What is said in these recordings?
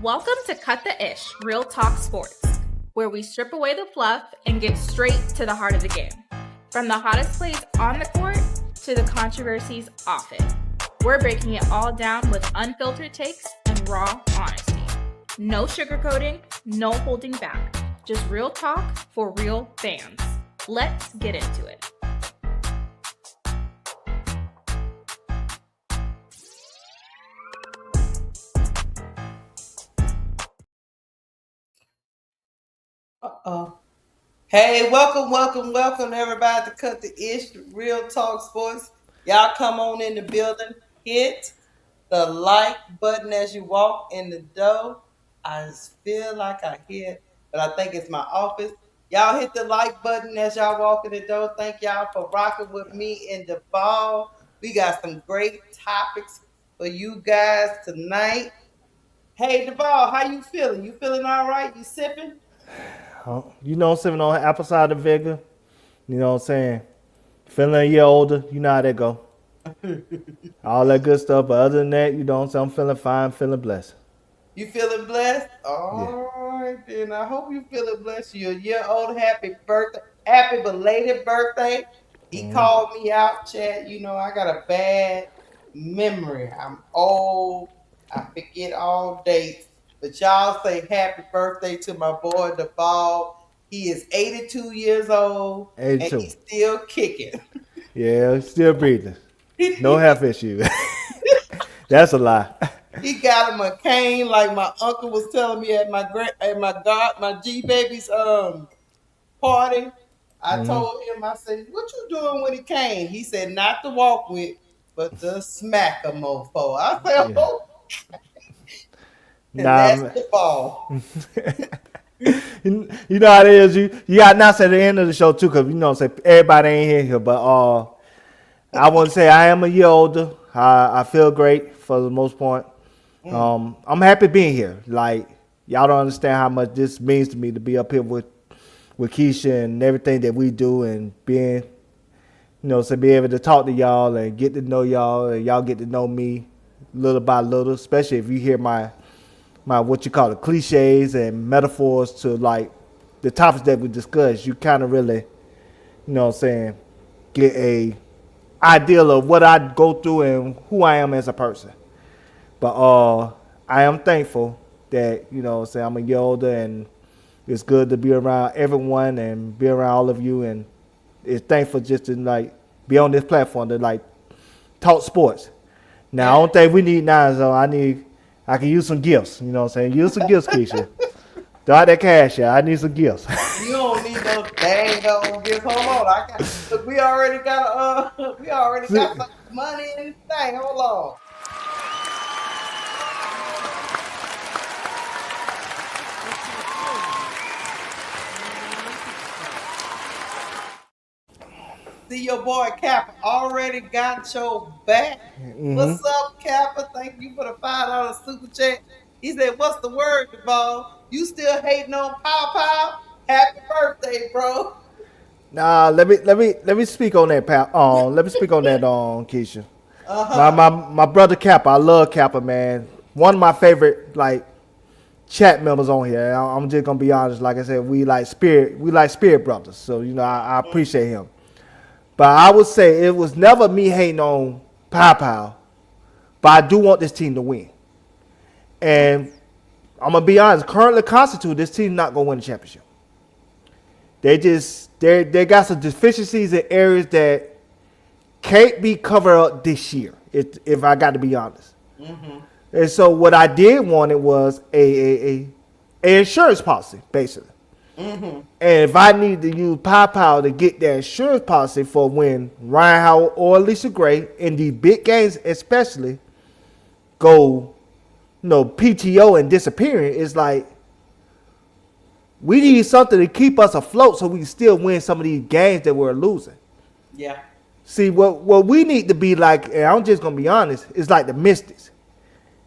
Welcome to Cut the Ish, Real Talk Sports, where we strip away the fluff and get straight to the heart of the game. From the hottest plays on the court to the controversies off it. We're breaking it all down with unfiltered takes and raw honesty. No sugarcoating, no holding back. Just real talk for real fans. Let's get into it. Hey, welcome everybody to Cut the Ish, Real Talk Sports. Y'all come on in the building. Hit the like button as you walk in the door. I just feel like I hear, but I think it's my office. Y'all hit the like button as y'all walk in the door. Thank y'all for rocking with me in Duval. We got some great topics for you guys tonight. Hey, Duval, how you feeling? You feeling all right? You sipping? You know, sipping on apple cider vinegar. You know what I'm saying? Feeling a year older. You know how that go. All that good stuff. But other than that, you know what I'm saying? I'm feeling fine, feeling blessed. You feeling blessed? All right, then. I hope you feeling blessed. You're a year old. Happy birthday. Happy belated birthday. He called me out, Chad. You know, I got a bad memory. I'm old. I forget all dates. But y'all say happy birthday to my boy, Duval. He is 82 years old. 82. And he's still kicking. Yeah, still breathing. No health issue. That's a lie. He got him a cane like my uncle was telling me at my G baby's party. I told him, I said, "What you doing with a cane?" He said, "Not to walk with, but to smack a mofo." I said, "Oh." And that's the ball. You know how it is. You got announced at the end of the show too, because you know say everybody ain't here, but I want to say I am a year older. I feel great for the most part. I'm happy being here. Like y'all don't understand how much this means to me to be up here with Keysha and everything that we do, and being, so be able to talk to y'all and get to know y'all, and y'all get to know me little by little. Especially if you hear my what you call it, cliches and metaphors to like the topics that we discuss, you kind of really, get a ideal of what I go through and who I am as a person. But I am thankful that, I'm a year older, and it's good to be around everyone and be around all of you, and it's thankful just to like be on this platform to like talk sports. Now I don't think we need nine, so I can use some gifts, Use some gifts, Keysha. Throw that cash out. I need some gifts. You don't need no dang old gifts. Hold on. We already got some money in this thing. Hold on. See, your boy Kappa already got your back. What's up, Kappa? Thank you for the $5 super chat. He said, "What's the word, Duval? You still hating on Pow? Happy birthday, bro." Nah, let me speak on that, pal. Let me speak on that, Keysha. My brother Kappa, I love Kappa, man. One of my favorite like chat members on here. I'm just gonna be honest. Like I said, we like spirit brothers. So I appreciate him. But I would say it was never me hating on Pow, but I do want this team to win. And I'm gonna be honest. Currently constituted, this team not gonna win the championship. They got some deficiencies in areas that can't be covered up this year. If I got to be honest. And so what I did want it was a insurance policy, basically. And if I need to use Pow to get that insurance policy for when Ryan Howard or Alicia Gray in these big games especially go, PTO and disappearing, it's like we need something to keep us afloat so we can still win some of these games that we're losing. Yeah. See, what we need to be like, and I'm just going to be honest, is like the Mystics.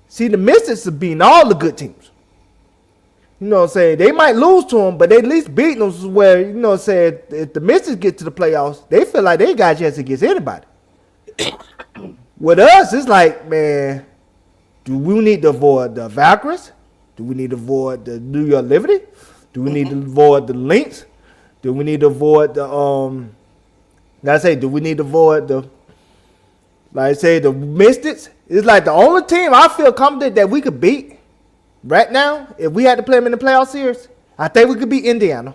See, the Mystics are beating all the good teams. You know what I'm saying? They might lose to them, but they at least beating them where, if the Mystics get to the playoffs, they feel like they got a chance against anybody. With us, it's like, man, do we need to avoid the Valkyries? Do we need to avoid the New York Liberty? Do we need to avoid the Lynx? Do we need to avoid the do we need to avoid the the Mystics? It's like the only team I feel confident that we could beat right now, if we had to play them in the playoff series, I think we could beat Indiana.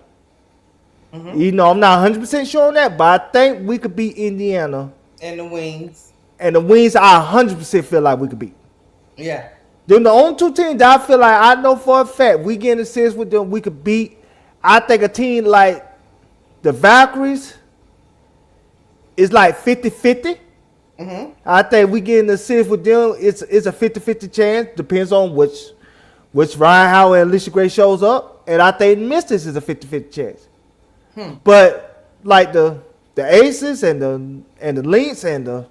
I'm not 100% sure on that, but I think we could beat Indiana. And the Wings. And the Wings, I 100% feel like we could beat. Yeah. Them the only two teams that I feel like I know for a fact we get in a series with them, we could beat. I think a team like the Valkyries is like 50-50. I think we get in the series with them, it's a 50-50 chance. Depends on which Ryan Howard and Alicia Gray shows up. And I think Mystics is a 50-50 chance. But like the Aces and the Lynx and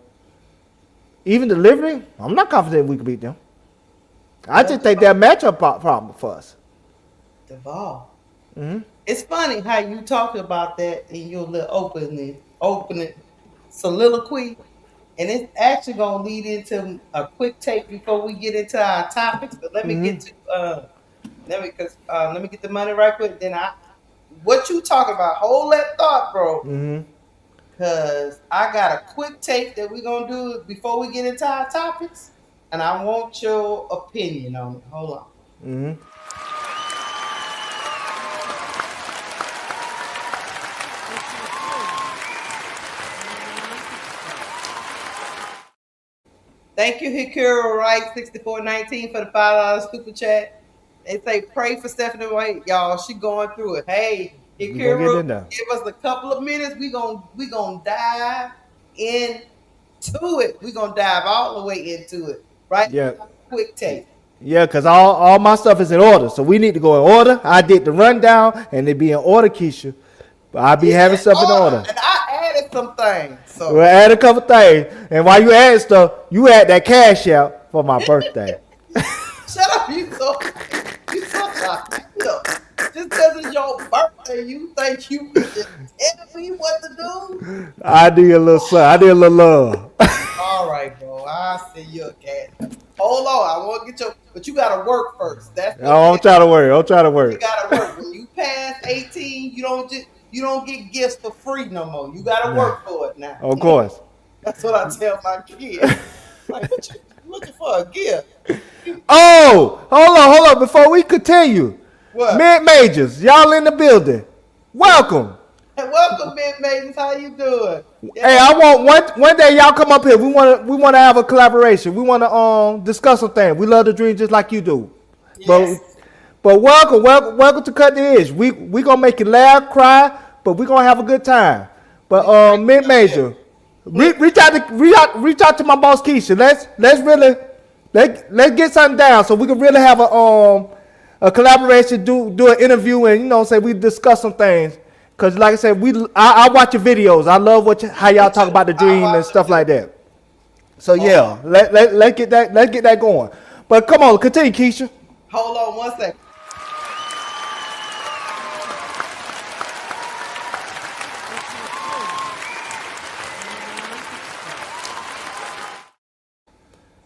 even the Liberty, I'm not confident we can beat them. I just think they're a matchup problem for us. Duval. It's funny how you talk about that in your little opening soliloquy, and it's actually gonna lead into a quick take before we get into our topics. But let me get to let me get the money right quick. Then what you talking about? Hold that thought, bro. Because I got a quick take that we're gonna do before we get into our topics, and I want your opinion on it. Hold on. Thank you, Hikaru Wright 6419 for the $5 super chat. They say pray for Stephanie White, y'all. She going through it. Hey, Hikaru, give us a couple of minutes. We gonna dive into it. We gonna dive all the way into it. Right? Yeah. Quick take. Yeah, because all my stuff is in order. So we need to go in order. I did the rundown and it be in order, Keysha. But I be having stuff in order. And I added some things. So we'll add a couple things. And while you add stuff, you add that cash out for my birthday. Shut up, you so just because it's your birthday, you think you can just tell me what to do? I do a little son. I do a little love. All right, bro. I'll send you a cat. Hold on, I want to get but you gotta work first. I'm trying to work. You gotta work. When you pass 18, you don't get gifts for free no more. You gotta work for it now. Of course. That's what I tell my kids. Like, what you looking for a gift? Oh, hold on. Before we continue, what? Mid-majors, y'all in the building. Welcome. Hey, welcome, mid-majors. How you doing? Hey, I want one day y'all come up here. We want to have a collaboration. We want to discuss some things. We love to dream just like you do. Yes. But welcome to Cut the Ish. We gonna make you laugh, cry, but we gonna have a good time. But mid-major, reach out to my boss Keysha. Let's get something down so we can really have a collaboration, do an interview, and say we discuss some things. Cause like I said, I watch your videos. I love how y'all talk about the dream and stuff like that. So yeah, let's get that going. But come on, continue, Keysha. Hold on 1 second.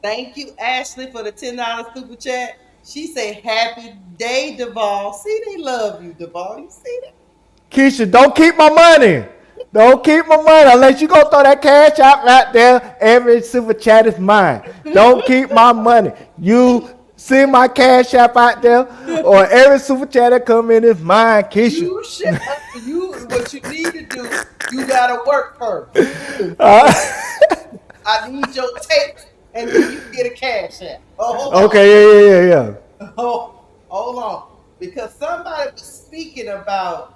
Thank you, Ashley, for the $10 super chat. She said, "Happy day, Duval." See, they love you, Duval. You see that? Keysha, don't keep my money. Don't keep my money unless you gonna throw that cash out right there. Every super chat is mine. Don't keep my money. You send my cash app out there, or every super chat that come in is mine, Keysha. What you need to do, you gotta work first. I need your tapes, and then you get a cash app. Okay, yeah. Hold on, because somebody was speaking about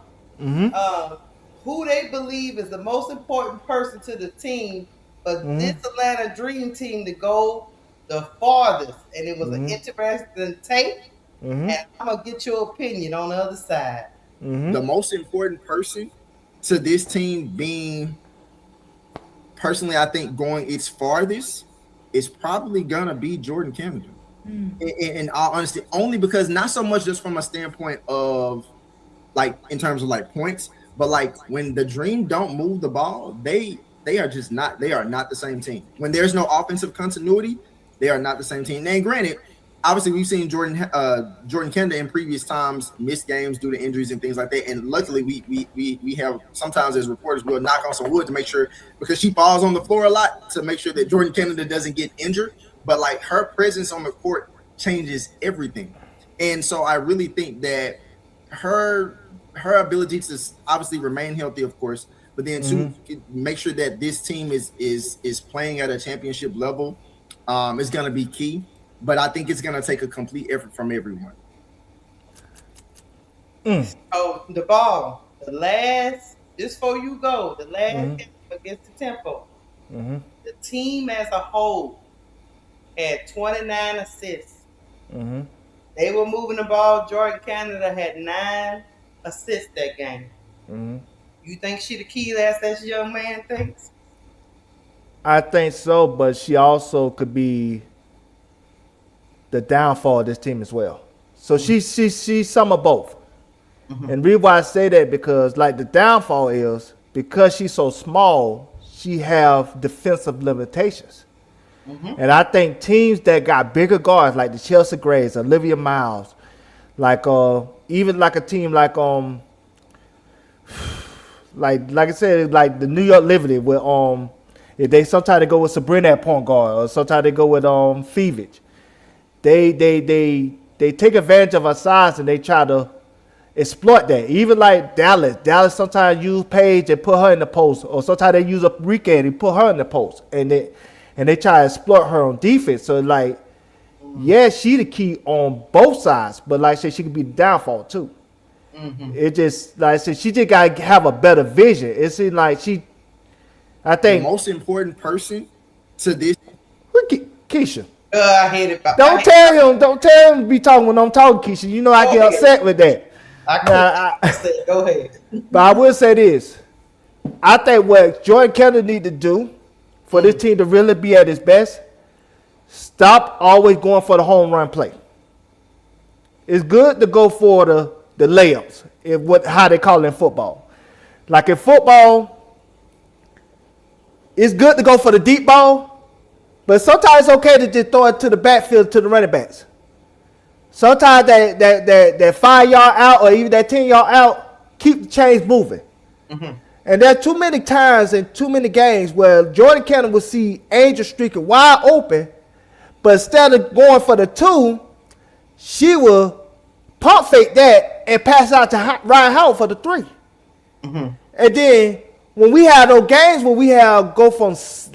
who they believe is the most important person to the team for this Atlanta Dream Team to go the farthest, and it was an interesting tape. And I'm gonna get your opinion on the other side. The most important person to this team being, personally, I think going its farthest is probably gonna be Jordan Kennedy. In all honesty, only because not so much just from a standpoint of like in terms of like points, but like when the Dream don't move the ball, they are not the same team. When there's no offensive continuity, they are not the same team. And granted, obviously we've seen Jordan Canada in previous times miss games due to injuries and things like that. And luckily we have sometimes as reporters we'll knock on some wood to make sure, because she falls on the floor a lot, to make sure that Jordan Canada doesn't get injured. But like her presence on the court changes everything. And so I really think that her ability to obviously remain healthy, of course, but then to make sure that this team is playing at a championship level is going to be key. But I think it's going to take a complete effort from everyone. Oh, Duval, just before you go, the last game against the Tempo, the team as a whole had 29 assists. They were moving the ball. Jordan Canada had 9 assists that game. You think she the key, as that young man thinks? I think so, but she also could be the downfall of this team as well. So she's some of both. And the reason why I say that, because like the downfall is because she's so small, she have defensive limitations. And I think teams that got bigger guards, like the Chelsea Grays, Olivia Miles, like even like a team like I said, like the New York Liberty, with if they sometimes they go with Sabrina at point guard, or sometimes they go with Fevich. They take advantage of our size and they try to exploit that. Even like Dallas sometimes use Paige and put her in the post, or sometimes they use a Rican and put her in the post, and they try to exploit her on defense. So like, yeah, she the key on both sides, but like I said, she could be the downfall too. It just, like I said, she just gotta have a better vision. It seems like I think the most important person to this, Keysha. I hate it. Don't tell him to be talking when I'm talking, Keysha. You know I get upset with that. Go ahead. But I will say this. I think what Jordan Canada need to do for this team to really be at its best, stop always going for the home run play. It's good to go for the layups, how they call it in football. Like in football, it's good to go for the deep ball, but sometimes it's okay to just throw it to the backfield to the running backs. Sometimes that 5 yard out or even that 10 yard out, keep the chains moving. And there's too many times in too many games where Jordan Cannon will see Angel streaking wide open, but instead of going for the 2, she will pump fake that and pass out to Ryan Howard for the 3. And then when we have those games where we have go for 6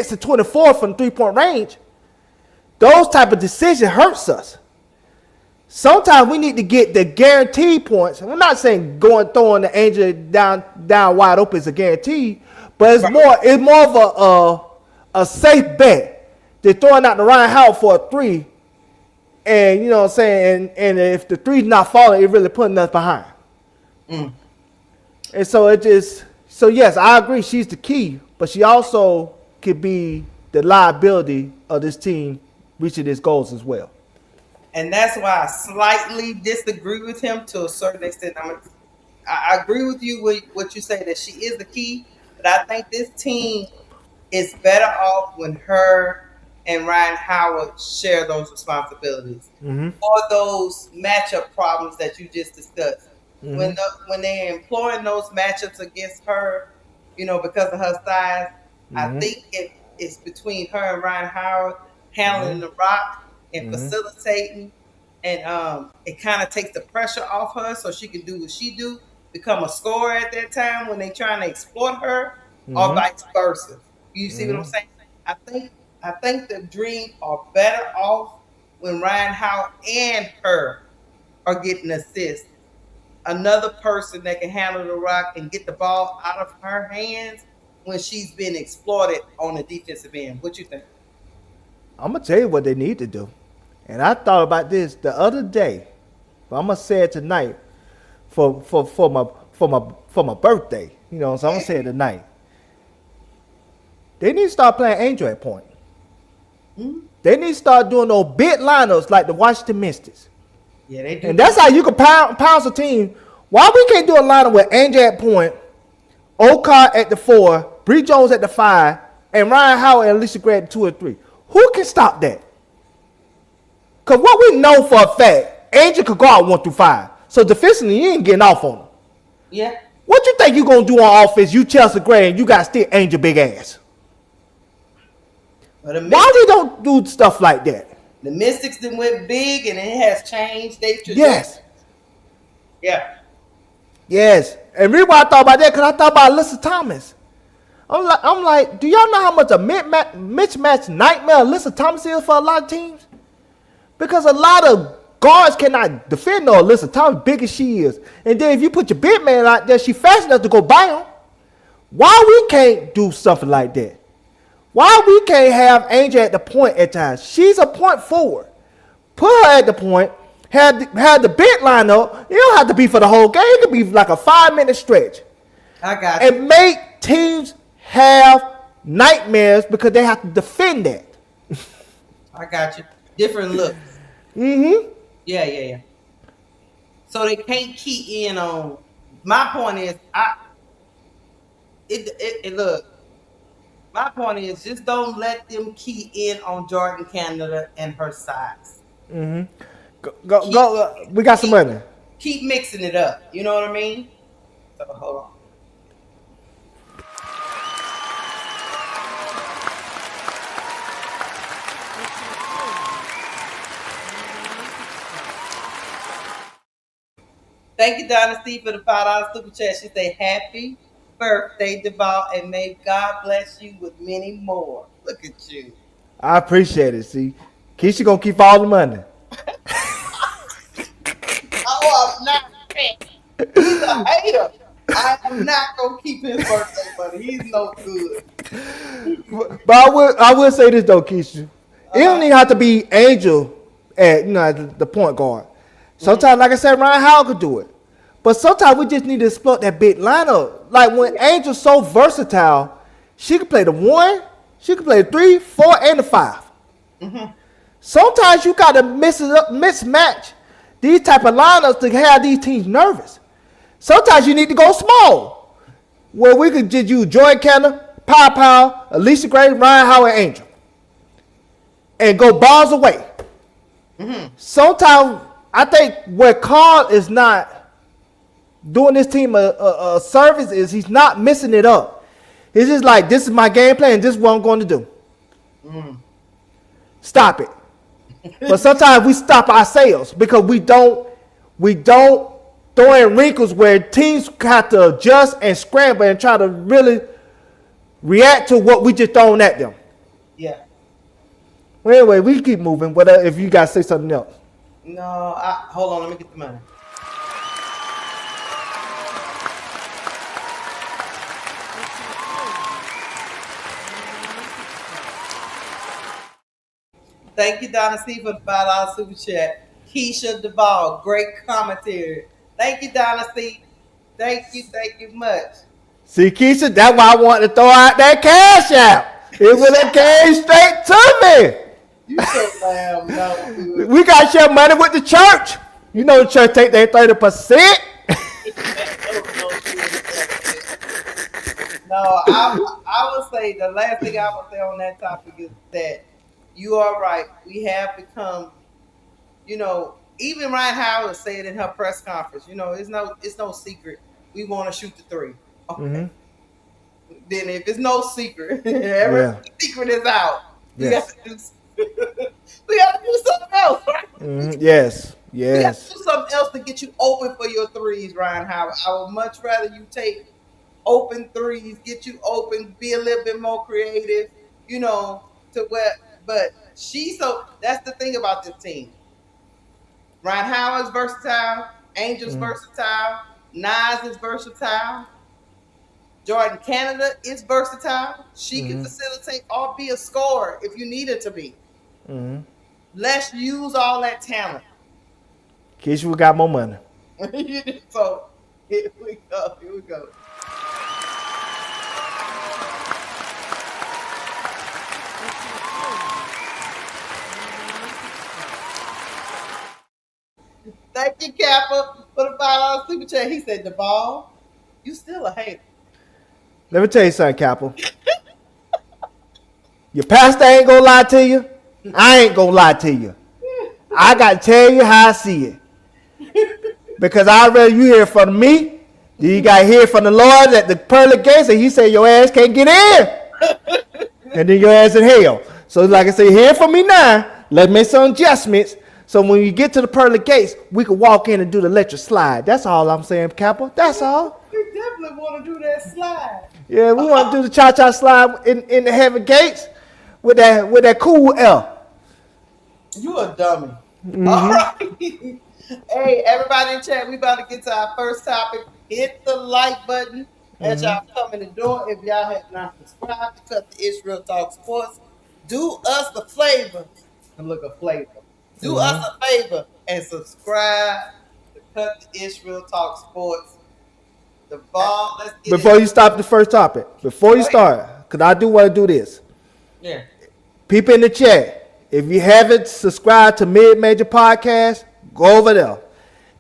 to 24 from 3-point range, those type of decisions hurts us. Sometimes we need to get the guaranteed points. I'm not saying throwing the Angel down wide open is a guarantee, but it's more of a safe bet than throwing out the Ryan Howard for a 3. And you know what I'm saying, and if the 3's not falling, it really putting us behind. And so yes, I agree, she's the key, but she also could be the liability of this team reaching its goals as well. And that's why I slightly disagree with him to a certain extent. I agree with you with what you say, that she is the key, but I think this team is better off when her and Ryan Howard share those responsibilities or those matchup problems that you just discussed. When they're employing those matchups against her, because of her size, I think it's between her and Ryan Howard handling the rock and facilitating, and it kind of takes the pressure off her so she can do what she do, become a scorer at that time when they're trying to exploit her, or vice versa. You see what I'm saying? I think the Dream are better off when Ryan Howard and her are getting assists. Another person that can handle the rock and get the ball out of her hands when she's been exploited on the defensive end. What you think? I'm gonna tell you what they need to do, and I thought about this the other day, but I'm gonna say it tonight for my birthday. So I'm gonna say it tonight. They need to start playing Angel at point. They need to start doing those big lineups like the Washington Mystics. Yeah, they do. And that's how you can pounce a team. Why we can't do a lineup with Angel at point, Okar at the 4, Bree Jones at the 5, and Ryan Howard and Alicia Gray at 2 or 3? Who can stop that? Because what we know for a fact, Angel could go out 1 through 5. So defensively, you ain't getting off on him. Yeah. What you think you going to do on offense? You Chelsea Gray and you got still Angel big ass. Why we don't do stuff like that? The Mystics then went big and it has changed. Yes. Yeah. Yes. And the reason why I thought about that, because I thought about Alyssa Thomas. I'm like, do y'all know how much a mismatch nightmare Alyssa Thomas is for a lot of teams? Because a lot of guards cannot defend no Alyssa Thomas, big as she is. And then if you put your big man out there, she fast enough to go by him. Why we can't do something like that? Why we can't have Angel at the point at times? She's a point forward. Put her at the point, have the big line up. It don't have to be for the whole game. It could be like a 5-minute stretch. I got you. And make teams have nightmares because they have to defend that. I got you. Different looks. Mm-hmm. Yeah. So they can't key in on. My point is, look. My point is, just don't let them key in on Jordan Canada and her size. Mm-hmm. Go. We got some money. Keep mixing it up. You know what I mean? So hold on. Thank you, Dynasty, for the $5 super chat. She said, happy birthday, Duval, and may God bless you with many more. Look at you. I appreciate it. See, Keysha gonna keep all the money. Oh, I'm not. He's a hater. I am not gonna keep his birthday money. He's no good. But I will say this though, Keysha. It don't even have to be Angel at the point guard. Sometimes, like I said, Ryan Howard could do it. But sometimes we just need to explode that big lineup. Like when Angel's so versatile, she can play the 1, she can play the 3, 4, and the 5. Mm-hmm. Sometimes you gotta mismatch these type of lineups to have these teams nervous. Sometimes you need to go small, where we could just use Joy Kenner, Pow, Alicia Gray, Ryan Howard, Angel, and go balls away. Mm-hmm. Sometimes I think where Carl is not doing this team a service is he's not missing it up. He's just like, this is my game plan, this is what I'm going to do. Mm. Stop it. But sometimes we stop ourselves because we don't throw in wrinkles where teams have to adjust and scramble and try to really react to what we just thrown at them. Yeah. Well, anyway, we keep moving. But if you guys say something else. No, hold on, let me get the money. Thank you, Dynasty, for the $5 super chat. Keysha Duval, great commentary. Thank you, Dynasty. Thank you much. See, Keysha, that's why I wanted to throw out that cash out. It would have came straight to me. You so damn no. We got to share money with the church. You know the church take their 30%. No, I would say the last thing I would say on that topic is that you are right. We have become, even Ryan Howard said in her press conference, it's no secret. We want to shoot the 3. Okay. Mm-hmm. Then if it's no secret, every secret is out. Yes. We got to do something else, right? Mm-hmm. Yes. We got to do something else to get you open for your 3s, Ryan Howard. I would much rather you take open 3s, get you open, be a little bit more creative, to where. But that's the thing about this team. Ryan Howard's versatile, Angel's versatile, Nas is versatile, Jordan Canada is versatile. She can facilitate or be a scorer if you need her to be. Mm-hmm. Let's use all that talent. Keysha, we got more money. So here we go. Thank you, Kappa, for the $5 super chat. He said, Duval, you still a hater. Let me tell you something, Kappa. Your pastor ain't gonna lie to you. I ain't gonna lie to you. I got to tell you how I see it. Because I'd rather you hear from me, then you got to hear from the Lord at the pearly gates, and he said your ass can't get in. And then your ass in hell. So like I say, hear from me now. Let's make some adjustments. So when you get to the pearly gates, we can walk in and do the electric slide. That's all I'm saying, Kappa. That's all. We definitely want to do that slide. Yeah, we want to do the cha-cha slide in the heaven gates with that cool air. You a dummy. All right. Hey, everybody in chat, we about to get to our first topic. Hit the like button as y'all come in the door. If y'all have not subscribed to Cut the Israel Talk Sports, do us the flavor. And look, a flavor. Do us a favor and subscribe to Cut the Israel Talk Sports. Duval, let's get Before you stop the first topic, before you start, because I do want to do this. Yeah. People in the chat, if you haven't subscribed to Mid Major Podcast, go over there.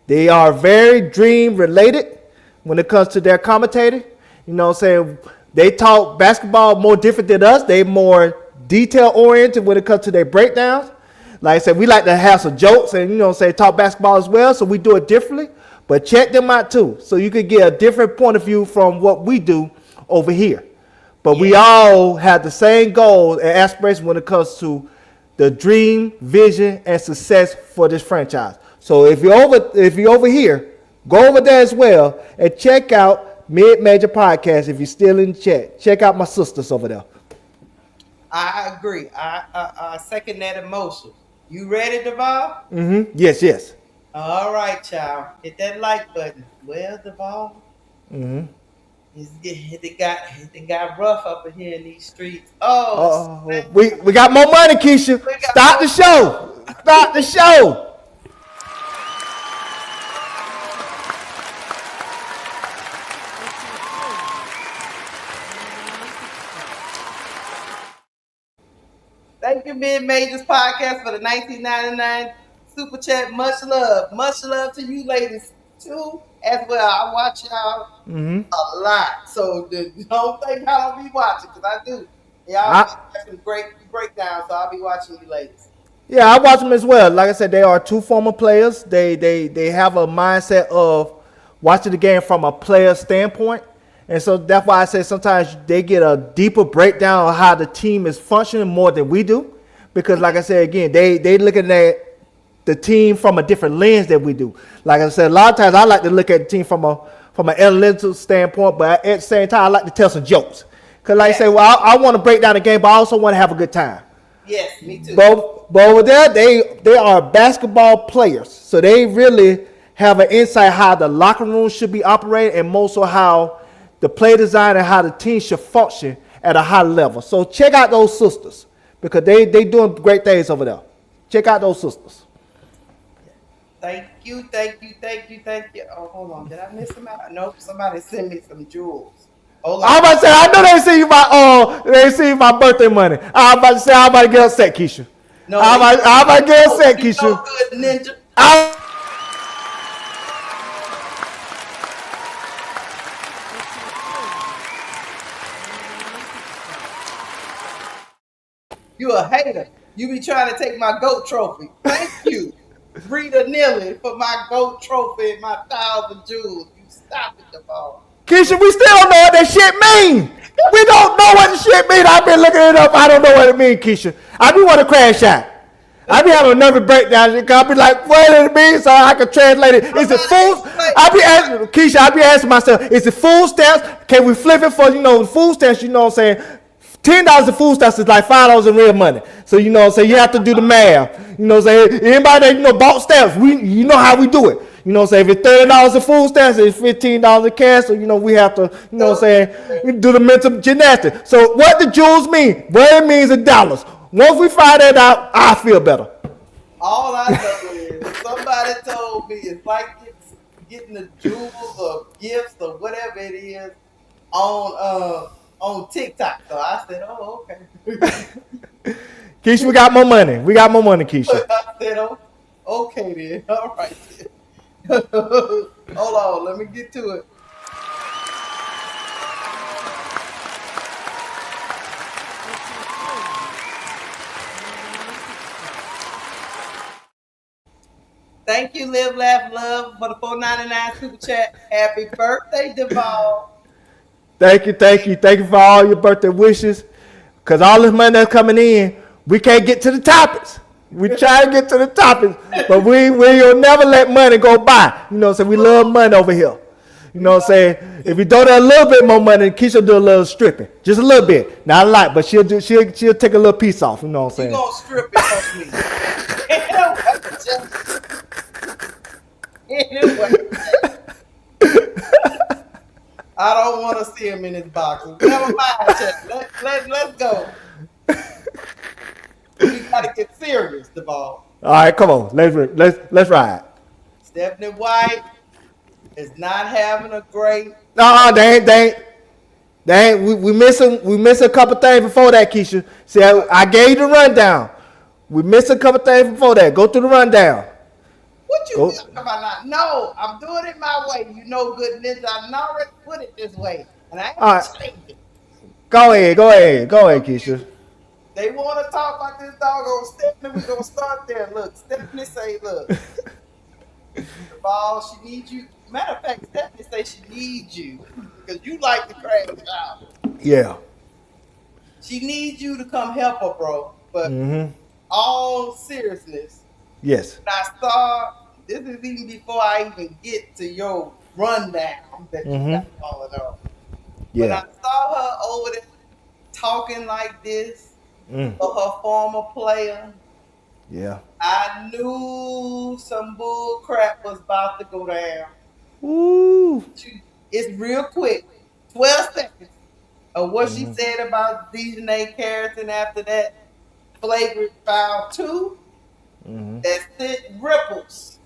They are very dream related when it comes to their commentating. You know what I'm saying? They talk basketball more different than us. They more detail oriented when it comes to their breakdowns. Like I said, we like to have some jokes and, you know what I'm saying, talk basketball as well. So we do it differently. But check them out too. So you could get a different point of view from what we do over here. But we all have the same goals and aspirations when it comes to the dream, vision, and success for this franchise. So if you're over here, go over there as well and check out Mid Major Podcast. If you're still in the chat, check out my sisters over there. I agree. I second that emotion. You ready, Duval? Yes. All right, child. Hit that like button. Well, Duval. It got rough up in here in these streets. We got more money, Keysha. Stop the show. Stop the show. Thank you, Mid Majors Podcast, for the 1999 Super Chat. Much love. Much love to you ladies, too, as well. I watch y'all a lot. So don't think I don't be watching, because I do. Y'all have some great breakdowns, so I'll be watching you ladies. Yeah, I watch them as well. Like I said, they are two former players. They have a mindset of watching the game from a player standpoint. And so that's why I say sometimes they get a deeper breakdown of how the team is functioning more than we do. Because like I said, again, they looking at the team from a different lens than we do. Like I said, a lot of times I like to look at the team from an analytical standpoint, but at the same time, I like to tell some jokes. Because like I say, well, I want to break down the game, but I also want to have a good time. Yes, me too. But over there, they are basketball players. So they really have an insight how the locker room should be operated and most of how the play design and how the team should function at a high level. So check out those sisters because they doing great things over there. Check out those sisters. Thank you. Oh, hold on. Did I miss them out? Nope. Somebody sent me some jewels. Hold on. I'm about to say, I know they see my birthday money. I'm about to say, I'm about to get upset, Keysha. No, I'm about to get upset, Keysha. So good, Ninja. You a hater. You be trying to take my GOAT trophy. Thank you, Rita Nilly, for my GOAT trophy and my 1,000 jewels. You stop it, Duval. Keysha, we still don't know what that shit mean. We don't know what the shit mean. I've been looking it up. I don't know what it mean, Keysha. I be want to crash out. I be having a nervous breakdown. I be like, what does it mean? So I can translate it. Is it full? I be asking Keysha. I be asking myself, is it food stamps? Can we flip it for food stamps? You know what I'm saying? $10 of food stamps is like $5 in real money. So you know what I'm saying? You have to do the math. You know what I'm saying? Anybody that bought stamps, you know how we do it. You know what I'm saying? If it's $30 in food stamps, it's $15 in cash. So we have to, you know what I'm saying? We do the mental gymnastics. So what the jewels mean? What it means in dollars. Once we find that out, I feel better. All I know is somebody told me it's like getting the jewels or gifts or whatever it is on TikTok. So I said, oh, okay. Keysha, we got more money. Keysha. I said, oh, okay then. All right then. Hold on, let me get to it. Thank you, Live, Laugh, Love, for the $4.99 super chat. Happy birthday, Duval. Thank you for all your birthday wishes. Cause all this money that's coming in, we can't get to the topics. We try to get to the topics, but we'll never let money go by. You know what I'm saying? We love money over here. You know what I'm saying? If you donate a little bit more money, Keysha do a little stripping. Just a little bit. Not a lot, but she'll take a little piece off. You know what I'm saying? You gonna strip it for me. Anyway. I don't want to see him in his boxes. Never mind, Chet. Let's go. We gotta get serious, Duval. All right, come on. Let's ride. Stephanie White is not having a great. No, they ain't. We missing a couple things before that, Keysha. See, I gave you the rundown. We missed a couple things before that. Go through the rundown. What you talking about? No, I'm doing it my way. You know, good ninja. I already put it this way, and I ain't changed it. Go ahead, Keysha. They want to talk about this doggone Stephanie. We're gonna start there. Look, Stephanie say, look, Duval, she needs you. Matter of fact, Stephanie say she needs you because you like to crash out. Yeah. She needs you to come help her, bro. But all seriousness, yes. when I saw this is even before I even get to your rundown that you got followed on. Yeah. When I saw her over there talking like this for her former player, yeah, I knew some bull crap was about to go down. Ooh. It's real quick, 12 seconds of what she said about Dejanay Carrington after that flagrant foul 2 that sent ripples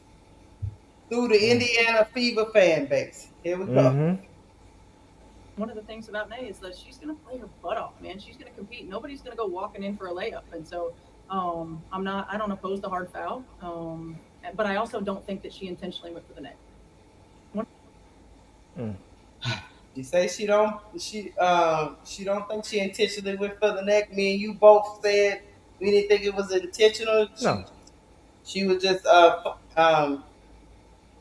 through the Indiana Fever fan base. Here we go. One of the things about Nay is that she's going to play her butt off, man. She's going to compete. Nobody's going to go walking in for a layup. And so I don't oppose the hard foul. But I also don't think that she intentionally went for the net. You say she don't think she intentionally went for the neck. Me and you both said we didn't think it was intentional. No. She was just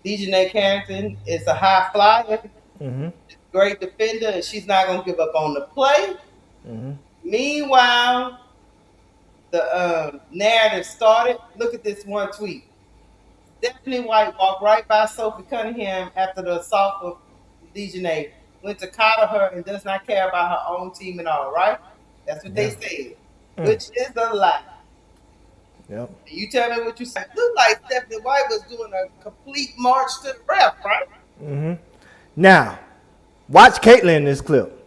Dejanay Carrington is a high flyer, great defender, and she's not gonna give up on the play. Meanwhile, the narrative started. Look at this one tweet. Stephanie White walked right by Sophie Cunningham after the assault of Dejanay, went to coddle her and does not care about her own team at all, right? That's what they said, which is a lie. Yep. You tell me what you said. Looked like Stephanie White was doing a complete march to the ref, right? Now, watch Caitlin in this clip.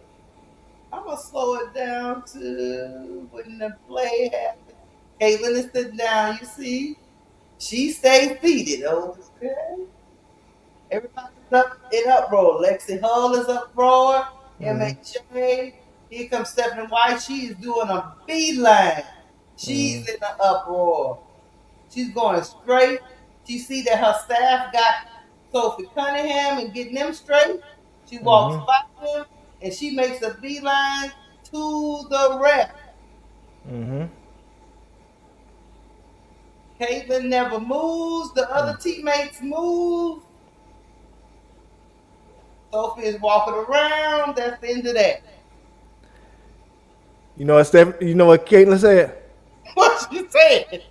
I'm going to slow it down to when the play happened. Caitlin is sitting down, you see. She stays seated, okay? Everybody's up in uproar. Lexi Hull is uproar. MHA. Here comes Stephanie White. She is doing a beeline. She's in the uproar. She's going straight. She see that her staff got Sophie Cunningham and getting them straight. She walks by them and she makes a beeline to the ref. Caitlin never moves. The other teammates move. Sophie is walking around. That's the end of that. You know what Caitlin said? What she said?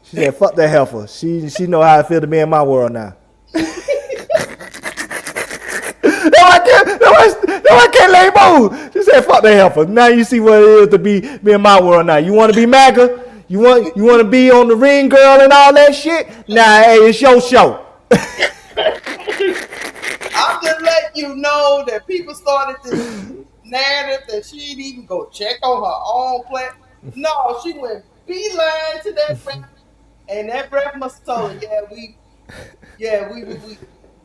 She said, "Fuck that heifer. She know how it feel to be in my world now." I can't lay move. She said, "Fuck that heifer. Now you see what it is to be in my world now. You want to be MAGA? You want to be on the ring girl and all that shit? Nah, hey, it's your show." I'm just letting you know that people started this narrative that she didn't even go check on her own play. No, she went beeline to that ref, and that ref must have told her, we.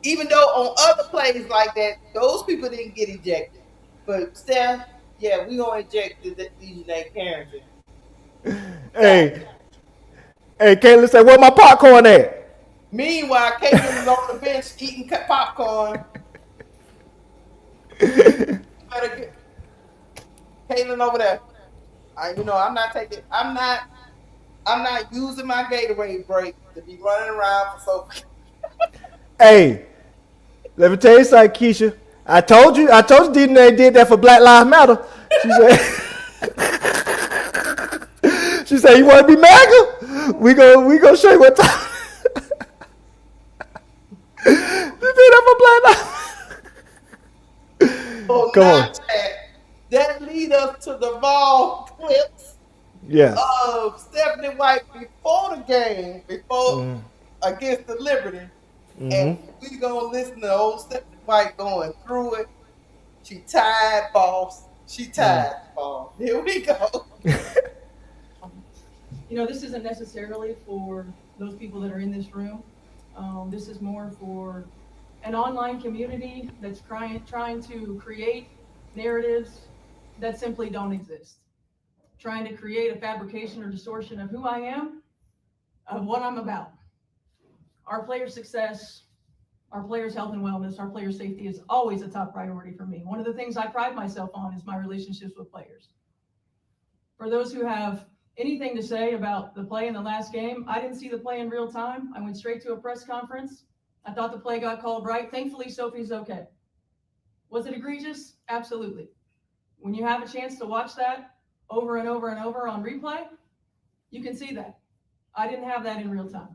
Even though on other plays like that, those people didn't get ejected. But Steph, we gonna eject the Dejanay Carrington. Hey, Caitlin said, "Where my popcorn at?" Meanwhile, Caitlin is on the bench eating popcorn. Caitlin over there. I'm not using my Gatorade break to be running around for Sophie. Hey, let me tell you something, Keysha. I told you, Didn't they did that for Black Lives Matter? She said, she said, you want to be MAGA? We go show you what time. They did that for Black Lives. Oh, Come on. Snapchat. That lead us to the ball clips Yeah. of Stephanie White before the game, against the Liberty. And we gonna listen to old Stephanie White going through it. She tied, boss. She tied, boss. Here we go. This isn't necessarily for those people that are in this room. This is more for an online community that's trying to create narratives that simply don't exist. Trying to create a fabrication or distortion of who I am, of what I'm about. Our players' success, our players' health and wellness, our players' safety is always a top priority for me. One of the things I pride myself on is my relationships with players. For those who have anything to say about the play in the last game, I didn't see the play in real time. I went straight to a press conference. I thought the play got called right. Thankfully, Sophie's okay. Was it egregious? Absolutely. When you have a chance to watch that over and over and over on replay, you can see that. I didn't have that in real time.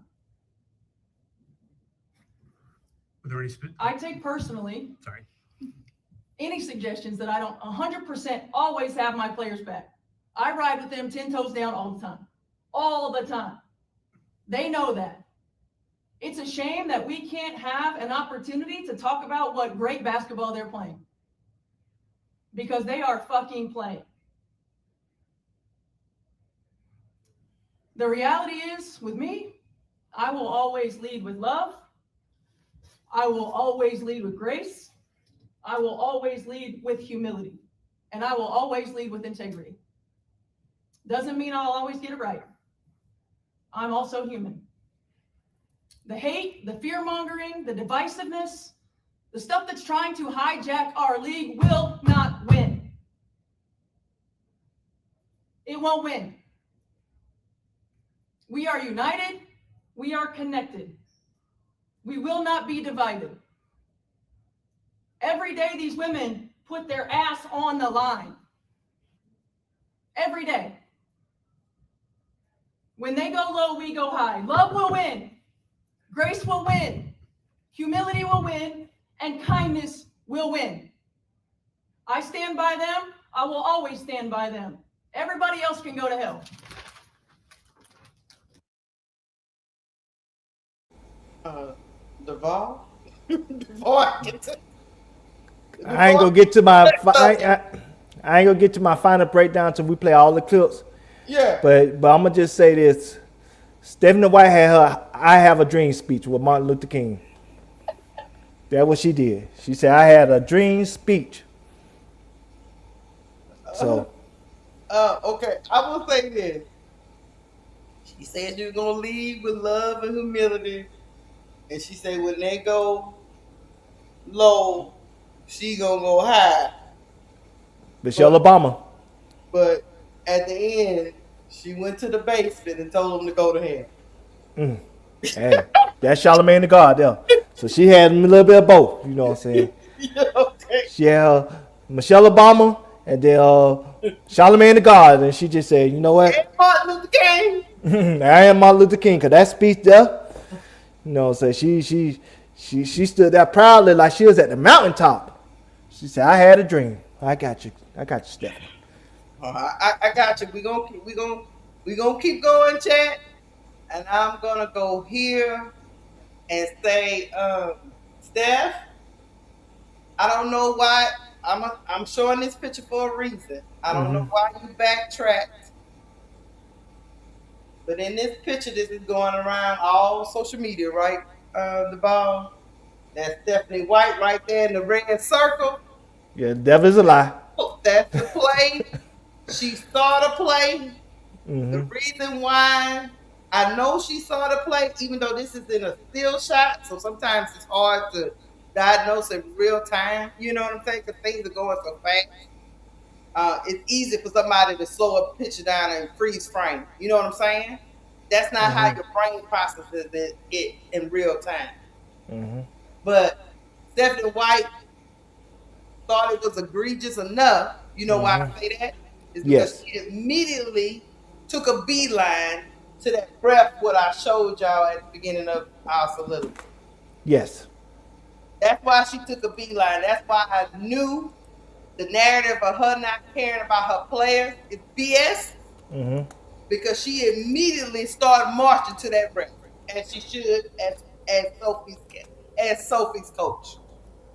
I take personally any suggestions that I don't 100% always have my players back. I ride with them 10 toes down all the time. All the time. They know that. It's a shame that we can't have an opportunity to talk about what great basketball they're playing. Because they are fucking playing. The reality is, with me, I will always lead with love. I will always lead with grace. I will always lead with humility. And I will always lead with integrity. Doesn't mean I'll always get it right. I'm also human. The hate, the fear-mongering, the divisiveness, the stuff that's trying to hijack our league will not win. It won't win. We are united. We are connected. We will not be divided. Every day these women put their ass on the line. Every day. When they go low, we go high. Love will win. Grace will win. Humility will win. And kindness will win. I stand by them. I will always stand by them. Everybody else can go to hell. Duval? Before I get to... I ain't gonna get to my I ain't gonna get to my final breakdown until we play all the clips. Yeah. But I'm gonna just say this: Stephanie White had her "I Have a Dream" speech with Martin Luther King. That's what she did. She said, "I had a dream" speech. So. Okay, I will say this. She said you're gonna lead with love and humility, and she said when they go low, she gonna go high. Michelle Obama. But at the end, she went to the basement and told them to go to hell. Hey, that's Charlamagne the God there. So she had a little bit of both. You know what I'm saying? Yeah, okay. She had Michelle Obama and then Charlamagne the God, and she just said, "You know what? And Martin Luther King. I am Martin Luther King," because that speech there, you know, so she stood there proudly like she was at the mountaintop. She said, "I had a dream. I got you, Stephanie." I got you. We gonna keep going, chat, and I'm gonna go here and say, Steph. I don't know why I'm showing this picture for a reason. I don't know why you backtracked, but in this picture, this is going around all social media, right? The ball. That's Stephanie White right there in the red circle. Yeah, the devil's a lie. That's the play. She saw the play. The reason why I know she saw the play, even though this is in a still shot, so sometimes it's hard to diagnose in real time. You know what I'm saying? Because things are going so fast. It's easy for somebody to slow a picture down and freeze frame. You know what I'm saying? That's not how your brain processes it in real time. But Stephanie White thought it was egregious enough. You know why I say that? Is because Yes. she immediately took a beeline to that ref what I showed y'all at the beginning of our soliloquy. Yes. That's why she took a beeline. That's why I knew the narrative of her not caring about her players is BS. Because she immediately started marching to that ref, as she should, as Sophie's coach.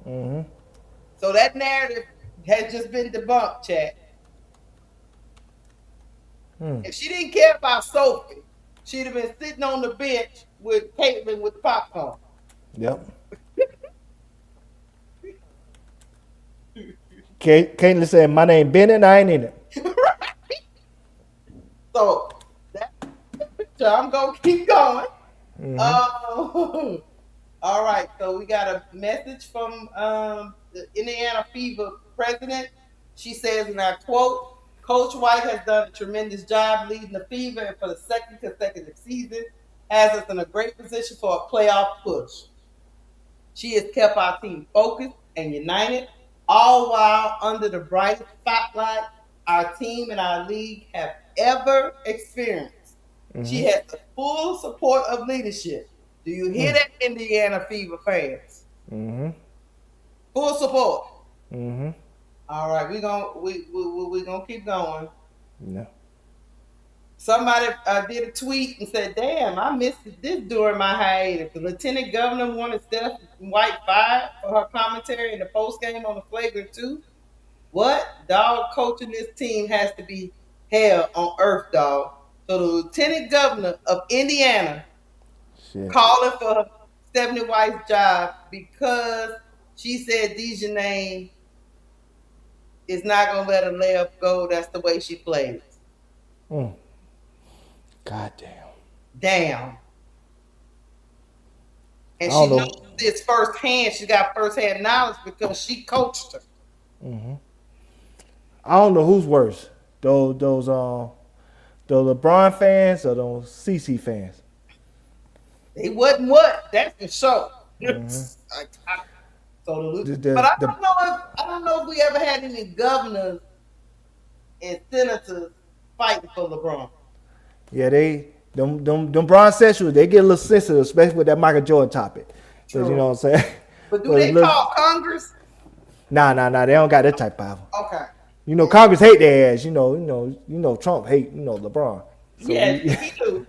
So that narrative has just been debunked, chat. If she didn't care about Sophie, she'd have been sitting on the bench with Caitlin with popcorn. Yep. Caitlin said, "My name Bennett, I ain't in it." Right? So that's the picture. I'm gonna keep going. All right, so we got a message from the Indiana Fever president. She says, and I quote, Coach White has done a tremendous job leading the Fever, and for the second consecutive season has us in a great position for a playoff push. She has kept our team focused and united, all while under the brightest spotlight our team and our league have ever experienced. She has the full support of leadership. Do you hear that, Indiana Fever fans? Full support. All right, we gonna keep going. No. Somebody did a tweet and said, "Damn, I missed this during my hiatus." The lieutenant governor wanted Steph White fired for her commentary in the post game on the flagrant 2. What? Dog, coaching this team has to be hell on earth, dog. So the lieutenant governor of Indiana calling for Stephanie White's job because she said Dejanay is not going to let her layup go. That's the way she plays. God damn. Damn. And she knows this firsthand. She got firsthand knowledge because she coached her. I don't know who's worse, those LeBron fans or those CC fans. They wasn't what? That's for sure. But I don't know if we ever had any governors and senators fighting for LeBron. Yeah, them Bron sexuals, they get a little sensitive, especially with that Michael Jordan topic. True. You know what I'm saying? But do they call Congress? Nah, they don't got that type of power. Okay. You know, Congress hate their ass. You know, Trump hate, LeBron. So yeah, he do.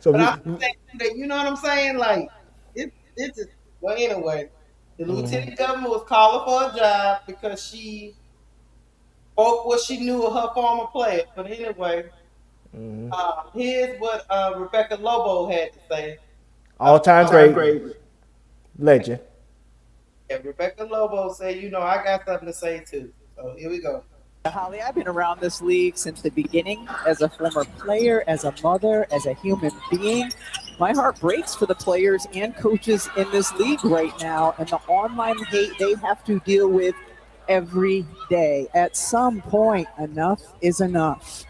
So but I'm saying that, you know what I'm saying? Like, it's just, well, anyway, the lieutenant governor was calling for a job because she spoke what she knew of her former player. But anyway, here's what Rebecca Lobo had to say. All-time great legend. Yeah, Rebecca Lobo said, I got something to say too. So here we go. Holly, I've been around this league since the beginning as a former player, as a mother, as a human being. My heart breaks for the players and coaches in this league right now and the online hate they have to deal with every day. At some point, enough is enough.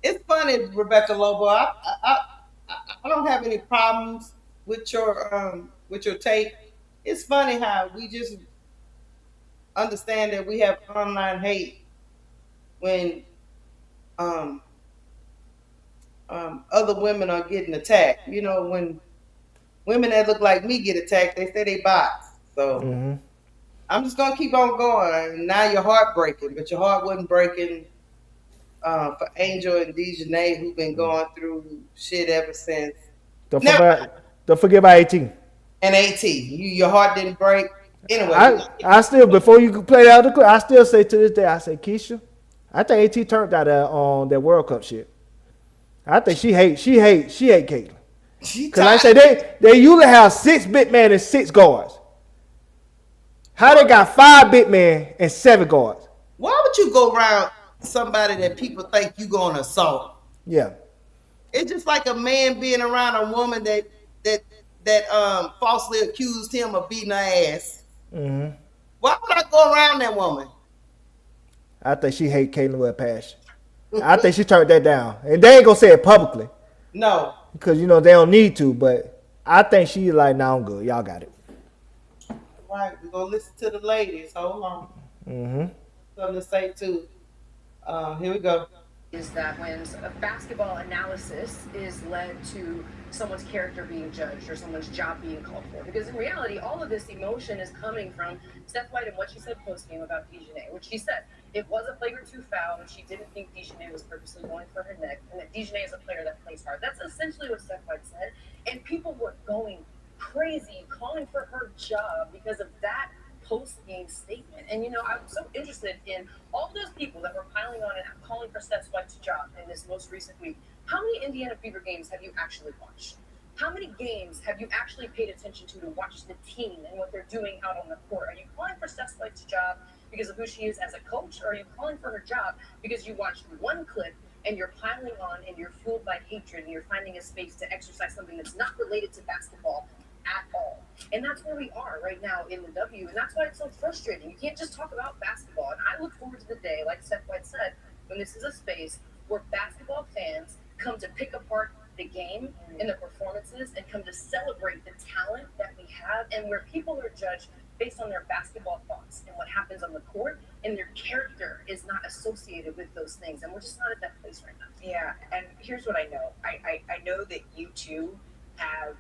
It's funny, Rebecca Lobo. I don't have any problems with your take. It's funny how we just understand that we have online hate when other women are getting attacked. You know, when women that look like me get attacked, they say they bots. So I'm just gonna keep on going. Now your heart breaking, but your heart wasn't breaking for Angel and Dejanay, who've been going through shit ever since. Don't forget about 18. And 18, your heart didn't break. Anyway, I still, before you play the other clip, I still say to this day, I say, Keysha, I think AT turned out on that World Cup shit. I think she hate Caitlin. Because like I say, they usually have 6 big men and 6 guards. How they got 5 big men and 7 guards? Why would you go around somebody that people think you going to assault? Yeah. It's just like a man being around a woman that falsely accused him of beating her ass. Why would I go around that woman? I think she hate Caitlin with a passion. I think she turned that down. And they ain't going to say it publicly. No. Because, they don't need to, but I think she like, nah, I'm good. Y'all got it. Right, we're gonna listen to the ladies. Hold on. Mm-hmm. Something to say too. Here we go. Is that when a basketball analysis is led to someone's character being judged or someone's job being called for. Because in reality, all of this emotion is coming from Steph White and what she said post-game about Dejanay, which she said it was a flagrant 2 foul and she didn't think Dejanay was purposely going for her neck and that Dejanay is a player that plays hard. That's essentially what Steph White said. And people were going crazy calling for her job because of that post-game statement. And I'm so interested in all those people that were piling on and calling for Steph White's job in this most recent week. How many Indiana Fever games have you actually watched? How many games have you actually paid attention to watch the team and what they're doing out on the court? Are you calling for Steph White's job because of who she is as a coach, or are you calling for her job because you watched one clip and you're piling on and you're fueled by hatred and you're finding a space to exercise something that's not related to basketball at all? And that's where we are right now in the W, and that's why it's so frustrating. You can't just talk about basketball. And I look forward to the day, like Steph White said, when this is a space where basketball fans come to pick apart the game and the performances and come to celebrate the talent that we have, and where people are judged based on their basketball thoughts and what happens on the court, and their character is not associated with those things. And we're just not at that place right now. Yeah, and here's what I know. I know that you two have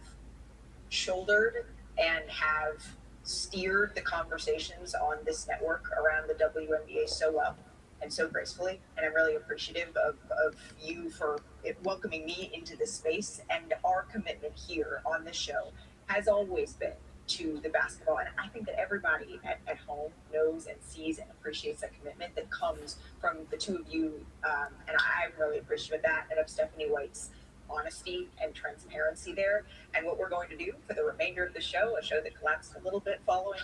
shouldered and have steered the conversations on this network around the WNBA so well and so gracefully. And I'm really appreciative of you for welcoming me into this space. And our commitment here on this show has always been to the basketball. And I think that everybody at home knows and sees and appreciates that commitment that comes from the two of you. And I'm really appreciative of that and of Stephanie White's honesty and transparency there. And what we're going to do for the remainder of the show, a show that collapsed a little bit following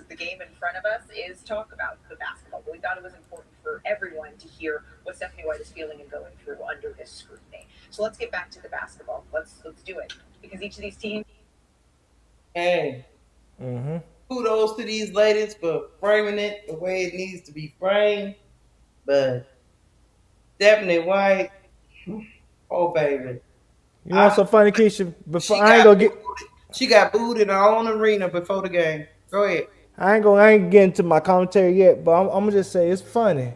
the game in front of us, is talk about the basketball. But we thought it was important for everyone to hear what Stephanie White is feeling and going through under this scrutiny. So let's get back to the basketball. Let's do it, because each of these teams. Hey, Mm-hmm. kudos to these ladies for framing it the way it needs to be framed. But Stephanie White, oh baby. You know so funny, Keysha? Before She got booed in her own arena before the game. Go ahead. I ain't getting to my commentary yet, but I'm gonna just say it's funny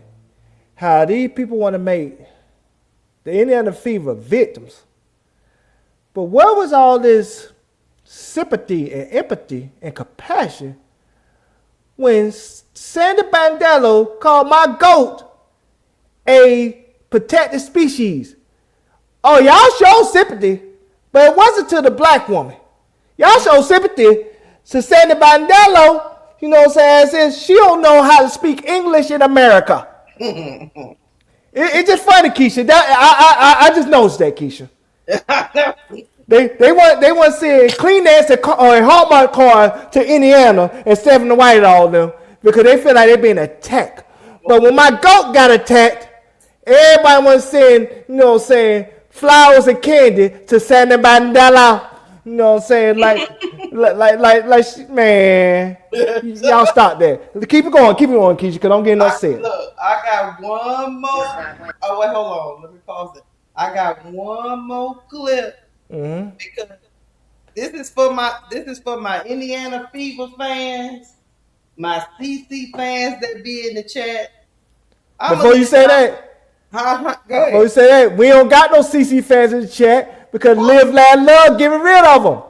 how these people want to make the Indiana Fever victims. But where was all this sympathy and empathy and compassion when Sandy Bandello called my goat a protected species? Oh, y'all show sympathy, but it wasn't to the black woman. Y'all show sympathy to Sandy Bandello, you know what I'm saying, since she don't know how to speak English in America. It's just funny, Keysha. I just noticed that, Keysha. They want to send Kleenex or a Hallmark card to Indiana and Stephanie White all them because they feel like they're being attacked. But when my goat got attacked, everybody want to send, you know what I'm saying, flowers and candy to Sandy Bandela. You know what I'm saying? Like, man, y'all stop that. Keep it going, Keisha, because I'm getting upset. Look, I got one more. Oh, wait, hold on. Let me pause it. I got one more clip because this is for my Indiana Fever fans, my CC fans that be in the chat. Before you say that, we don't got no CC fans in the chat because Live, Laugh, Love getting rid of them.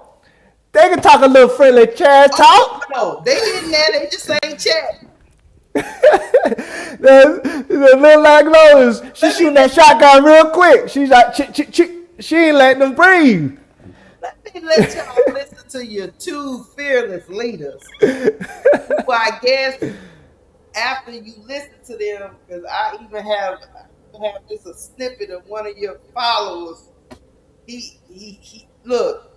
They can talk a little friendly chat talk. No, they getting that. They just ain't chat. the little like Lois, she shooting that shotgun real quick. She's like, she ain't letting them breathe. Let me let y'all listen to your two fearless leaders. Who I guess after you listen to them, because I even have just a snippet of one of your followers. He look,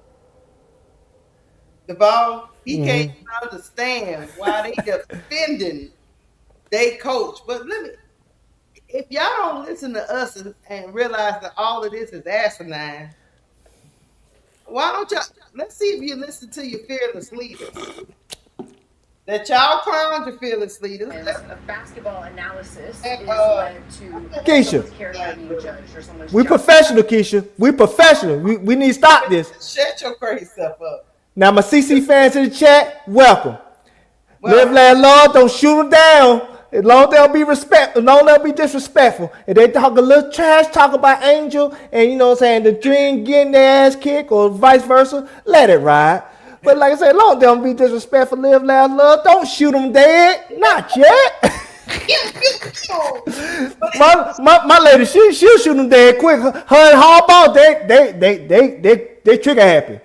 Duval, he can't even understand why they defending they coach. But if y'all don't listen to us and realize that all of this is asinine, why don't y'all? Let's see if you listen to your fearless leaders. that y'all clowns are fearless leaders. Of basketball analysis is And, led to Keysha. someone's character being judged or someone's We job. professional, Keysha. We professional. We need to stop this. Shut your crazy stuff up. Now, my CC fans in the chat, welcome. Live, laugh, love. Don't shoot them down. As long as they'll be respectful, long as they'll be disrespectful. If they talk a little trash, talk about Angel, and you know what I'm saying, the dream getting their ass kicked or vice versa, let it ride. But like I said, as long as they don't be disrespectful, live, laugh, love, don't shoot them dead. Not yet. my lady, she'll shoot them dead quick. Her and Harbaugh, they trigger happy.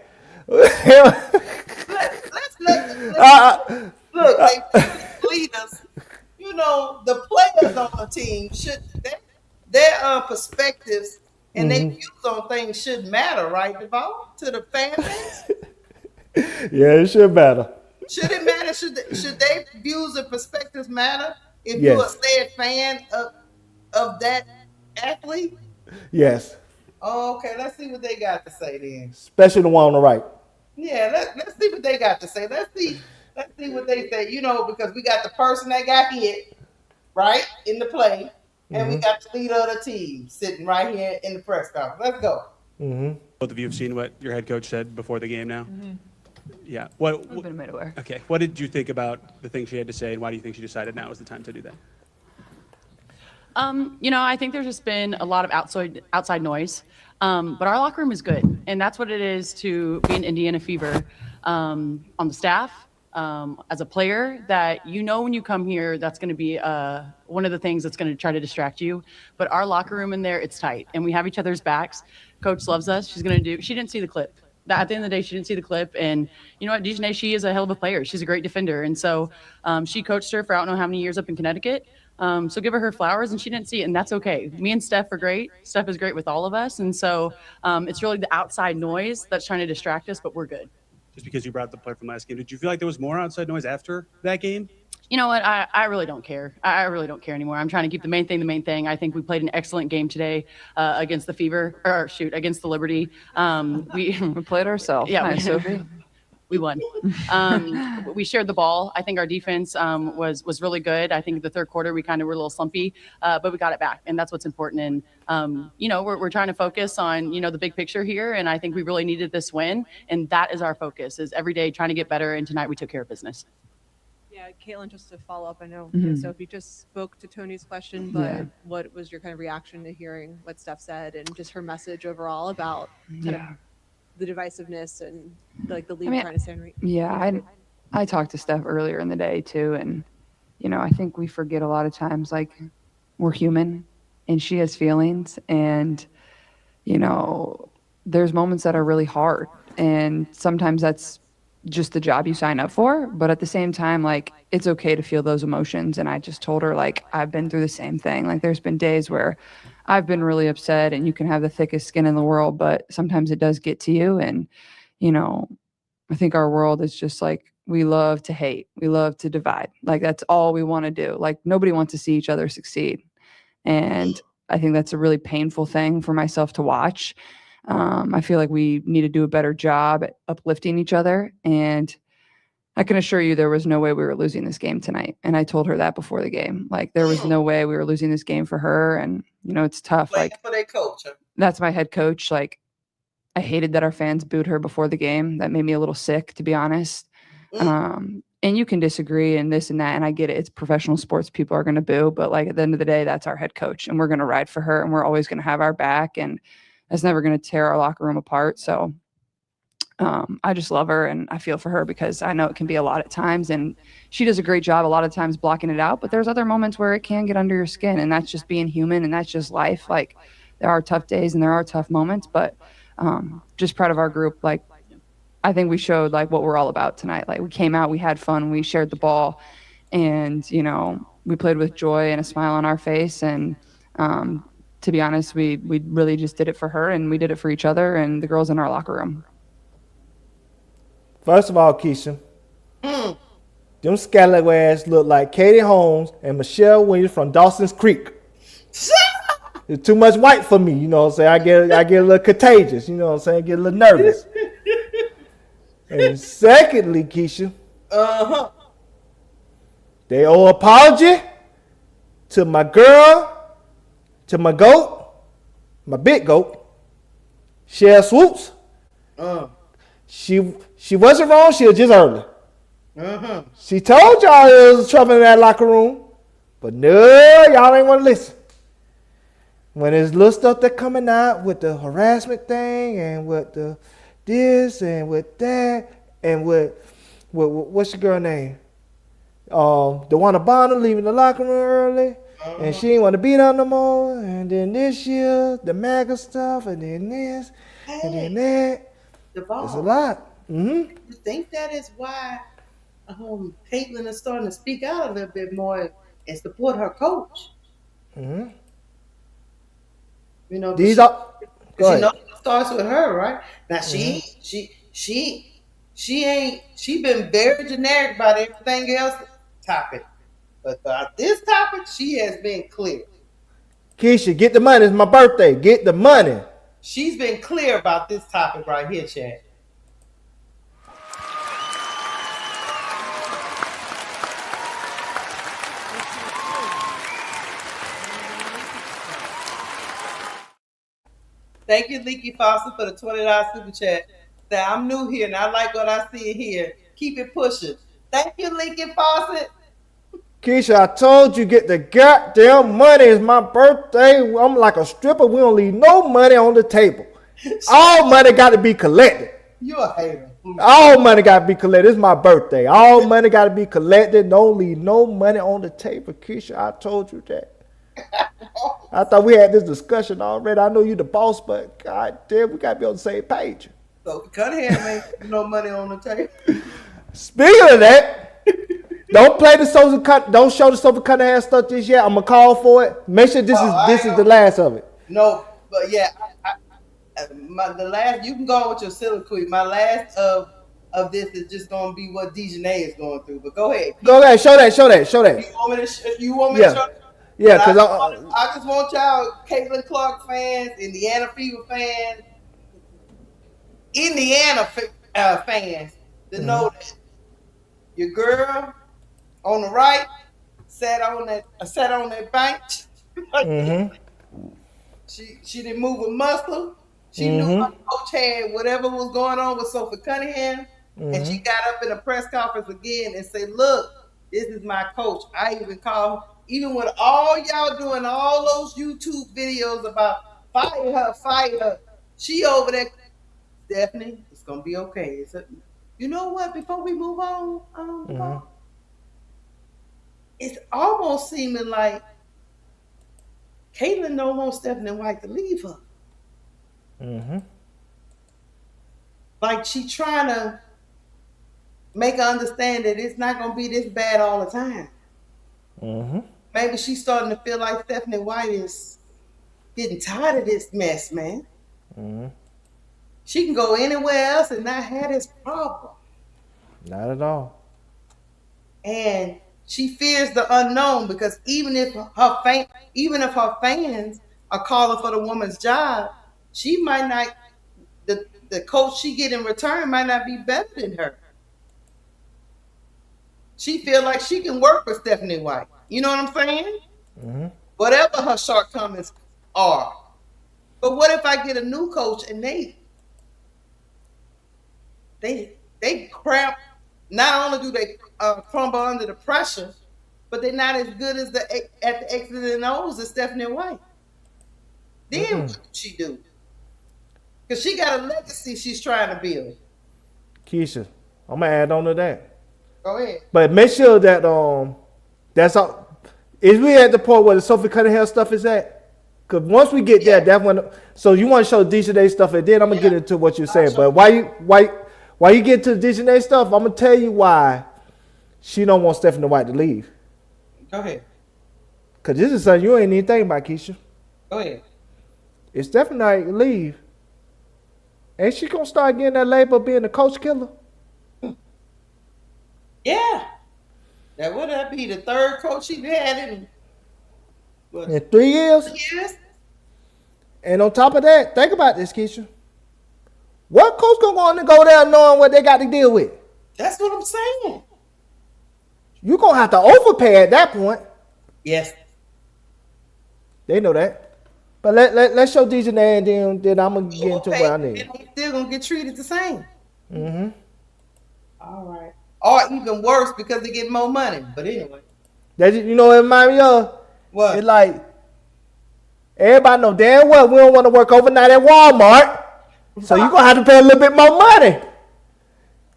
Look, they leaders. You know, the players on the team should their perspectives and their views on things should matter, right, Duval? To the fan base. Yeah, it should matter. Should it matter? Should their views and perspectives matter if Yes. you're a sad fan of that athlete? Yes. Oh, okay, let's see what they got to say then. Especially the one on the right. Yeah, let's see what they got to say. Let's see what they say. You know, because we got the person that got hit right in the play, and we got the leader of the team sitting right here in the press conference. Let's go. Both of you have seen what your head coach said before the game now? Yeah. I've been made aware. Okay. What did you think about the things she had to say, and why do you think she decided now was the time to do that? You know, I think there's just been a lot of outside noise, but our locker room is good, and that's what it is to be an Indiana Fever on the staff. As a player, that you know when you come here, that's going to be one of the things that's going to try to distract you. But our locker room in there, it's tight, and we have each other's backs. Coach loves us. She didn't see the clip. At the end of the day, she didn't see the clip. And you know what, Dejanay, she is a hell of a player. She's a great defender. And so she coached her for I don't know how many years up in Connecticut. So give her flowers, and she didn't see it, and that's okay. Me and Steph are great. Steph is great with all of us. And so it's really the outside noise that's trying to distract us, but we're good. Just because you brought up the play from last game, did you feel like there was more outside noise after that game? You know what? I really don't care. I really don't care anymore. I'm trying to keep the main thing. I think we played an excellent game today against the against the Liberty. We played ourselves. Yeah, nice, Sophie. We won. We shared the ball. I think our defense was really good. I think the third quarter we kind of were a little slumpy, but we got it back, and that's what's important. And you know, we're trying to focus on the big picture here, and I think we really needed this win, and that is our focus: is every day trying to get better. And tonight we took care of business. Yeah, Caitlin, just to follow up, I know Mm-hmm. just spoke to Tony's question, but what was your kind of reaction to hearing what Steph said and just her message overall about kind of the divisiveness and like the league trying to stand right? Yeah, I talked to Steph earlier in the day too, and I think we forget a lot of times, like, we're human and she has feelings, and there's moments that are really hard, and sometimes that's just the job you sign up for. But at the same time, like, it's okay to feel those emotions. And I just told her, like, I've been through the same thing. Like, there's been days where I've been really upset, and you can have the thickest skin in the world, but sometimes it does get to you. And, I think our world is just like, we love to hate. We love to divide. Like, that's all we want to do. Like, nobody wants to see each other succeed. And I think that's a really painful thing for myself to watch. I feel like we need to do a better job at uplifting each other. And I can assure you there was no way we were losing this game tonight. And I told her that before the game. Like, there was no way we were losing this game for her. And, it's tough. Like, for their coach. That's my head coach. Like, I hated that our fans booed her before the game. That made me a little sick, to be honest. And you can disagree and this and that. And I get it. It's professional sports. People are going to boo. But, like, at the end of the day, that's our head coach. And we're going to ride for her. And we're always going to have our back. And it's never going to tear our locker room apart. So I just love her, and I feel for her because I know it can be a lot at times, and she does a great job a lot of times blocking it out, but there's other moments where it can get under your skin, and that's just being human, and that's just life. Like, there are tough days and there are tough moments, but just proud of our group. Like, I think we showed, like, what we're all about tonight. Like, we came out, we had fun, we shared the ball, and, we played with joy and a smile on our face, and to be honest, we really just did it for her, and we did it for each other and the girls in our locker room. First of all, Keysha, them scallywag ass look like Katie Holmes and Michelle Williams from Dawson's Creek. It's too much white for me, you know what I'm saying? I get a little contagious, you know what I'm saying? Get a little nervous. And secondly, Keysha, They owe apology to my girl, to my goat, my big goat, Shell Swoops. She wasn't wrong. She was just early. She told y'all there was trouble in that locker room, but no, y'all ain't want to listen. When there's little stuff that coming out with the harassment thing and with the this and with that and with what's your girl name? DeWanna Bonner leaving the locker room early and she ain't want to be there no more. And then this year, the MAGA stuff and then this and then that. Duval, it's a lot. You think that is why Caitlin is starting to speak out a little bit more and support her coach? You know, These are. Because you know it starts with her, right? Now she been very generic about everything else topic, but about this topic she has been clear. Keysha, get the money. It's my birthday. Get the money. She's been clear about this topic right here, Chad. Thank you, Leaky Foster, for the $20 super chat. Say, I'm new here and I like what I see here. Keep it pushing. Thank you, Leaky Faucet. Keysha, I told you get the goddamn money. It's my birthday. I'm like a stripper. We don't leave no money on the table. All money got to be collected. You a hater. All money got to be collected. It's my birthday. All money got to be collected. Don't leave no money on the table. Keysha, I told you that. I thought we had this discussion already. I know you the boss, but god damn, we got to be on the same page. So Cunningham ain't no money on the table. Speaking of that, don't show the Sophie Cunningham stuff this year. I'm gonna call for it. Make sure this is the last of it. No, but yeah, the last you can go on with your soliloquy. My last of this is just gonna be what Dejanay is going through. But go ahead. Go ahead, show that. You want me to show? Yeah, because I just want y'all, Caitlin Clark fans, Indiana Fever fans, Indiana fans, to know that your girl on the right sat on that bench. She didn't move a muscle. She knew her coach had whatever was going on with Sophie Cunningham, and she got up in a press conference again and said, "Look, this is my coach." I even with all y'all doing all those YouTube videos about fire her, she over there, Stephanie, it's gonna be okay. You know what? Before we move on, it's almost seeming like Caitlin don't want Stephanie White to leave her. Like she trying to make her understand that it's not gonna be this bad all the time. Maybe she's starting to feel like Stephanie White is getting tired of this mess, man. She can go anywhere else and not have this problem. Not at all. And she fears the unknown because even if her fans are calling for the woman's job, she might not. The coach she get in return might not be better than her. She feel like she can work with Stephanie White. You know what I'm saying? Whatever her shortcomings are. But what if I get a new coach and they cramp? Not only do they crumble under the pressure, but they're not as good as at the X's and O's as Stephanie White. Then what did she do? Because she got a legacy she's trying to build. Keysha, I'm gonna add on to that. Go ahead. But make sure that that's all. Is we at the point where the Sophie Cunningham stuff is at? Because once we get there, that's when. So you want to show Dejanay stuff, and then I'm gonna get into what you're saying. But why you get to the Dejanay stuff? I'm gonna tell you why she don't want Stephanie White to leave. Go ahead. Because this is something you ain't even thinking about, Keysha. Go ahead. If Stephanie White leave, ain't she gonna start getting that label of being a coach killer? Yeah. That would that be the third coach she had in 3 years? And on top of that, think about this, Keysha. What coach gonna go there knowing what they got to deal with? That's what I'm saying. you're going to have to overpay at that point. Yes. They know that. But let's show Dejanay, and then I'm going to get into what I need. And they still going to get treated the same. Mm-hmm. All right. Or even worse because they get more money. But anyway. You know what it reminds me of? What? It's like, everybody know damn well we don't want to work overnight at Walmart. So you're going to have to pay a little bit more money.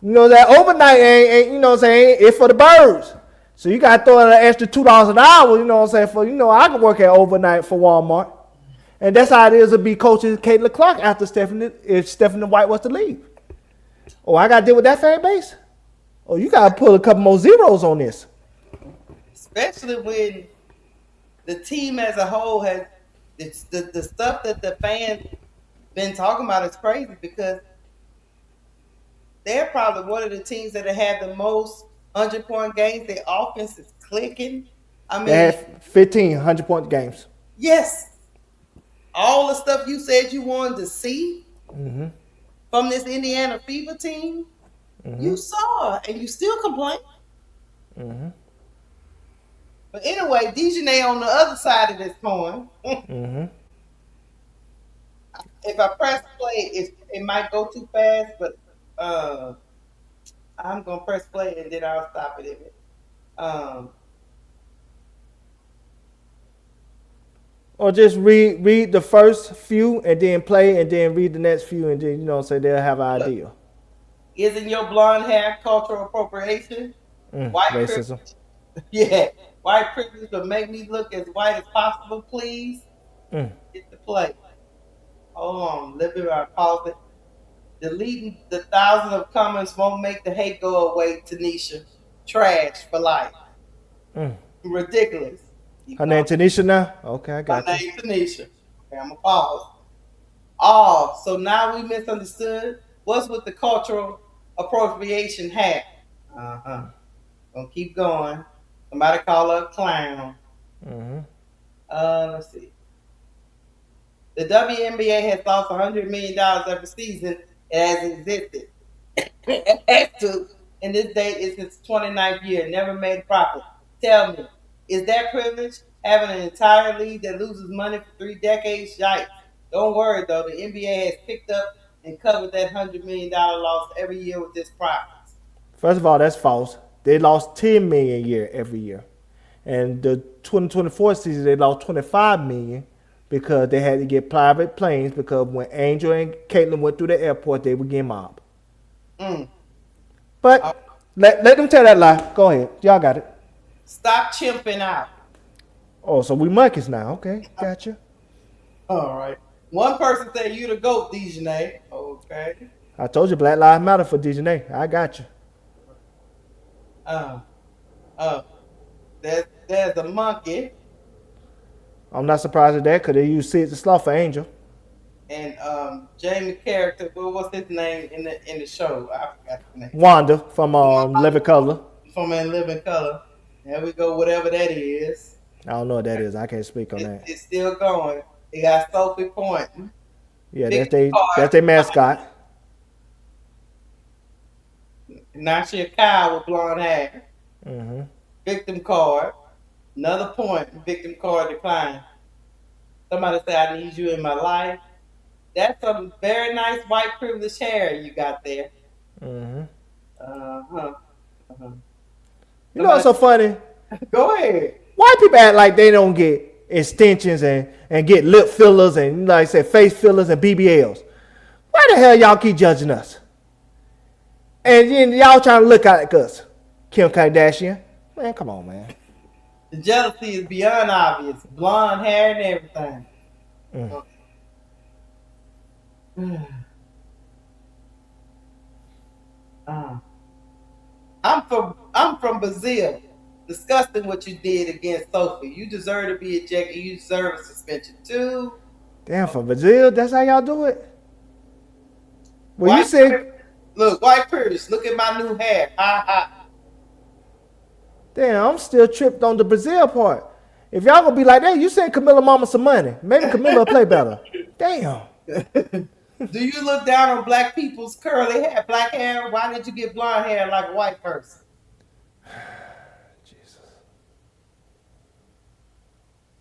You know, that overnight ain't you know what I'm saying, it's for the birds. So you got to throw in an extra $2 an hour, you know what I'm saying, for, you know, I can work at overnight for Walmart. And that's how it is to be coaching Caitlin Clark after if Stephanie White was to leave. Oh, I got to deal with that fan base? Oh, you got to pull a couple more zeros on this. Especially when the team as a whole has, the stuff that the fans been talking about is crazy because they're probably one of the teams that have the most 100-point games. Their offense is clicking. I mean, They have 15 100-point games. Yes. All the stuff you said you wanted to see from this Indiana Fever team, you saw, and you still complain. But anyway, Dejanay on the other side of this coin. If I press play, it might go too fast, but I'm gonna press play and then I'll stop it. Or just read the first few and then play and then read the next few and then, you know, say they'll have an idea. Isn't your blonde hair cultural appropriation? White Racism. Yeah. White privilege will make me look as white as possible, please. Get the play. Hold on. Let me pause it. Deleting the thousands of comments won't make the hate go away, Tanisha. Trash for life. Ridiculous. Her name Tanisha now? Okay, I got My you. name Tanisha. Okay, I'm going to pause. Oh, so now we misunderstood. What's with the cultural appropriation hat? Gonna keep going. Somebody call her a clown. Let's see. The WNBA has lost $100 million every season it has existed. It has to, and this date is its 29th year. Never made a profit. Tell me, is that privilege? Having an entire league that loses money for 3 decades? Yikes. Don't worry though, the NBA has picked up and covered that $100 million loss every year with its profits. First of all, that's false. They lost $10 million a year every year. And the 2024 season, they lost $25 million because they had to get private planes because when Angel and Caitlin went through the airport, they would get mobbed. But let them tell that lie. Go ahead. Y'all got it. Stop chimping out. Oh, so we monkeys now. Okay, gotcha. All right. One person said you the GOAT, Dejanay. Okay. I told you Black Lives Matter for Dejanay. I got you. There's a monkey. I'm not surprised at that because they use Sid the Sloth for Angel. And Jamie character, what's his name in the show? I forgot his name. Wanda from Living Color. From In Living Color. There we go, whatever that is. I don't know what that is. I can't speak on that. It's still going. They got Sophie pointing. Yeah, that's their mascot. Nasha Kyle with blonde hair. Victim card. Another point. Victim card declined. Somebody say I need you in my life. That's some very nice white privileged hair you got there. You know what's so funny? Go ahead. White people act like they don't get extensions and get lip fillers and, like I said, face fillers and BBLs. Why the hell y'all keep judging us? And then y'all trying to look like us. Kim Kardashian. Man, come on, man. The jealousy is beyond obvious. Blonde hair and everything. I'm from Brazil. Disgusting what you did against Sophie. You deserve to be ejected. You deserve a suspension too. Damn, from Brazil, that's how y'all do it? Well, you said... Look, white privilege. Look at my new hair. Ha ha. Damn, I'm still tripped on the Brazil part. If y'all gonna be like that, you send Camilla Mama some money. Maybe Camilla will play better. Damn. Do you look down on black people's curly hair, black hair? Why did you get blonde hair like a white person?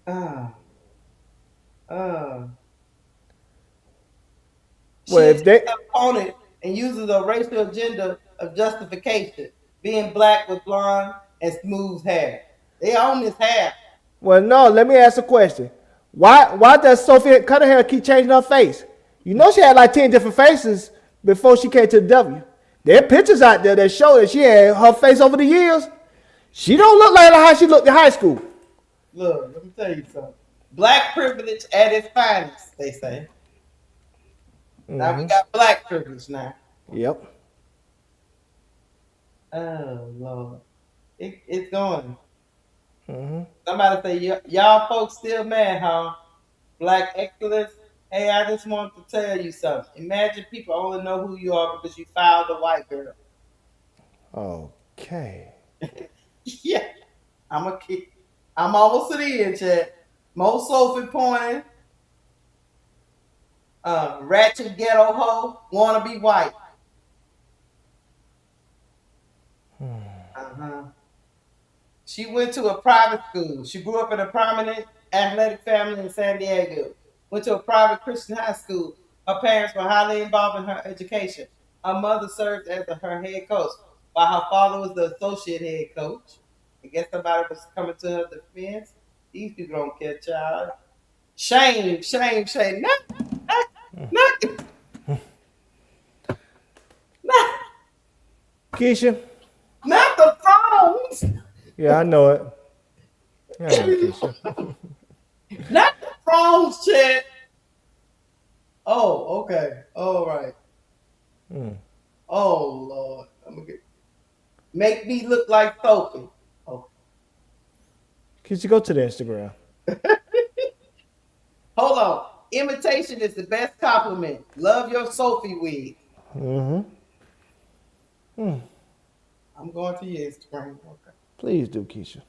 Uh, uh. Well, She if they, attacks her opponent and uses a racial agenda of justification, being black with blonde and smooth hair. They own this hair. well, no, let me ask a question. Why does Sophie Cunningham keep changing her face? You know she had like 10 different faces before she came to the W. There are pictures out there that show that she had her face over the years. She don't look like how she looked in high school. Look, let me tell you something. Black privilege at its finest, they say. Now we got black privilege now. Yep. Oh, Lord. It's going. Mm-hmm. Somebody say, y'all folks still mad, huh? Black excellence. Hey, I just want to tell you something. Imagine people only know who you are because you fouled a white girl. Okay. Yeah. I'm almost to the end, chat. Most Sophie pointing. Ratchet ghetto hoe. Wanna be white. Uh-huh. She went to a private school. She grew up in a prominent athletic family in San Diego. Went to a private Christian high school. Her parents were highly involved in her education. Her mother served as her head coach, while her father was the associate head coach. I guess somebody was coming to her defense. These people don't care, child. Shame, shame, shame. Not. Keysha? Not the thrones. Yeah, I know it. Yeah, I know Keysha. Not the thrones, chat. Oh, okay. All right. Oh, Lord. Make me look like Sophie. Oh. Keysha, go to the Instagram. Hold on. Imitation is the best compliment. Love your Sophie wig. I'm going to your Instagram. Okay. Please do, Keysha.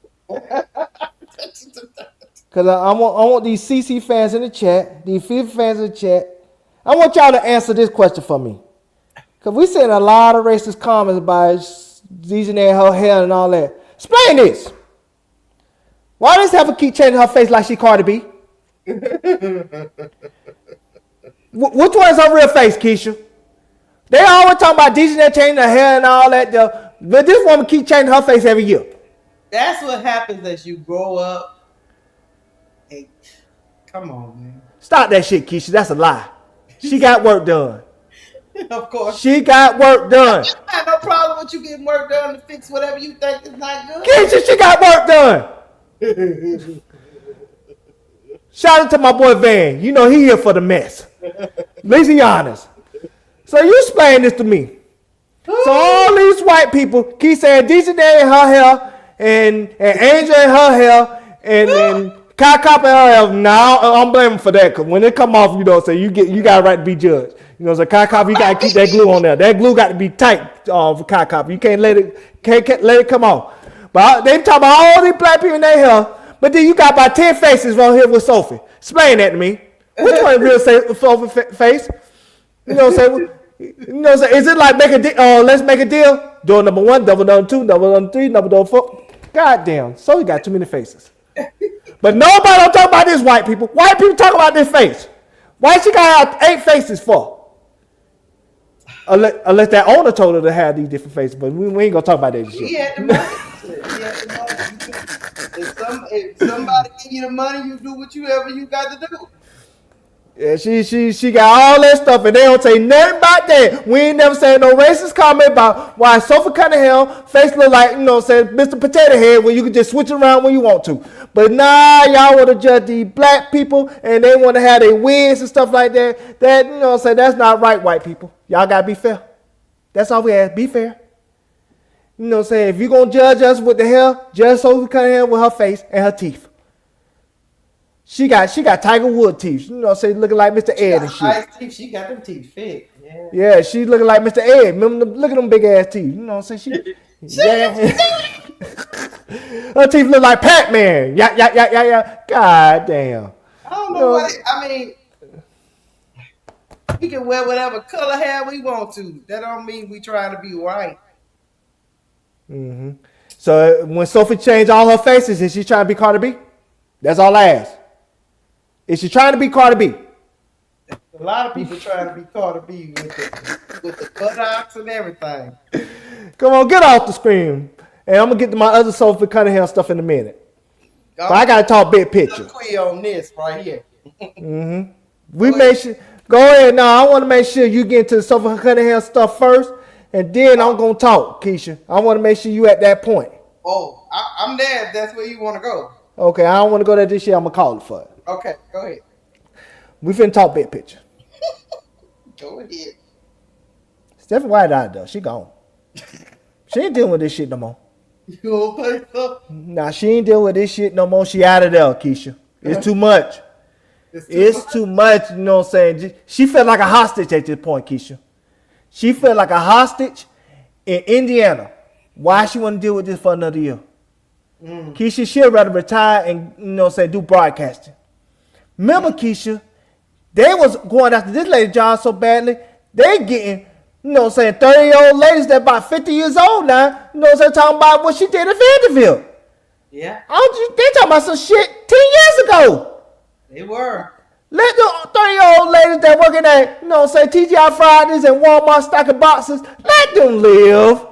Because I want these CC fans in the chat, these FIFA fans in the chat. I want y'all to answer this question for me. Because we seeing a lot of racist comments about Dejanay, her hair and all that. Explain this. Why does Heifer keep changing her face like she Cardi B? Which one is her real face, Keysha? They always talking about Dejanay changing her hair and all that. But this woman keep changing her face every year. That's what happens as you grow up. Hey, come on, man. Stop that shit, Keysha. That's a lie. She got work done. Of course. She got work done. I have no problem with you getting work done to fix whatever you think is not good. Keysha, she got work done. Shout out to my boy Van. You know he here for the mess. At least he honest. So you explain this to me. So all these white people keep saying Dejanay in her hair and Angel in her hair and Kai Cop in her hair. Now I'm blaming for that because when it come off, you know, so you got a right to be judged. You know, so Kai Cop, you got to keep that glue on there. That glue got to be tight for Kai Cop. You can't let it come off. But they talk about all these black people in their hair. But then you got about 10 faces right here with Sophie. Explain that to me. Which one real Sophie face? You know what I'm saying? You know what I'm saying? Is it like let's make a deal? Door number 1, double number 2, double number 3, double number 4. Goddamn. Sophie got too many faces. But nobody don't talk about this white people. White people talk about this face. Why she got 8 faces for? Unless that owner told her to have these different faces. But we ain't going to talk about that shit. He had the money. If somebody give you the money, you do whatever you got to do. Yeah, she got all that stuff, and they don't say nothing about that. We ain't never saying no racist comment about why Sophie Cunningham face look like, you know, say Mr. Potato Head, where you can just switch around when you want to. But nah, y'all want to judge the black people, and they want to have their wigs and stuff like that. That, you know, say that's not right, white people. Y'all gotta be fair. That's all we ask. Be fair. You know what I'm saying? If you're going to judge us with the hair, judge Sophie Cunningham with her face and her teeth. She got Tiger Woods teeth. You know what I'm saying? Looking like Mr. Ed and shit. Nice teeth. She got them teeth fit. Yeah, she looking like Mr. Ed. Remember, look at them big ass teeth. You know what I'm saying? Yeah. Her teeth look like Pac-Man. Yeah. God damn. I don't know what I mean. We can wear whatever color hair we want to. That don't mean we trying to be white. Mm-hmm. So when Sophie changed all her faces, is she trying to be Cardi B? That's all I ask. Is she trying to be Cardi B? A lot of people trying to be Cardi B with the buttocks and everything. Come on, get off the screen. And I'm going to get to my other Sophie Cunningham stuff in a minute. But I got to talk big picture. On this right here. We make sure. Go ahead. Now, I want to make sure you get into the Sophie Cunningham stuff first. And then I'm going to talk, Keysha. I want to make sure you at that point. Oh, I'm there if that's where you want to go. Okay, I don't want to go there this year. I'm going to call it for it. Okay, go ahead. We finna talk big picture. Go ahead. Stephanie White out though. She gone. She ain't dealing with this shit no more. You don't think so? Nah, she ain't dealing with this shit no more. She out of there, Keysha. It's too much. It's too much, you know what I'm saying? She felt like a hostage at this point, Keysha. She felt like a hostage in Indiana. Why she want to deal with this for another year? Keysha, she'd rather retire and, you know what I'm saying, do broadcasting. Remember, Keysha, they was going after this lady job so badly, they getting, you know what I'm saying, 30-year-old ladies that about 50 years old now, you know what I'm saying, talking about what she did at Vanderbilt. Yeah. They talking about some shit 10 years ago. They were. Let the 30-year-old ladies that working at, you know what I'm saying, TGI Fridays and Walmart stocking boxes, let them live.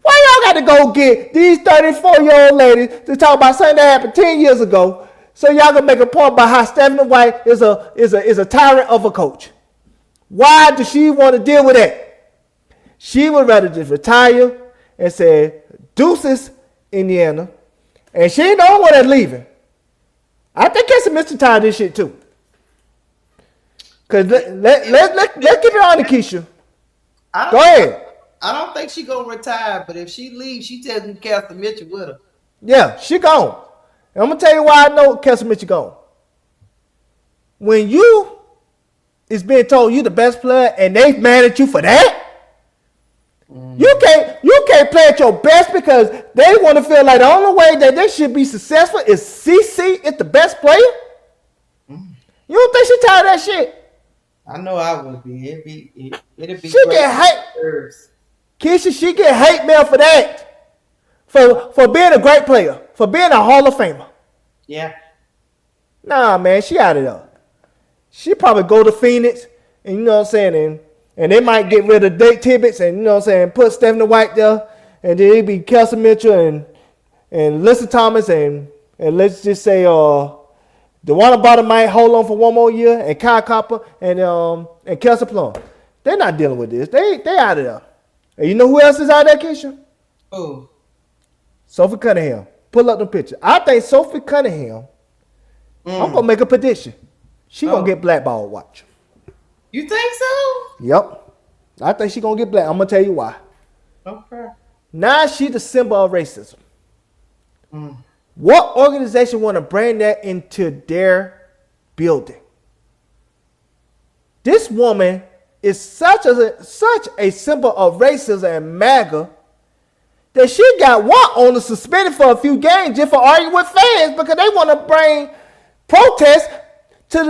Why y'all got to go get these 34-year-old ladies to talk about something that happened 10 years ago? So y'all gonna make a point about how Stephanie White is a tyrant of a coach. Why does she want to deal with that? She would rather just retire and say, deuces, Indiana. And she ain't the only one that's leaving. I think Cassie Mr. tired of this shit too. Cause let's keep it on to Keysha. Go ahead. I don't think she gonna retire, but if she leaves, she taking Cassie Mitchell with her. Yeah, she gone. And I'm going to tell you why I know Kelsey Mitchell gone. When you is being told you the best player and they mad at you for that, you can't play at your best because they want to feel like the only way that they should be successful is CC is the best player. You don't think she tired of that shit? I know I would be. It'd be. She get hate. Keysha, she get hate mail for that. For being a great player, for being a Hall of Famer. Yeah. Nah, man, she out of there. She probably go to Phoenix, and you know what I'm saying, and they might get rid of Dave Tibbetts, and you know what I'm saying, put Stephanie White there, and then it'd be Kelsey Mitchell and Lisa Thomas, and let's just say DeWanna Bottom might hold on for one more year, and Kyle Copper and Kelsey Plum. They're not dealing with this. They out of there. And you know who else is out there, Keysha? Who? Sophie Cunningham. Pull up the picture. I think Sophie Cunningham, I'm going to make a prediction. She going to get blackballed, watch. You think so? Yep. I think she going to get black. I'm going to tell you why. Okay. Now she the symbol of racism. What organization want to bring that into their building? This woman is such a symbol of racism and MAGA that she got one owner suspended for a few games just for arguing with fans because they want to bring protests to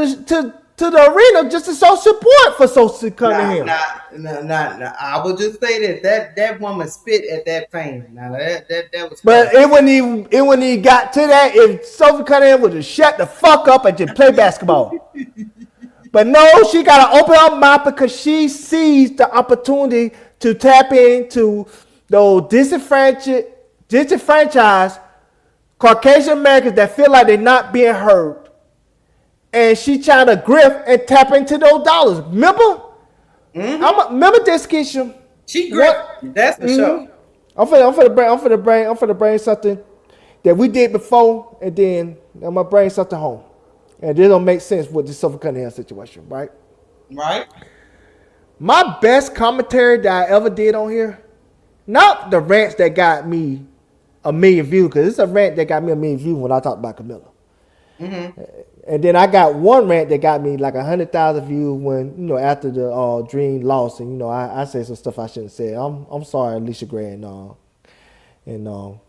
the arena just to show support for Sophie Cunningham. Nah. I would just say that woman spit at that fan. Now that was. But it wouldn't even got to that if Sophie Cunningham would have shut the fuck up and just play basketball. But no, she got to open her mouth because she sees the opportunity to tap into those disenfranchised Caucasian Americans that feel like they're not being heard. And she trying to grip and tap into those dollars. Remember? Remember this, Keysha? She gripped. That's for sure. I'm finna bring something that we did before, and then I'm gonna bring something home. And this don't make sense with the Sophie Cunningham situation, right? Right. My best commentary that I ever did on here, not the rants that got me a million views, because it's a rant that got me a million views when I talked about Camilla. And then I got one rant that got me like 100,000 views when, after the Dream lost, and I said some stuff I shouldn't say. I'm sorry, Alicia Gray and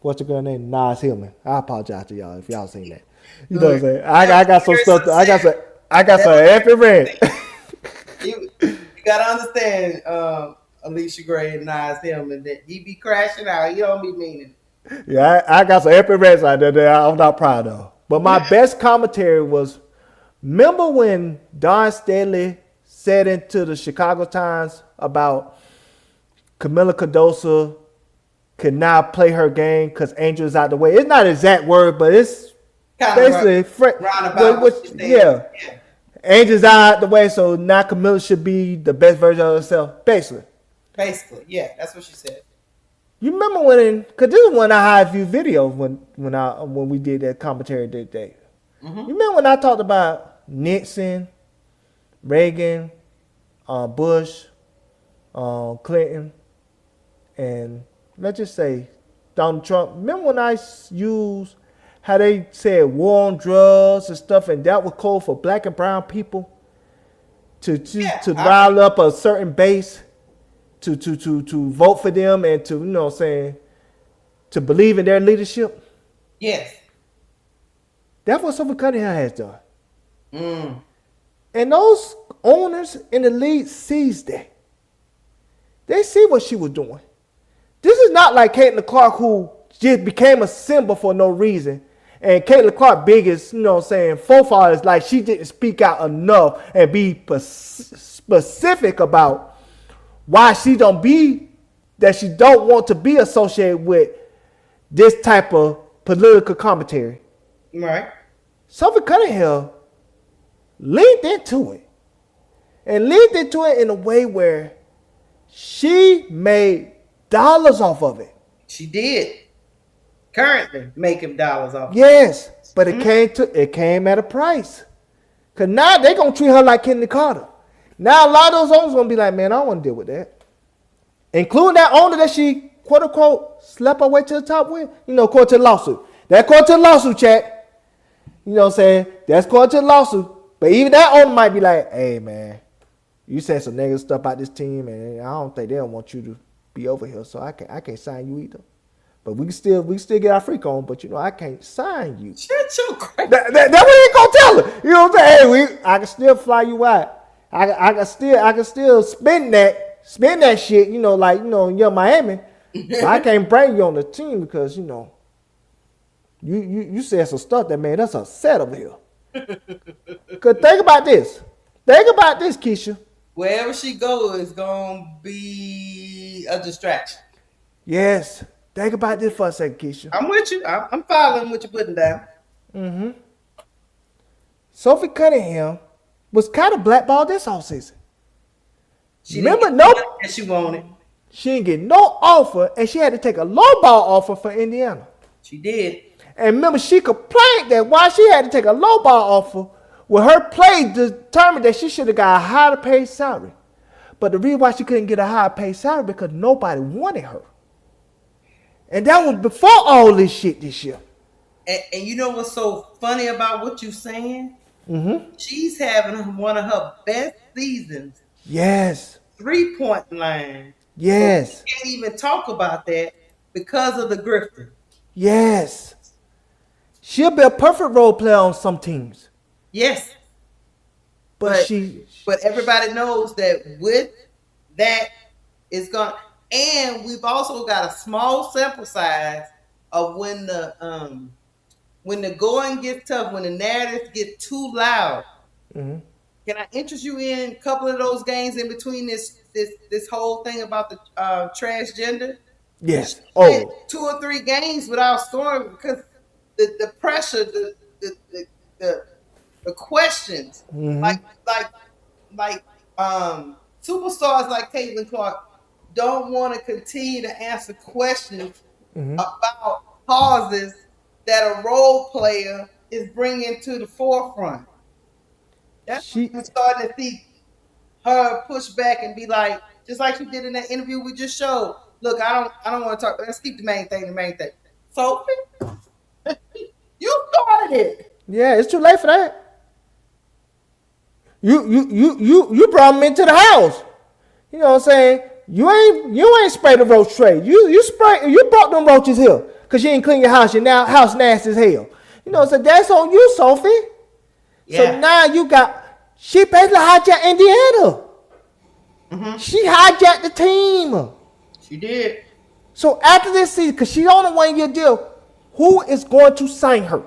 what's the girl name? Nas Hillman. I apologize to y'all if y'all seen that. You know what I'm saying? I got some stuff. I got some epic rant. You gotta understand, Alicia Gray and Nas Hillman, that he be crashing out. He don't be meaning. Yeah, I got some epic rants out there that I'm not proud of. But my best commentary was, remember when Don Stanley said into the Chicago Times about Camila Cardoso could not play her game because Angel is out the way. It's not exact word, but it's basically yeah. Angel's out the way, so now Camila should be the best version of herself. Basically, yeah, that's what she said. You remember when? Because this is one of high view videos when we did that commentary that day. Mm-hmm. You remember when I talked about Nixon, Reagan, Bush, Clinton, and let's just say Donald Trump. Remember when I used how they said war on drugs and stuff, and that was called for black and brown people to rile up a certain base to vote for them and to, to believe in their leadership? Yes. That's what Sophie Cunningham has done. And those owners in the league sees that. They see what she was doing. This is not like Caitlin Clark, who just became a symbol for no reason. And Caitlin Clark biggest, profile is like she didn't speak out enough and be specific about why she don't want to be associated with this type of political commentary. Right. Sophie Cunningham leaned into it. And leaned into it in a way where she made dollars off of it. She did. Currently making dollars off. Yes, but it came at a price. Cause now they're gonna treat her like Kenny Carter. Now a lot of those owners gonna be like, man, I don't want to deal with that. Including that owner that she quote unquote slept her way to the top with, according to the lawsuit. That according to the lawsuit, chat. You know what I'm saying? That's according to the lawsuit. But even that owner might be like, hey man, you said some negative stuff about this team, and I don't think they don't want you to be over here, so I can't sign you either. But we can still get our freak on, but I can't sign you. Shut your crap. That what they gonna tell her. You know what I'm saying? Hey, I can still fly you out. I can still spend that shit, young Miami. But I can't bring you on the team because, you said some stuff that made us upset over here. Cause think about this. Keysha. Wherever she goes is gonna be a distraction. Yes. Think about this for a second, Keysha. I'm with you. I'm following what you're putting down. Mm-hmm. Sophie Cunningham was kind of blackballed this offseason. She wanted. She didn't get no offer, and she had to take a low ball offer for Indiana. She did. And remember, she complained that why she had to take a low ball offer, with her play determined that she should have got a higher paid salary. But the reason why she couldn't get a higher paid salary because nobody wanted her. And that was before all this shit this year. And you know what's so funny about what you're saying? Mm-hmm. She's having one of her best seasons. Yes. 3-point line. Yes. We can't even talk about that because of the grifter. Yes. She'll be a perfect role player on some teams. Yes. But everybody knows that with that is going. And we've also got a small sample size of when the going gets tough, when the narratives get too loud. Mm-hmm. Can I interest you in a couple of those games in between this whole thing about the transgender? Yes. 2 or 3 games without scoring because the pressure, the questions, mm-hmm. like superstars like Caitlin Clark don't want to continue to answer questions mm-hmm. about causes that a role player is bringing to the forefront. That's we're starting to see her push back and be like, just like she did in that interview we just showed. Look, I don't want to talk. Let's keep the main thing. Sophie, you started it. Yeah, it's too late for that. You brought me into the house. You know what I'm saying? You ain't sprayed the roach tray. You brought them roaches here because you ain't clean your house. Your now house nasty as hell. So that's on you, Sophie. Yeah. So now she basically hijacked Indiana. Mm-hmm. She hijacked the team. She did. So after this season, because she's on a 1-year deal, who is going to sign her?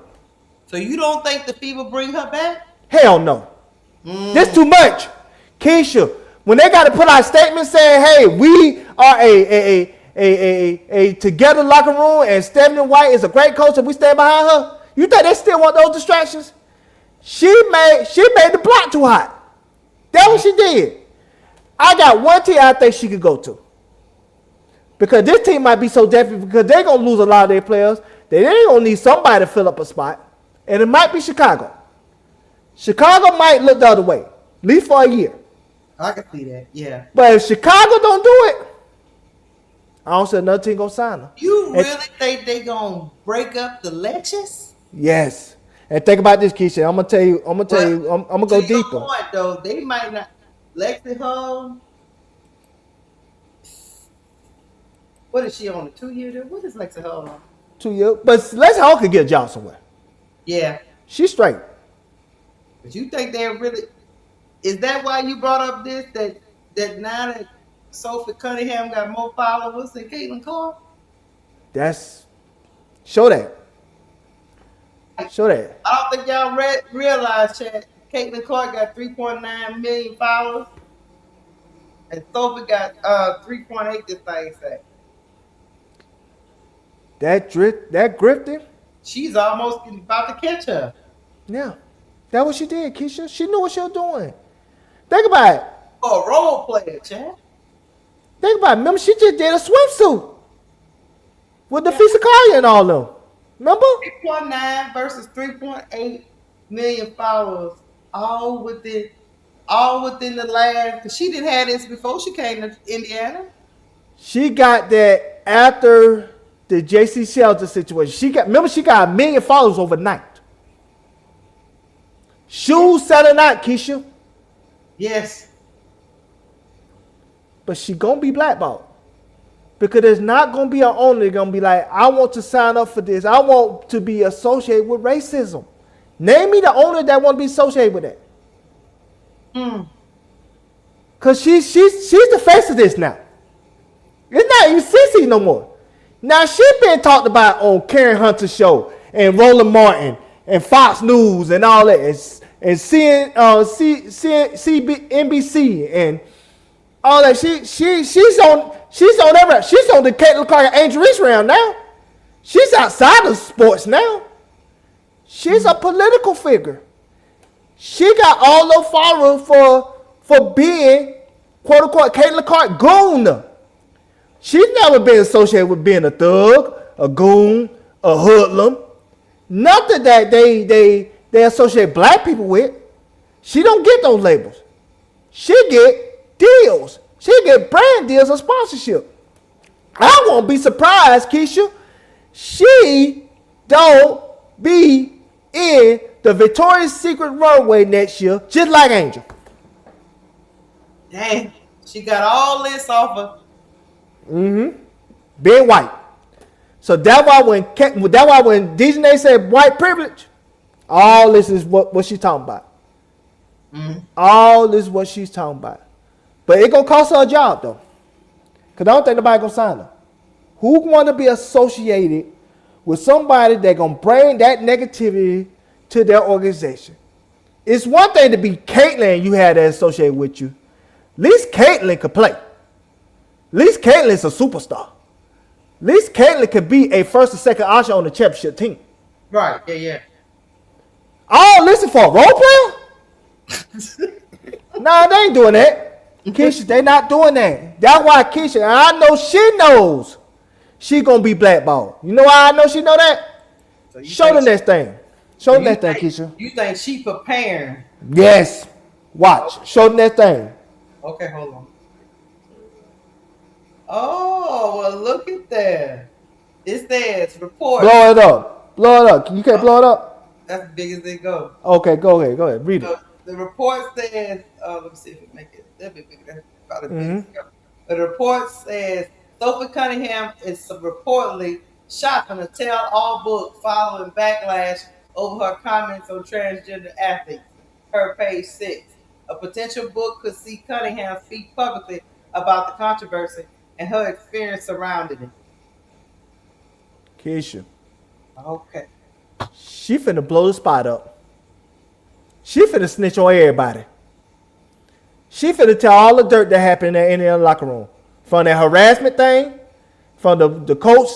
So you don't think the FIBA bring her back? Hell no. This too much. Keysha, when they got to put out statements saying, hey, we are a together locker room and Stephanie White is a great coach and we stand behind her, you think they still want those distractions? She made the block too hot. That's what she did. I got one team I think she could go to. Because this team might be so desperate because they're going to lose a lot of their players. They ain't going to need somebody to fill up a spot. And it might be Chicago. Chicago might look the other way, at least for a year. I can see that, yeah. But if Chicago don't do it, I don't see another team gonna sign her. You really think they gonna break up the Lexus? Yes. And think about this, Keysha. I'm gonna tell you. I'm gonna go deeper. Point, though, they might not. Lexi Hall. What is she on, a 2-year deal? What is Lexi Hall on? 2 years. But Lexi Hall could get a job somewhere. Yeah. She's straight. But you think they're really? Is that why you brought up this? That now that Sophie Cunningham got more followers than Caitlin Clark? That's show that. Show that. I don't think y'all realize, Chad. Caitlin Clark got 3.9 million followers, and Sophie got 3.8. This thing say. That grifting. She's almost about to catch her. Yeah, that's what she did, Keysha. She knew what she was doing. Think about it. Oh, a role player, Chad. Think about it. Remember, she just did a swimsuit with the Fisikalia and all them. Remember? 3.9 versus 3.8 million followers, all within the last. Cause she didn't have this before she came to Indiana. She got that after the JC Shelter situation. Remember, she got 1 million followers overnight. Shoes selling out, Keysha. Yes. But she gonna be blackballed. Because there's not gonna be an owner that's gonna be like, I want to sign up for this. I want to be associated with racism. Name me the owner that want to be associated with that. Cause she's the face of this now. It's not even Sissy no more. Now she been talked about on Karen Hunter's show and Roland Martin and Fox News and all that and NBC and all that. She's on every. She's on the Caitlin Clark and Angel Reese round now. She's outside of sports now. She's a political figure. She got all those followers for being quote unquote Caitlin Clark goon. She's never been associated with being a thug, a goon, a hoodlum. Nothing that they associate black people with. She don't get those labels. She get deals. She get brand deals and sponsorship. I won't be surprised, Keysha. She don't be in the Victoria's Secret runway next year, just like Angel. Dang, she got all this off of. Being white. So that's why when Dejanay said white privilege, all this is what she's talking about. All this is what she's talking about. But it gonna cost her a job though. Cause I don't think nobody gonna sign her. Who want to be associated with somebody that gonna bring that negativity to their organization? It's one thing to be Caitlyn, you had that associated with you. At least Caitlyn could play. At least Caitlin's a superstar. At least Caitlyn could be a first or second option on the championship team. Right, yeah. Oh, listen for a role player? Nah, they ain't doing that. Keysha, they not doing that. That's why Keysha, and I know she knows she gonna be blackballed. You know why I know she know that? So show them that thing. Show them that thing, Keysha. You think she preparing? Yes. Watch. Show them that thing. Okay, hold on. Oh, well, look at that. It says report. Blow it up. Blow it up. You can't blow it up? That's as big as they go. Okay, go ahead. Read it. The report says, let me see if it make it a little bit bigger. That's about as big as it go. But the report says Sophie Cunningham is reportedly shocked from a tell-all book following backlash over her comments on transgender athletes. Her page 6. A potential book could see Cunningham speak publicly about the controversy and her experience surrounding it. Keysha. Okay. She finna blow the spot up. She finna snitch on everybody. She finna tell all the dirt that happened in the locker room. From that harassment thing, from the coach,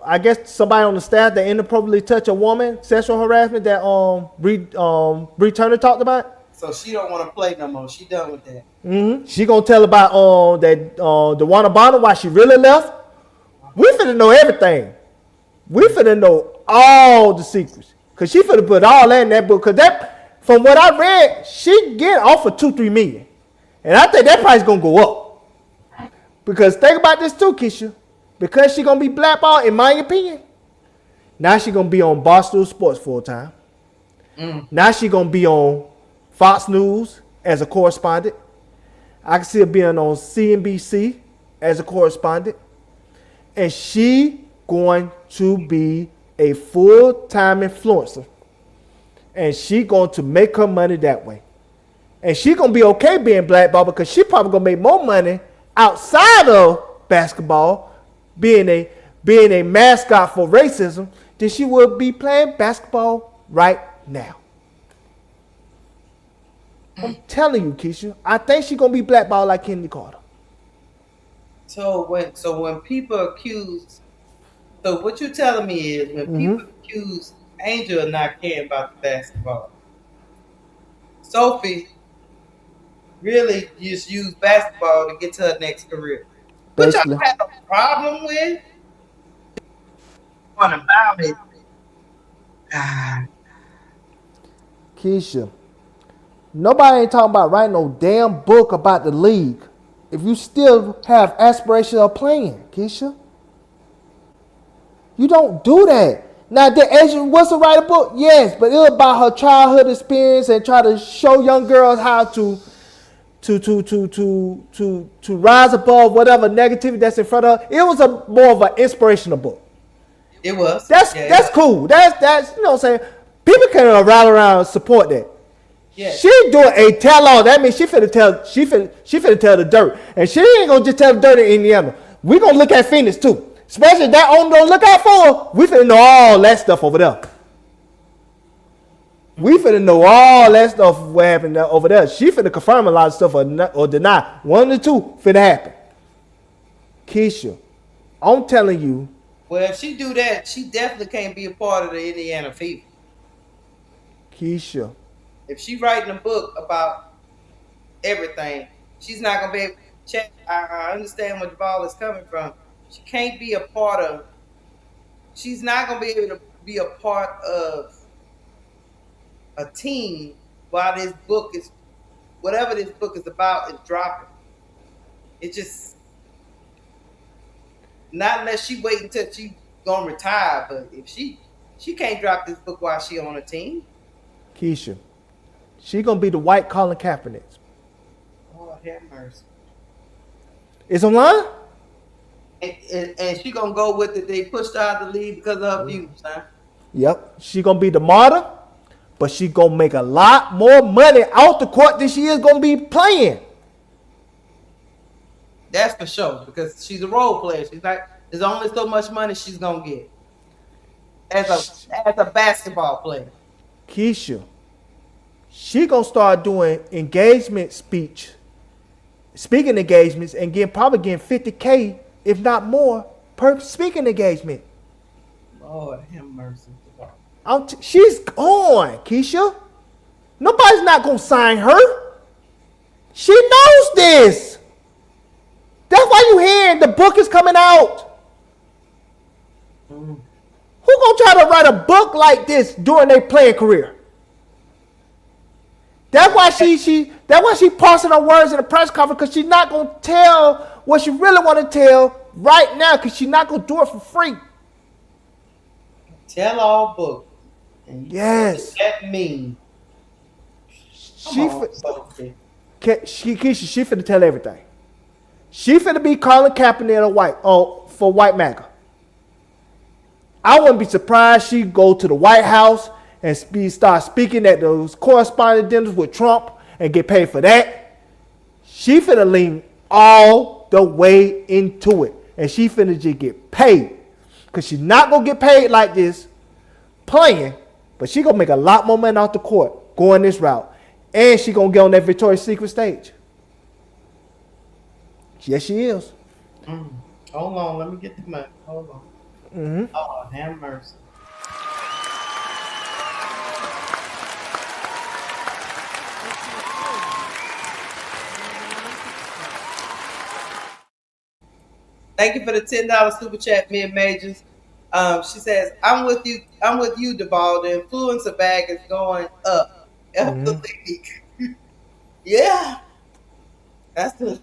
I guess somebody on the staff that inappropriately touched a woman, sexual harassment that Bree Turner talked about. So she don't want to play no more. She done with that. Mm-hmm. She gonna tell about that the Wanna Bonner why she really left. We finna know everything. We finna know all the secrets. Cause she finna put all that in that book. Cause that, from what I read, she get off for $2-3 million. And I think that price gonna go up. Because think about this too, Keysha. Because she gonna be blackballed, in my opinion. Now she gonna be on Barstool Sports full time. Now she gonna be on Fox News as a correspondent. I can see her being on CNBC as a correspondent. And she going to be a full-time influencer. And she going to make her money that way. And she going to be okay being blackballed because she probably going to make more money outside of basketball, being a mascot for racism, than she would be playing basketball right now. I'm telling you, Keysha, I think she's going to be blackballed like Kennedy Carter. So when people accuse, so what you're telling me is when people accuse Angel of not caring about the basketball, Sophie really just used basketball to get to her next career. Which I have a problem with. What about it? Keysha, nobody ain't talking about writing no damn book about the league if you still have aspirations of playing, Keysha. You don't do that. Now, the agent was to write a book, yes, but it was about her childhood experience and try to show young girls how to rise above whatever negativity that's in front of her. It was more of an inspirational book. It was. That's cool. That's you know what I'm saying. People can rally around and support that. Yeah. She doing a tell-all. That means she finna tell the dirt, and she ain't gonna just tell the dirt in Indiana. We gonna look at Phoenix too. Especially if that owner don't look out for her, we finna know all that stuff over there. We finna know all that stuff what happened over there. She finna confirm a lot of stuff or deny. One of the two finna happen. Keysha, I'm telling you. Well, if she do that, she definitely can't be a part of the Indiana Fever. Keysha. If she writing a book about everything, she's not gonna be able to check. I understand where Duval is coming from. She can't be a part of. She's not gonna be able to be a part of a team while this book is, whatever this book is about, is dropping. It just, not unless she wait until she gonna retire. But if she can't drop this book while she on a team. Keysha, she gonna be the white Colin Kaepernick. Oh, have mercy. It's online. And she gonna go with it. They pushed her out the league because of her views, huh? Yep. She gonna be the martyr, but she gonna make a lot more money out the court than she is gonna be playing. That's for sure, because she's a role player. She's like, there's only so much money she's gonna get as a basketball player. Keysha, she gonna start doing speaking engagements, and probably getting $50K, if not more, per speaking engagement. Lord have mercy. She's gone, Keysha. Nobody's not gonna sign her. She knows this. That's why you hearing the book is coming out. Who gonna try to write a book like this during their playing career? That's why she parsing her words in the press conference, because she's not gonna tell what she really want to tell right now, because she's not gonna do it for free. Tell all book. Yes. What that mean? She finna tell everything. She finna be calling Kaepernick for white MAGA. I wouldn't be surprised she go to the White House and start speaking at those correspondent dinners with Trump and get paid for that. She finna lean all the way into it, and she finna just get paid, because she's not gonna get paid like this playing, but she gonna make a lot more money off the court going this route, and she gonna get on that Victoria's Secret stage. Yes, she is. Hold on, let me get the money. Hold on. Oh, have mercy. Thank you for the $10 super chat, mid majors. She says, "I'm with you, Duval. The influencer bag is going up. F the league." Yeah, that's the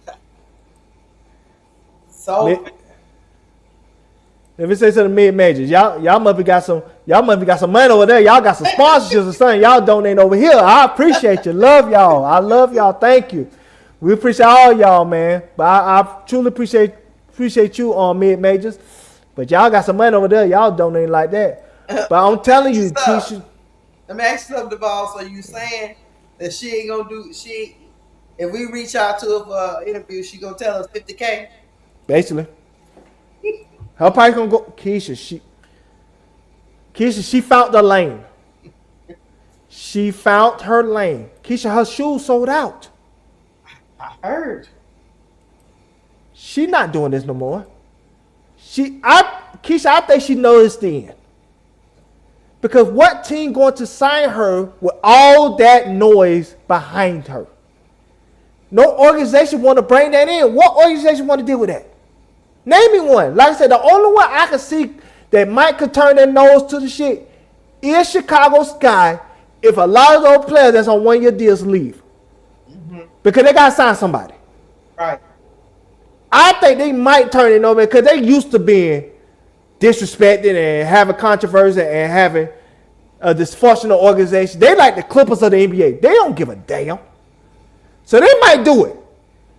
so. Let me say something, mid majors. Y'all must have got some money over there. Y'all got some sponsorships or something. Y'all donate over here. I appreciate you. Love y'all. I love y'all. Thank you. We appreciate all y'all, man. But I truly appreciate you on mid majors. But y'all got some money over there. Y'all donate like that. But I'm telling you, Keysha. Let me ask you something, Duval. So you saying that she ain't gonna do if we reach out to her for an interview, she gonna tell us $50K? Basically. Her price gonna go. Keysha, she found the lane. She found her lane. Keysha, her shoes sold out. I heard. She not doing this no more. Keysha, I think she knows the end. Because what team going to sign her with all that noise behind her? No organization want to bring that in. What organization want to deal with that? Name me one. Like I said, the only one I can see that might could turn their nose to the shit is Chicago Sky if a lot of those players that's on one-year deals leave. Because they got to sign somebody. Right. I think they might turn it over because they used to being disrespected and having controversy and having a dysfunctional organization. They like the Clippers of the NBA. They don't give a damn. So they might do it.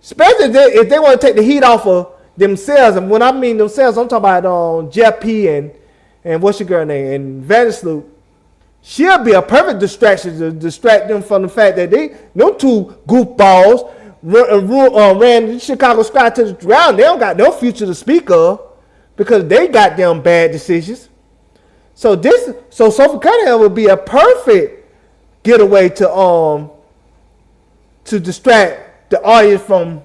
Especially if they want to take the heat off of themselves. And when I mean themselves, I'm talking about Jeff P. and what's your girl name? And Vandersloot. She'll be a perfect distraction to distract them from the fact that them two goofballs ran the Chicago Sky to the ground. They don't got no future to speak of because they got them bad decisions. So Sophie Cunningham would be a perfect getaway to distract the audience from,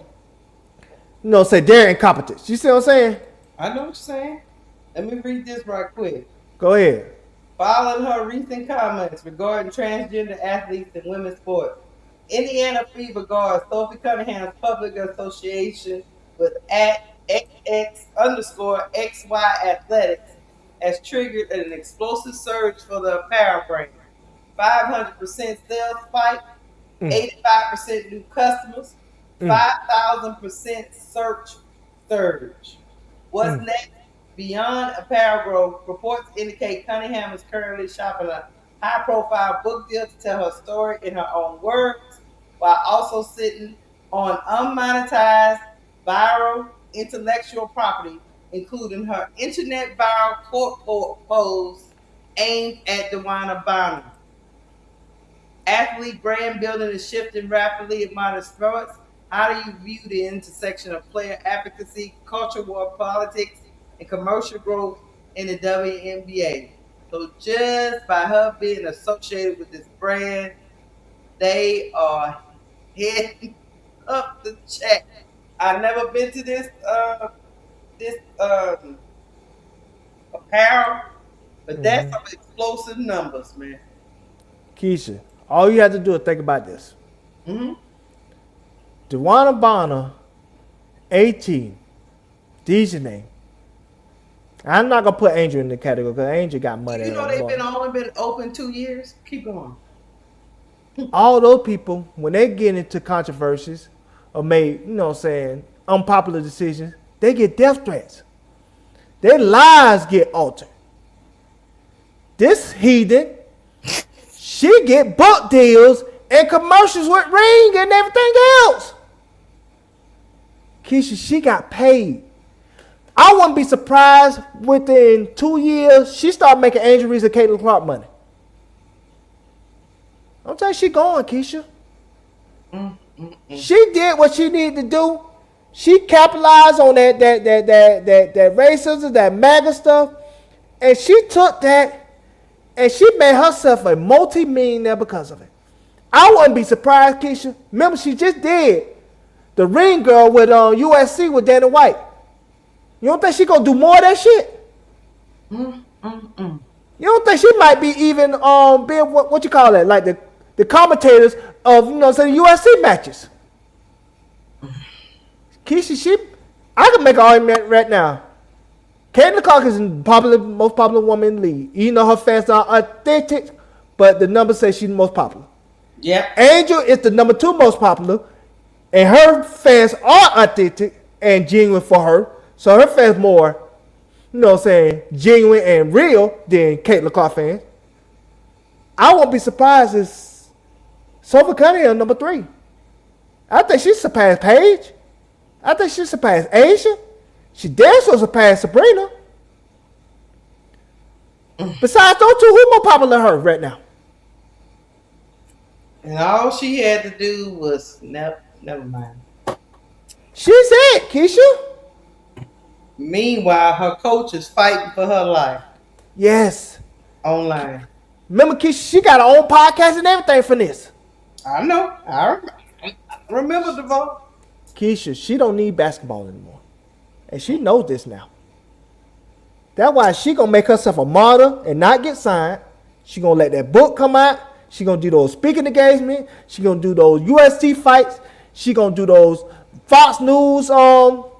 say their incompetence. You see what I'm saying? I know what you're saying. Let me read this right quick. Go ahead. Following her recent comments regarding transgender athletes in women's sports, Indiana Fever guard Sophie Cunningham's public association with @XX_XY Athletics has triggered an explosive surge for the apparel brand. 500% sales spike, 85% new customers, 5,000% search surge. What's next? Beyond apparel growth, reports indicate Cunningham is currently shopping a high-profile book deal to tell her story in her own words, while also sitting on unmonetized viral intellectual property, including her internet viral court pose aimed at Dewana Bonner. Athlete brand building is shifting rapidly in modern sports. How do you view the intersection of player advocacy, culture war, politics, and commercial growth in the WNBA? So just by her being associated with this brand, they are heading up the check. I've never been to this apparel, but that's some explosive numbers, man. Keysha, all you have to do is think about this. Dewana Bonner, 18, Deja name. I'm not gonna put Angel in the category because Angel got money. You know they've only been open 2 years. Keep going. All those people, when they get into controversies or made, unpopular decisions, they get death threats. Their lives get altered. This heathen, she get book deals and commercials with Ring and everything else. Keysha, she got paid. I wouldn't be surprised within 2 years she started making Angel Reese and Caitlin Clark money. I'm telling you, she going, Keysha. She did what she needed to do. She capitalized on that racism, that MAGA stuff, and she took that And she made herself a multi-millionaire because of it. I wouldn't be surprised, Keysha. Remember, she just did the ring girl with USC with Dana White. You don't think she gonna do more of that shit? You don't think she might be even being what you call that, like the commentators of say the USC matches? Keysha, I can make an argument right now. Caitlin Clark is the most popular woman in the league. Even though her fans are authentic, but the numbers say she's the most popular. Yeah. Angel is the number 2 most popular, and her fans are authentic and genuine for her. So her fans more, genuine and real than Caitlin Clark fans. I won't be surprised if Sophie Cunningham number 3. I think she surpassed Paige. I think she surpassed Asia. She damn sure surpassed Sabrina. Besides those 2, who more popular than her right now? And all she had to do was never mind. She's it, Keysha. Meanwhile, her coach is fighting for her life. Yes. Online. Remember, Keysha, she got her own podcast and everything for this. I know. I remember Duval. Keysha, she don't need basketball anymore. And she knows this now. That's why she gonna make herself a martyr and not get signed. She gonna let that book come out. She gonna do those speaking engagements. She gonna do those UST fights. She gonna do those Fox News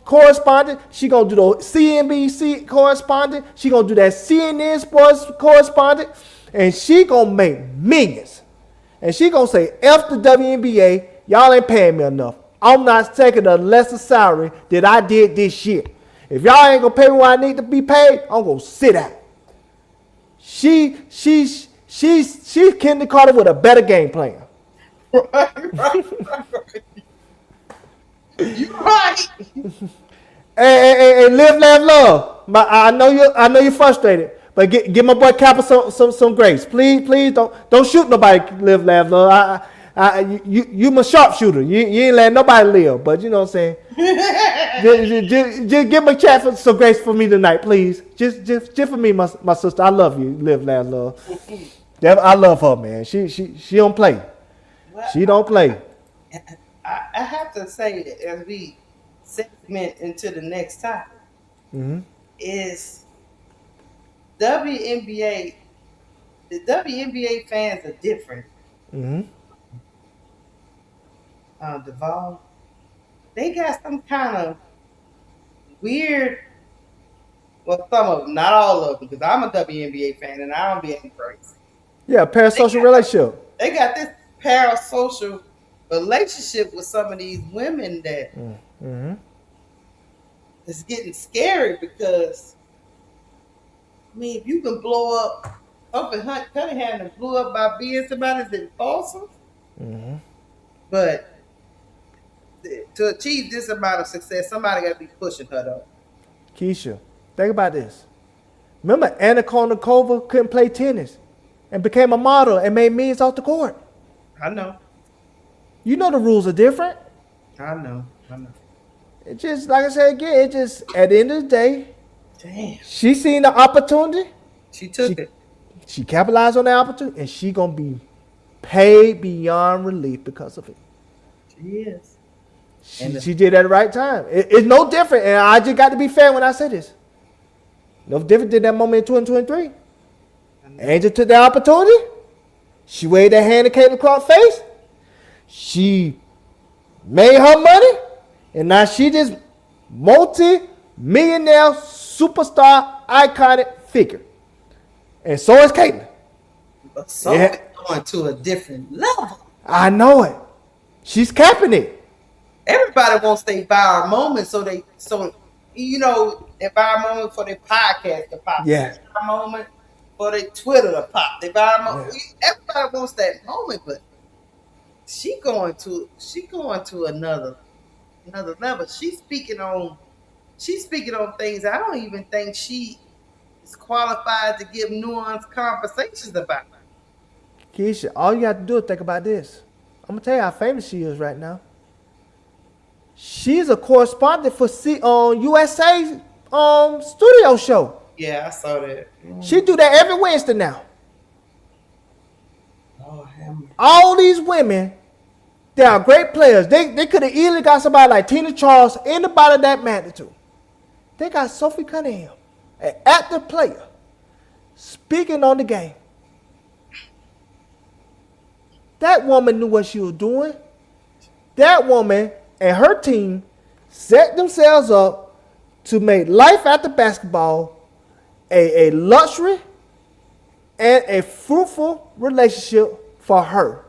correspondent. She gonna do those CNBC correspondent. She gonna do that CNN sports correspondent. And she gonna make millions. And she gonna say, F the WNBA, y'all ain't paying me enough. I'm not taking a lesser salary that I did this year. If y'all ain't gonna pay me what I need to be paid, I'm gonna sit out. She's Kendall Carter with a better game plan. Right. You're right. And live, laugh, love. I know you're frustrated, but give my boy Kappa some grace, please. Don't shoot nobody. Live, laugh, love. You my sharpshooter. You ain't letting nobody live, but you know what I'm saying. just give my chat for some grace for me tonight, please. Just for me, my sister. I love you. Live, laugh, love. I love her, man. She don't play. Well, She don't play. I have to say that as we segment into the next topic, is WNBA. The WNBA fans are different. Duval, they got some kind of weird. Well, some of them, not all of them, because I'm a WNBA fan and I don't be acting crazy. Yeah, parasocial relationship. They got this parasocial relationship with some of these women that is getting scary because, I mean, if you can blow up, Hunt Cunningham and blew up by being somebody's impulsive, but to achieve this amount of success, somebody got to be pushing her though. Keysha, think about this. Remember, Anna Kournikova couldn't play tennis and became a model and made millions off the court. I know. You know the rules are different. I know. It just, like I said again, it just, at the end of the day, damn, she seen the opportunity. She took it. She capitalized on the opportunity, and she gonna be paid beyond relief because of it. She is. She did it at the right time. It's no different, and I just got to be fair when I say this. No different than that moment in 2023. Angel took the opportunity. She waved that hand in Caitlin Clark's face. She made her money, and now she this multi-millionaire superstar iconic figure. And so is Caitlin. But it's going to a different level. I know it. She's capping it. Everybody wants their viral moment, so their viral moment for their podcast to pop. Yeah. Their viral moment for their Twitter to pop. Their viral moment. Everybody wants that moment, but she going to another level. She's speaking on things I don't even think she is qualified to give nuanced conversations about. Keysha, all you have to do is think about this. I'm gonna tell you how famous she is right now. She's a correspondent for USA studio show. Yeah, I saw that. She do that every Wednesday now. all these women, they are great players. They could have easily got somebody like Tina Charles, anybody of that magnitude. They got Sophie Cunningham, an active player, speaking on the game. That woman knew what she was doing. That woman and her team set themselves up to make life after basketball a luxury and a fruitful relationship for her.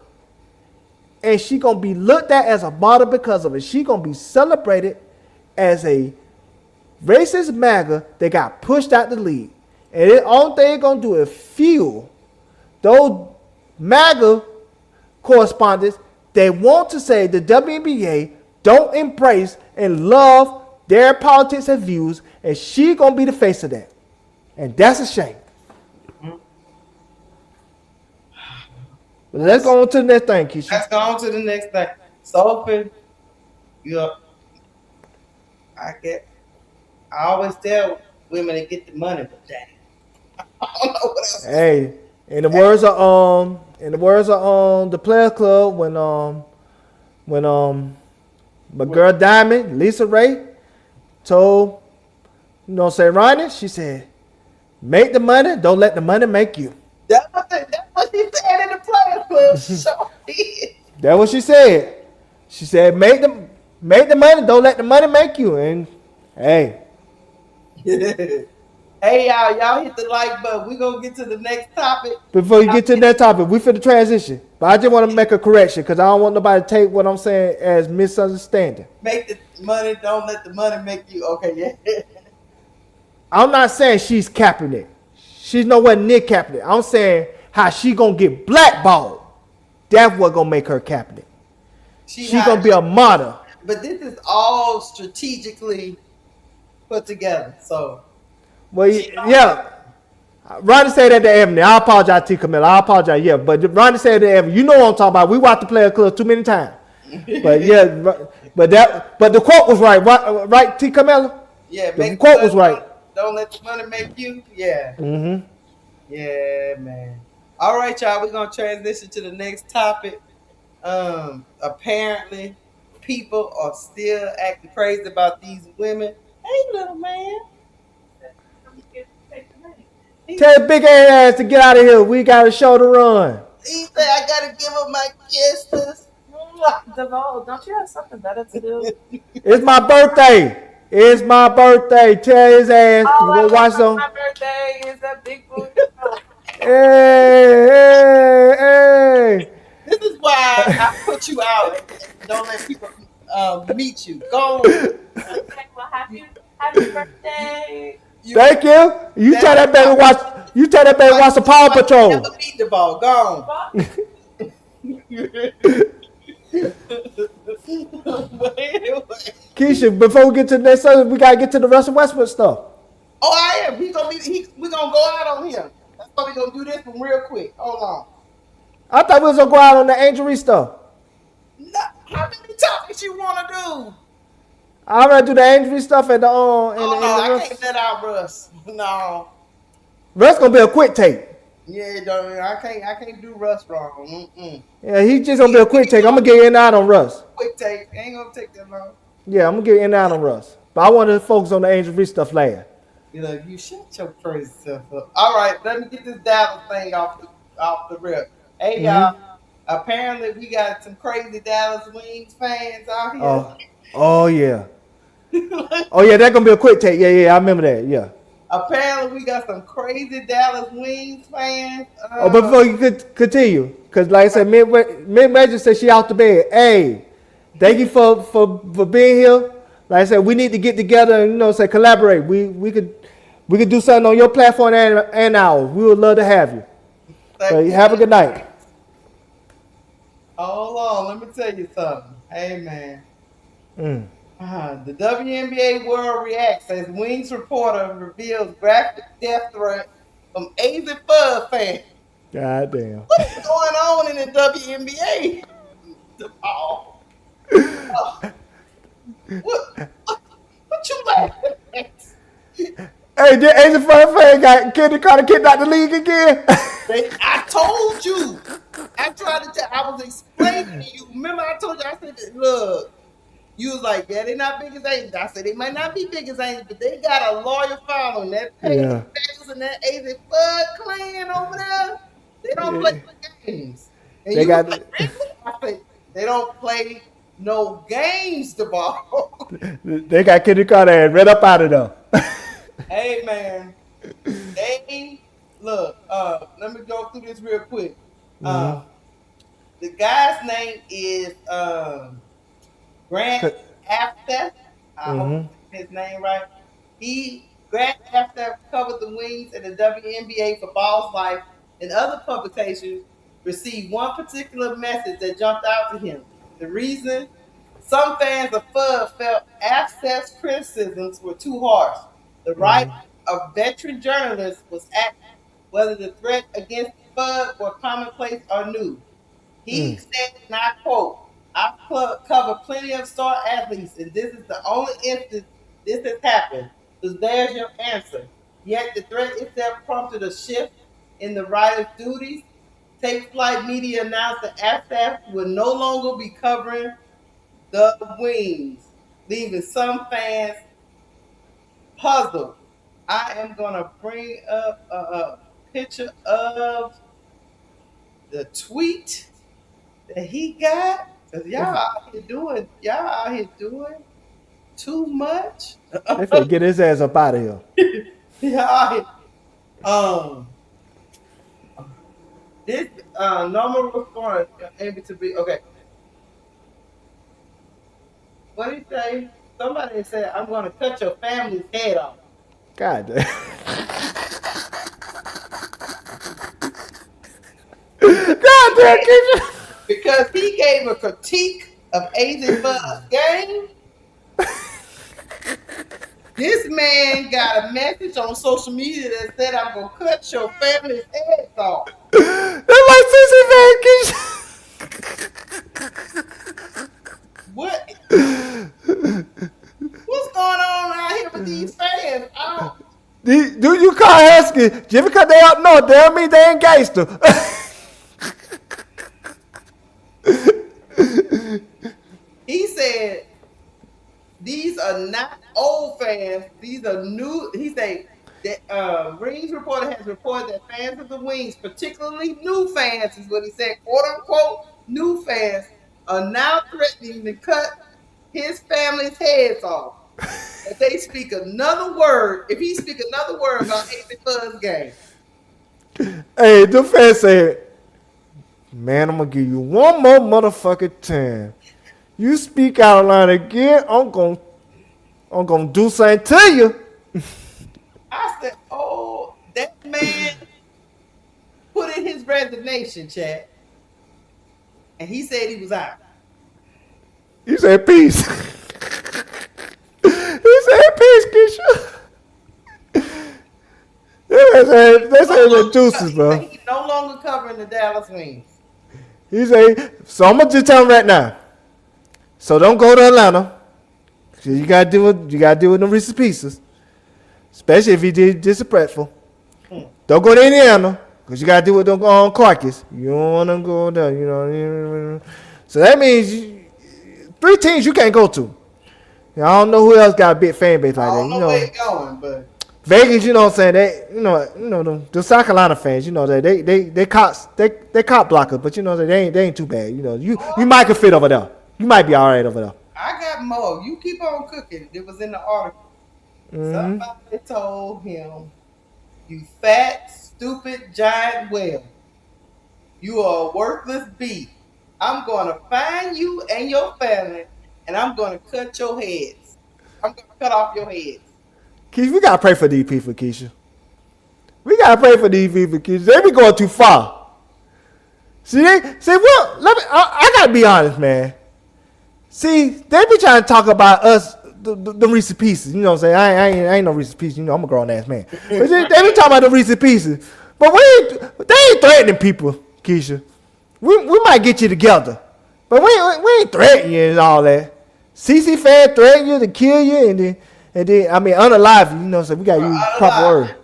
And she going to be looked at as a model because of it. She going to be celebrated as a racist MAGA that got pushed out the league. And the only thing they're going to do is fuel those MAGA correspondents. They want to say the WNBA don't embrace and love their politics and views, and she going to be the face of that. And that's a shame. But let's go on to the next thing, Keysha. Let's go on to the next thing. Sophie, I always tell women to get the money, but dang, I don't know what else. Hey, in the words of the Players Club, when my girl Diamond, Lisa Ray, told Ronnie, she said, make the money, don't let the money make you. That's what she said in the Players Club. Sure did. That's what she said. She said, make the money, don't let the money make you. And hey. Hey y'all hit the like button. We're gonna get to the next topic. Before you get to the next topic, we finna transition. But I just want to make a correction because I don't want nobody to take what I'm saying as misunderstanding. Make the money, don't let the money make you. Okay, yeah. I'm not saying she's capping it. She's nowhere near capping it. I'm saying how she gonna get blackballed. That's what gonna make her capping it. She gonna be a martyr. But this is all strategically put together. So, well, yeah. Ronnie said that to Ebony. I apologize, T. Camilla. I apologize. Yeah, but Ronnie said to Ebony. You know what I'm talking about. We watched the Players Club too many times. But yeah, but the quote was right. Right, T. Camilla? Yeah, the quote was right. Don't let the money make you. Yeah. Mm-hmm. Yeah, man. All right, y'all. We're gonna transition to the next topic. Apparently, people are still acting crazy about these women. Hey, little man. Tell the big ass to get out of here. We got a show to run. He said, I gotta give up my kisses. Duval, don't you have something better to do? It's my birthday. It's my birthday. Tell his ass to go watch some. My birthday is a big booty. Hey. This is why I put you out. Don't let people meet you. Go. Okay, well, happy birthday. Thank you. You tell that baby watch. You tell that baby watch the Paw Patrol. Never beat the ball. Go on. Keysha, before we get to the next subject, we gotta get to the Russell Westbrook stuff. Oh, I am. We're gonna go out on him. That's why we're gonna do this one real quick. Hold on. I thought we was gonna go out on the Angel Reese stuff. No, how many topics you wanna do? I'm gonna do the Angel Reese stuff at the I can't let out Russ. No. Russ gonna be a quick take. Yeah, I can't do Russ wrong. Mm-mm. Yeah, he's just gonna be a quick take. I'm gonna get in and out on Russ. Quick take. Ain't gonna take that long. Yeah, I'm gonna get in and out on Russ. But I want to focus on the Angel Reese stuff later. You shut your crazy self up. All right, let me get this Dallas thing off the rip. Hey, y'all. Apparently, we got some crazy Dallas Wings fans out here. Oh yeah. Oh yeah, that's gonna be a quick take. Yeah, I remember that. Yeah. Apparently, we got some crazy Dallas Wings fans. But before you could continue, because like I said, Mid-Major said she out the bed. Hey, thank you for being here. Like I said, we need to get together and say collaborate. We could do something on your platform and ours. We would love to have you. So have a good night. Hold on, let me tell you something. Hey man. The WNBA world reacts as Wings reporter reveals graphic death threat from Asian Fuzz fan. God damn. What's going on in the WNBA? What you laughing at? Hey, did Asian Fuzz fan got Kenny Carter kicked out the league again? I told you. I tried to tell. I was explaining to you. Remember, I told you. I said, "Look." You was like, "Yeah, they're not big as Angels." I said, "They might not be big as Angels, but they got a loyal following. That Page Yeah. Specials and that AZ Bud clan over there, they don't play games." And They you got was like, "Really?" I said, "They don't play no games, the ball." they got Kenny Carter right up out of there. Hey man, they look. Let me go through this real quick. Mm-hmm. The guy's name is Grant Afseth. I hope I'm saying his name right. Grant Afseth covered the Wings in the WNBA for Ball's Life and other publications. Received one particular message that jumped out to him. The reason some fans of FUD felt Afseth's criticisms were too harsh. The right of veteran journalists was asked whether the threat against FUD were commonplace or new. He said, and I quote, "I've covered plenty of star athletes, and this is the only instance this has happened. So there's your answer." Yet the threat itself prompted a shift in the writer's duties. Take Flight Media announced that Afseth will no longer be covering the Wings, leaving some fans puzzled. I am going to bring up a picture of the tweet that he got, because y'all out here doing too much. They finna get his ass up out of here. This normal response able to be okay. What did he say? Somebody said, "I'm going to cut your family's head off." God damn. God damn, Keysha. Because he gave a critique of AZ Bud's game. This man got a message on social media that said, "I'm going to cut your family's heads off." That's like Sissy man, Keysha. What? What's going on out here with these fans? Do you call asking just because they up north, they don't mean they ain't gangster. He said, "These are not old fans. These are new." He said that Rings Reporter has reported that fans of the Wings, particularly new fans, is what he said, quote unquote, new fans, are now threatening to cut his family's heads off. If they speak another word, if he speak another word about AZ Bud's game. Hey, the fans said, "Man, I'm gonna give you one more motherfucking time. You speak out loud again, I'm gonna do something to you." I said, "Oh, that man put in his resignation, chat, and he said he was out." He said peace. He said peace, Keysha. They say the juices, bro. He's no longer covering the Dallas Wings. He say, so I'm gonna just tell him right now. So don't go to Atlanta. You gotta deal with the Reese's Pieces. Especially if he did disrespectful. Don't go to Indiana, because you gotta deal with them carcass. You don't wanna go there, you know. So that means 3 teams you can't go to. I don't know who else got a big fan base like that. I don't know where he's going, but Vegas, you know what I'm saying? They, you know, the South Carolina fans, you know, they cop blockers, but you know they ain't too bad. You know, you might could fit over there. You might be all right over there. I got more. You keep on cooking. It was in the article. Somebody told him, "You fat, stupid, giant whale. You are a worthless beast. I'm going to find you and your family, and I'm going to cut your heads. I'm going to cut off your heads." Keysha, we gotta pray for these people, Keysha. We gotta pray for these people, Keysha. They be going too far. See, well, I gotta be honest, man. See, they be trying to talk about us, the Reese's Pieces. You know what I'm saying? I ain't no Reese's Pieces. You know, I'm a grown ass man. But they be talking about the Reese's Pieces. But they ain't threatening people, Keysha. We might get you together, but we ain't threatening you and all that. CC fan threaten you to kill you and then I mean unalive you. You know, so we got to use proper word.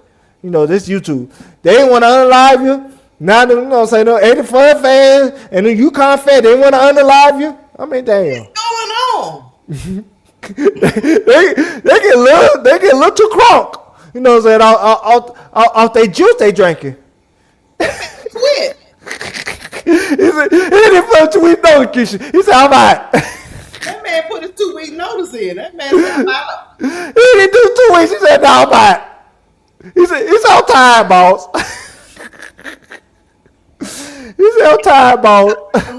You know, this YouTube. They ain't want to unalive you. Now, you know what I'm saying? No 84 fans and the UConn fans, they want to underlive you. I mean, damn. What's going on? they get a little too crunk. You know what I'm saying? Off their juice they drinking. Quit. He said, he didn't put a 2-week notice, Keysha. He said, I'm out. That man put his 2-week notice in. That man said, I'm out. He didn't do 2 weeks. He said, no, I'm out. He said, he's all tired, boss. He said, I'm tired, boss.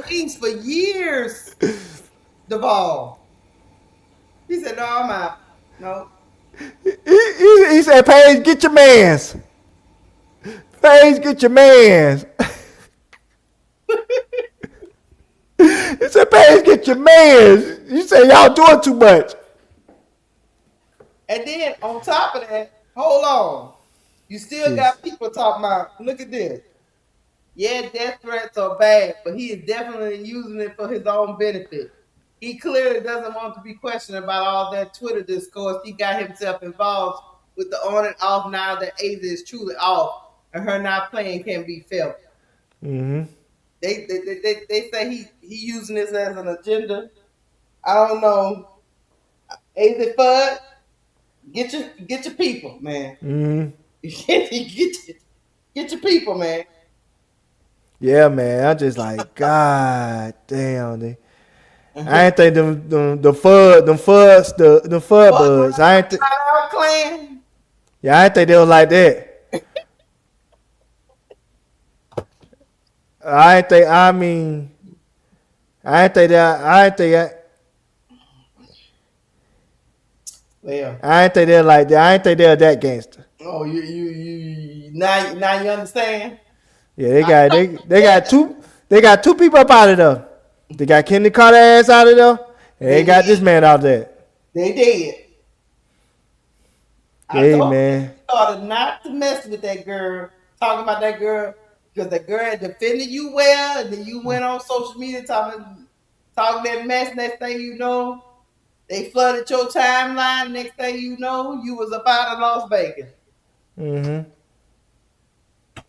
Wings for years, Duval. He said, no, I'm out. No. He said, Paige, get your mans. Paige, get your mans. He said, Paige, get your mans. He said, y'all doing too much. And then on top of that, hold on. You still got people talking about, look at this. Yeah, death threats are bad, but he is definitely using it for his own benefit. He clearly doesn't want to be questioned about all that Twitter discourse. He got himself involved with the on and off now that Aza is truly off and her not playing can be felt. Mm-hmm. They say he using this as an agenda. I don't know. Aza Fudd, get your people, man. Mm-hmm. Get your people, man. Yeah, man. I just like, God damn. I ain't think them FUD buds. I ain't I ain't think they was like that. I ain't think they're like that. I ain't think they're that gangster. Oh, you now you understand? Yeah, they got two people up out of there. They got Kenny Carter ass out of there, and they got this man out there. They did. Hey, man. I told not to mess with that girl. Talking about that girl because the girl had defended you well, and then you went on social media talking that mess. Next thing you know, they flooded your timeline. Next thing you know, you was about in Las Vegas. Mm-hmm.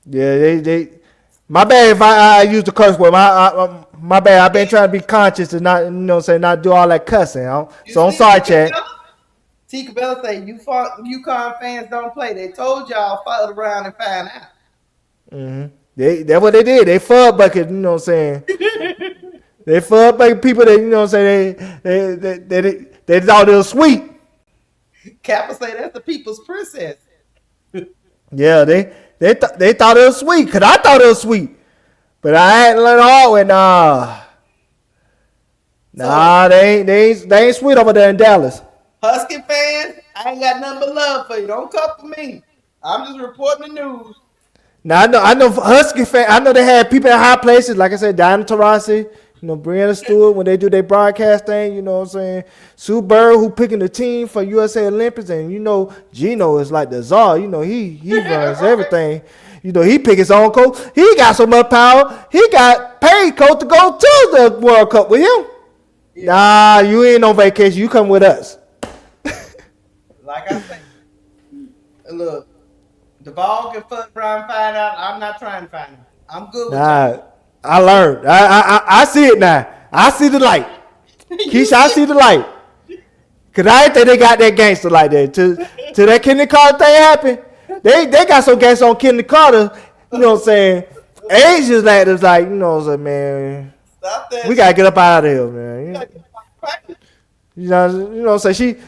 Yeah, they. My bad if I use the curse word. My bad. I've been trying to be conscious and not, not do all that cussing. So I'm sorry, Chad. T. Cabela say UConn fans don't play. They told y'all follow around and find out. Mm-hmm. That's what they did. They FUD bucket. You know what I'm saying? They FUD bucket people that they thought it was sweet. Kappa say that's the people's princess. Yeah, they thought it was sweet because I thought it was sweet, but I hadn't learned hard way. Nah, they ain't sweet over there in Dallas. Husky fans, I ain't got nothing but love for you. Don't come for me. I'm just reporting the news. Now I know Husky fans. I know they had people in high places, like I said, Diana Taurasi, Brianna Stewart when they do their broadcast thing. You know what I'm saying? Sue Bird, who picking the team for USA Olympics, and Gino is like the czar. He runs everything. He pick his own coach. He got so much power. He got paid coach to go to the World Cup with him. Yeah. Nah, you ain't on vacation. You come with us. Like I said, look, Duval can fuck around and find out. I'm not trying to find out. I'm good with you. I learned. I see it now. I see the light. Keysha, I see the light. Because I ain't think they got that gangster like that. Till that Kenny Carter thing happened, they got some gangster on Kenny Carter. You know what I'm saying? Asians like, you know what I'm saying, man. We got to get up out of here, man. You know what I'm saying?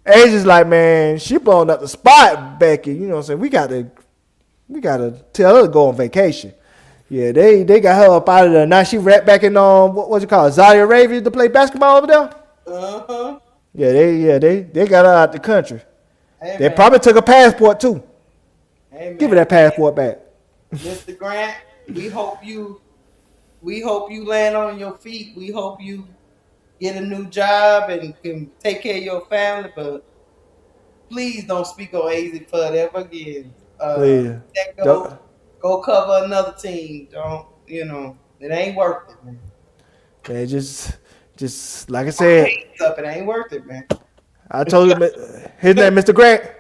Asia's like, man, she blowing up the spot, Becky. You know what I'm saying? We gotta tell her to go on vacation. Yeah, they got her up out of there. Now she right back in what's it called? Saudi Arabia to play basketball over there? Uh-huh. Yeah, they got her out the country. Hey, they man. probably took a passport too. Hey, give her that passport back. Mr. Grant, we hope you land on your feet. We hope you get a new job and can take care of your family, but please don't speak on AZ Fudd ever again. Please. Go cover another team. Don't, it ain't worth it, man. Man, just like I said. It ain't worth it, man. I told you his name Mr. Grant.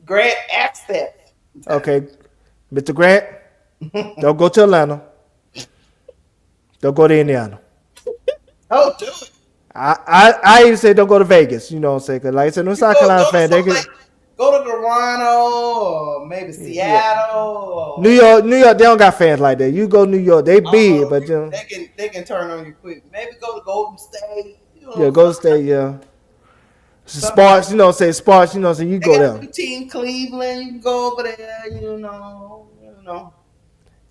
Grant Afseth. Okay. Mr. Grant, Don't go to Atlanta. Don't go to Indiana. Oh, do it. I even say don't go to Vegas. You know what I'm saying? Because like I said, no South Carolina fan, they get. Go to Toronto or maybe Seattle. Or, New York, they don't got fans like that. You go New York, they big, but you know, they can turn on you quick. Maybe go to Golden State. You know, yeah, Golden State, yeah. Sparks, you know, say Sparks, you know, so you go there. Team Cleveland, you can go over there. You know.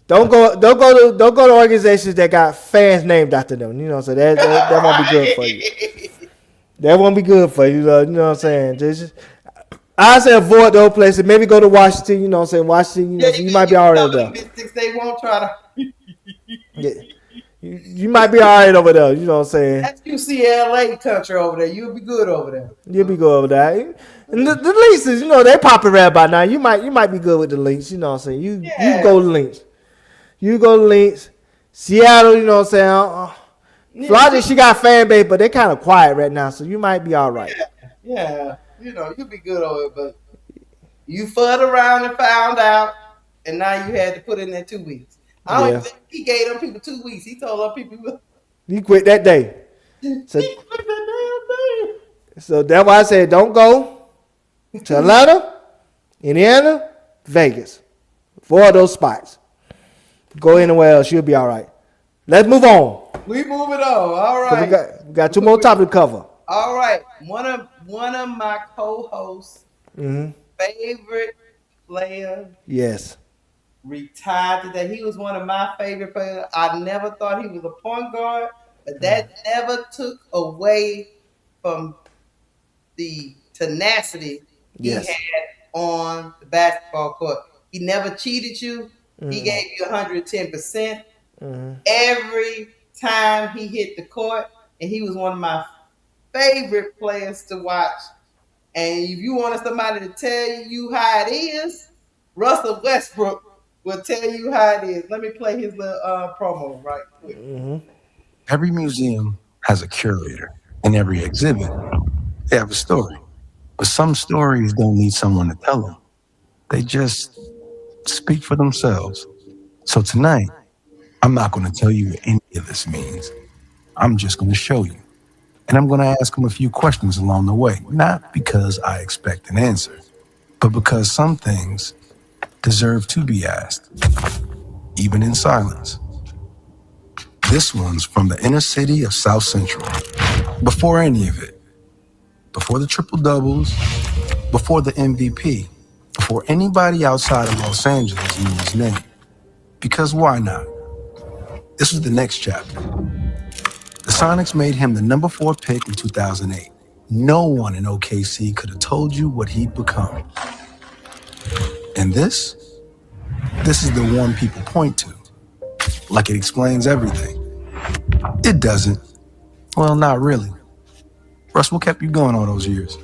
Don't go to organizations that got fans named after them. You know, so that won't be good for you. That won't be good for you. You know what I'm saying? Just I say avoid those places. Maybe go to Washington. You know what I'm saying? Washington. You know, so you might be all right there. They won't try to. Yeah. You might be all right over there. You know what I'm saying? That's UCLA country over there. You'll be good over there. You'll be good over there. And the Lynx is, you know, they popular by now. You might be good with the Lynx. You know what I'm saying? You go to Lynx. You go to Lynx. Seattle, you know what I'm saying? Florida, she got fan base, but they kind of quiet right now, so you might be all right. Yeah. You know, you'll be good over it, but you fudded around and found out, and now you had to put in that 2 weeks. I don't even think he gave them people 2 weeks. He told them people you quit that day. So that's why I said don't go to Atlanta, Indiana, Vegas. 4 of those spots. Go anywhere else, you'll be all right. Let's move on. We moving on. All right. We got 2 more topics to cover. All right. One of my co-hosts' favorite players. Yes. Retired today. He was one of my favorite players. I never thought he was a point guard, but that never took away from the tenacity he had on the basketball court. He never cheated you. He gave you 110%. Every time he hit the court, and he was one of my favorite players to watch. And if you wanted somebody to tell you how it is, Russell Westbrook will tell you how it is. Let me play his little promo right quick. Every museum has a curator, and every exhibit, they have a story. But some stories don't need someone to tell them. They just speak for themselves. So tonight, I'm not going to tell you what any of this means. I'm just going to show you. And I'm going to ask them a few questions along the way, not because I expect an answer, but because some things deserve to be asked, even in silence. This one's from the inner city of South Central. Before any of it, before the triple doubles, before the MVP, before anybody outside of Los Angeles knew his name. Because why not? This was the next chapter. The Sonics made him the number 4 pick in 2008. No one in OKC could have told you what he'd become. And this is the one people point to, like it explains everything. It doesn't. Well, not really. Russ, what kept you going all those years?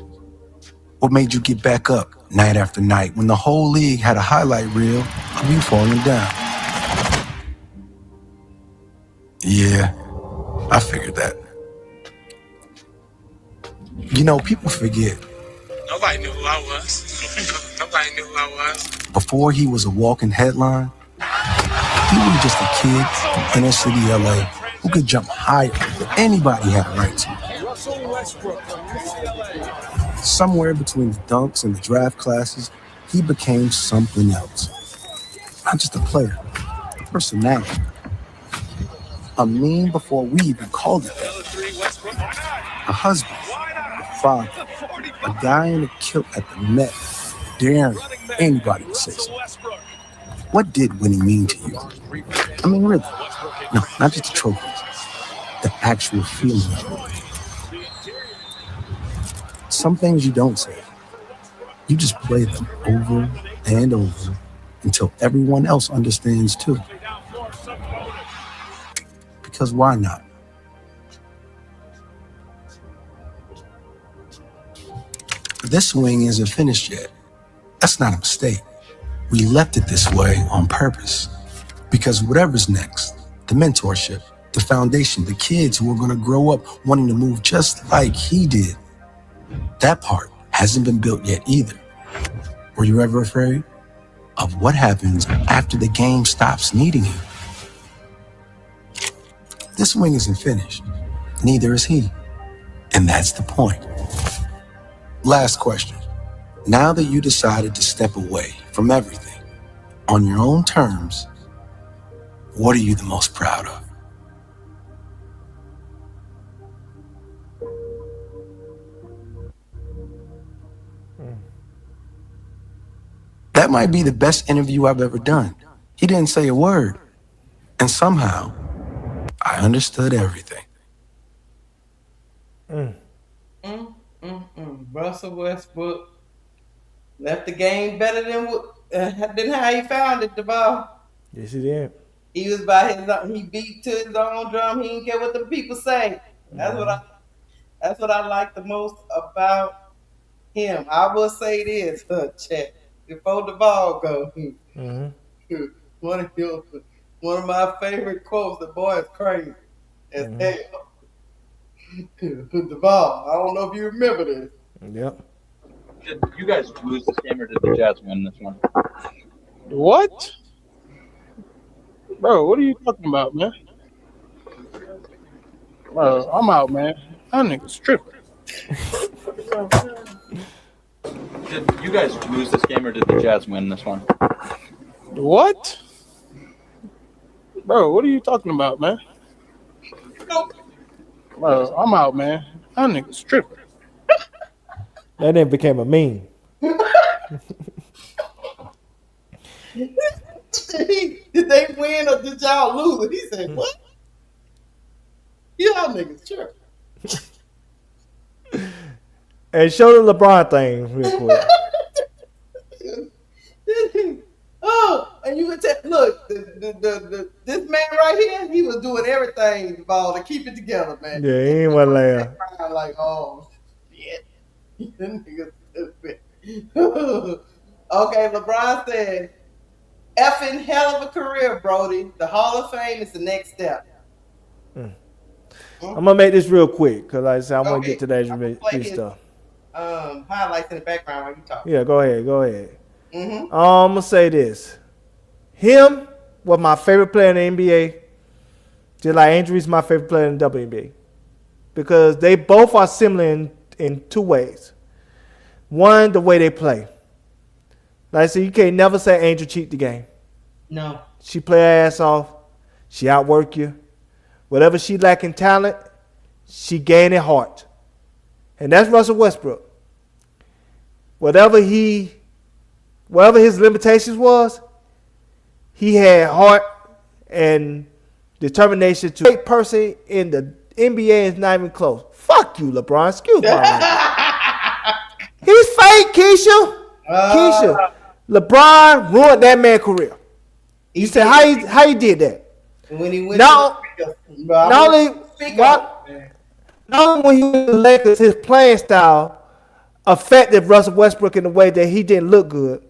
What made you get back up night after night when the whole league had a highlight reel of you falling down? Yeah, I figured that. You know, people forget. Nobody knew who I was. Nobody knew who I was. Before he was a walking headline, he was just a kid from inner city LA who could jump higher than anybody had a right to. Russell Westbrook from UCLA. Somewhere between the dunks and the draft classes, he became something else. Not just a player, a personality. A meme before we even called it that. A husband, a father, a guy in a kilt at the net, daring anybody to say so. What did winning mean to you? I mean, really? No, not just the trophies. The actual feeling of it. Some things you don't say. You just play them over and over until everyone else understands too. Because why not? This swing isn't finished yet. That's not a mistake. We left it this way on purpose. Because whatever's next, the mentorship, the foundation, the kids who are going to grow up wanting to move just like he did, that part hasn't been built yet either. Were you ever afraid? of what happens after the game stops needing you. This swing isn't finished. Neither is he. And that's the point. Last question. Now that you decided to step away from everything on your own terms, what are you the most proud of? That might be the best interview I've ever done. He didn't say a word. And somehow, I understood everything. Russell Westbrook left the game better than how he found it, Duval. Yes, he did. He was by his own, he beat to his own drum. He didn't care what the people say. That's what I like the most about him. I will say this, chat, before the ball go. One of my favorite quotes, the boy is crazy as hell. Duval, I don't know if you remember this. Yep. Did you guys lose this game or did the Jazz win this one? What? Bro, what are you talking about, man? Bro, I'm out, man. That nigga's tripping. Did you guys lose this game or did the Jazz win this one? What? Bro, what are you talking about, man? Bro, I'm out, man. That nigga's tripping. That then became a meme. Did they win or did y'all lose? And he said, what? Y'all niggas tripping. And show the LeBron thing real quick. And you would tell, look, this man right here, he was doing everything, Ball, to keep it together, man. Yeah, he ain't one laugh. Like, oh, shit. Them niggas stupid. Okay, LeBron said, effing hell of a career, Brody. The Hall of Fame is the next step. I'm going to make this real quick because like I said, I want to get to that stuff. Highlights in the background while you talk. Yeah, go ahead. Mm-hmm. I'm going to say this. Him was my favorite player in the NBA. Just like Andrew's my favorite player in the WNBA. Because they both are similar in two ways. One, the way they play. Like I said, you can't never say Angel cheat the game. No. She play her ass off. She outwork you. Whatever she lacking talent, she gain in heart. And that's Russell Westbrook. Whatever his limitations was, he had heart and determination to. Great person in the NBA is not even close. Fuck you, LeBron. Excuse me. He's fake, Keysha. Keysha. LeBron ruined that man's career. You said how he did that? When he went not only when he went to the Lakers, his playing style affected Russell Westbrook in a way that he didn't look good.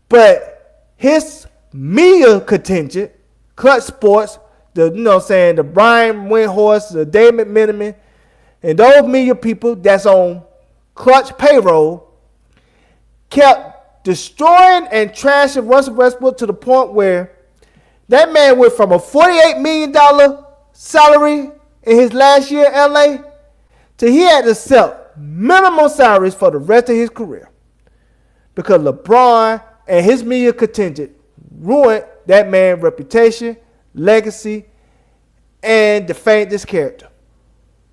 But his media contingent, Clutch Sports, the Brian Windhorst, the David Miniman, and those media people that's on Clutch payroll kept destroying and trashing Russell Westbrook to the point where that man went from a $48 million salary in his last year in LA to he had to accept minimum salaries for the rest of his career because LeBron and his media contingent ruined that man's reputation, legacy, and defamed his character.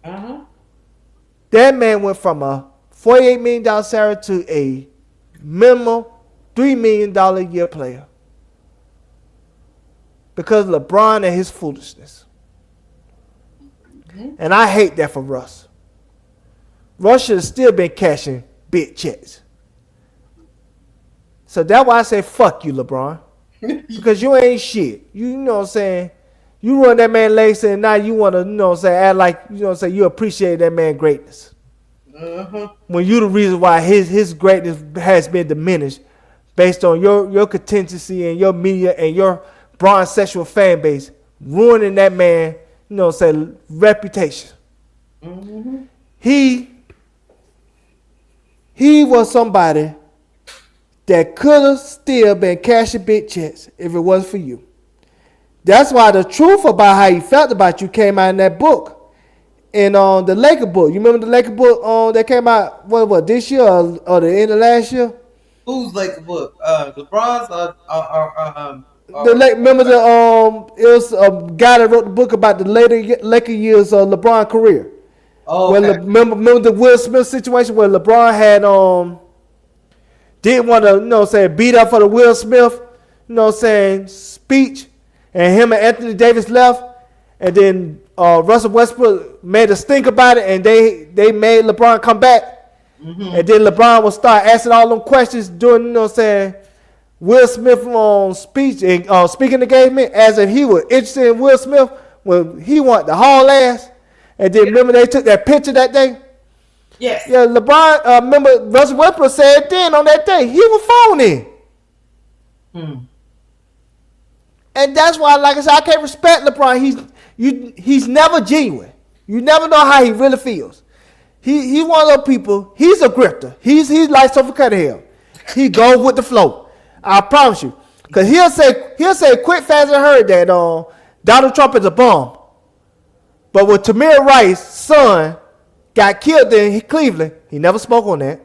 That man went from a $48 million salary to a minimum $3 million a year player because LeBron and his foolishness. And I hate that for Russ. Russ should have still been cashing big checks. So that's why I say fuck you, LeBron. Because you ain't shit. You know what I'm saying? You run that man legacy and now you want to, act like, you appreciate that man's greatness. When you the reason why his greatness has been diminished based on your contingency and your media and your bronze sexual fan base ruining that man, reputation. He was somebody that could have still been cashing big checks if it wasn't for you. That's why the truth about how he felt about you came out in that book. And the Laker book. You remember the Laker book that came out, what this year or the end of last year? Whose Laker book? LeBron's Remember it was a guy that wrote the book about the Laker years of LeBron career. Oh, okay. Remember the Will Smith situation where LeBron had didn't want to beat up for the Will Smith speech, and him and Anthony Davis left, and then Russell Westbrook made a stink about it, and they made LeBron come back, and then LeBron would start asking all them questions during Will Smith speech and speaking engagement as if he was interested in Will Smith when he wanted the haul ass. And then remember they took that picture that day? Yes. Yeah, LeBron, remember Russell Westbrook said then on that day, he was phony. And that's why, like I said, I can't respect LeBron. He's never genuine. You never know how he really feels. He's one of those people, he's a grifter. He's like Sophie Cunningham. He goes with the flow. I promise you. Because he'll say quick, fast, and heard that Donald Trump is a bum. But when Tamir Rice's son got killed in Cleveland, he never spoke on that.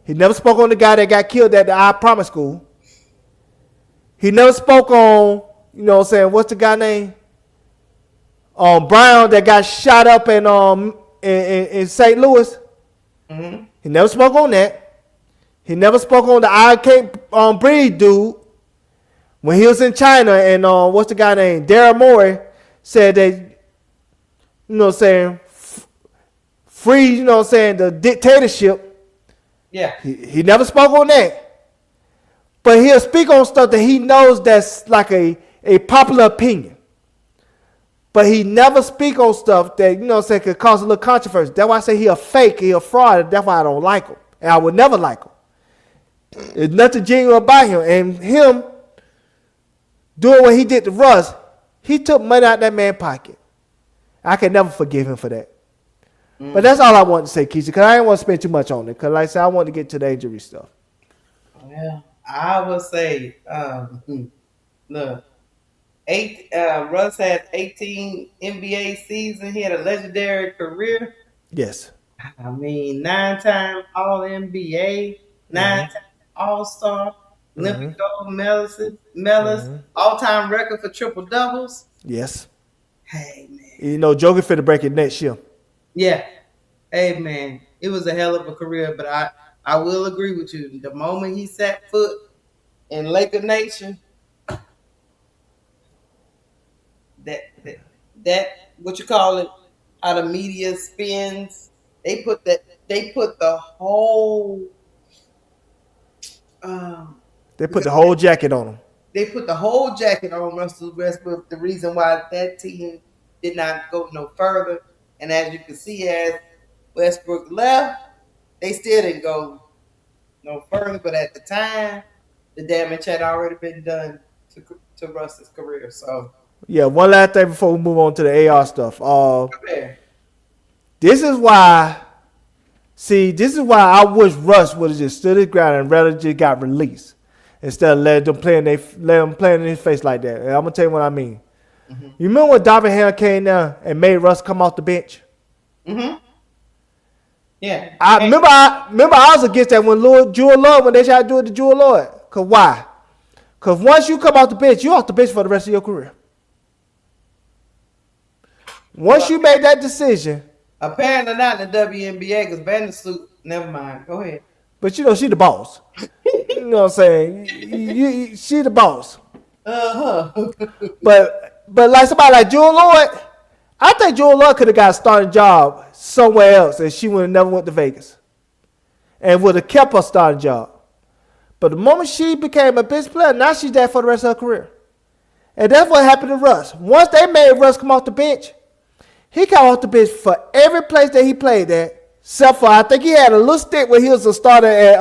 He never spoke on the guy that got killed at the I Promise School. He never spoke on, what's the guy name? Brown that got shot up in St. Louis. Mm-hmm. He never spoke on that. He never spoke on the I Can't Breathe dude. When he was in China and what's the guy name? Daryl Morey said that, free, the dictatorship. Yeah. He never spoke on that. But he'll speak on stuff that he knows that's like a popular opinion. But he never speak on stuff that, could cause a little controversy. That's why I say he a fake, he a fraud. That's why I don't like him. And I would never like him. There's nothing genuine about him. And him doing what he did to Russ, he took money out that man's pocket. I can never forgive him for that. But that's all I want to say, Keysha, because I didn't want to spend too much on it. Because like I said, I want to get to the injury stuff. Well, I would say, look, Russ had 18 NBA seasons. He had a legendary career. Yes. I mean, 9-time All-NBA, 9-time All-Star, Olympic gold medalist, all-time record for triple doubles. Yes. Hey, man. Joker finna break it next year. Yeah. Hey, man. It was a hell of a career, but I will agree with you. The moment he set foot in Laker Nation, that what you call it, how the media spins, they put the whole the whole jacket on him. They put the whole jacket on Russell Westbrook. The reason why that team did not go no further, and as you can see, as Westbrook left, they still didn't go no further. But at the time, the damage had already been done to Russ's career. So yeah, one last thing before we move on to the AR stuff. This is why I wish Russ would have just stood his ground and rather just got released instead of let them play in his face like that. And I'm gonna tell you what I mean. Mm-hmm. You remember when Darvin Ham came down and made Russ come off the bench? Mm-hmm. Yeah. I remember I was against that when Jewel Lloyd, when they tried to do it to Jewel Lloyd. Cause why? Cause once you come off the bench, you're off the bench for the rest of your career. Once you make that decision. Apparently not in the WNBA because Vandersloot, never mind. Go ahead. But she the boss. You know what I'm saying? She the boss. Uh-huh. But like somebody like Jewel Lloyd, I think Jewel Lloyd could have got a starting job somewhere else and she would have never went to Vegas. And would have kept her starting job. But the moment she became a bench player, now she's there for the rest of her career. And that's what happened to Russ. Once they made Russ come off the bench, he came off the bench for every place that he played at, except for I think he had a little stint where he was a starter at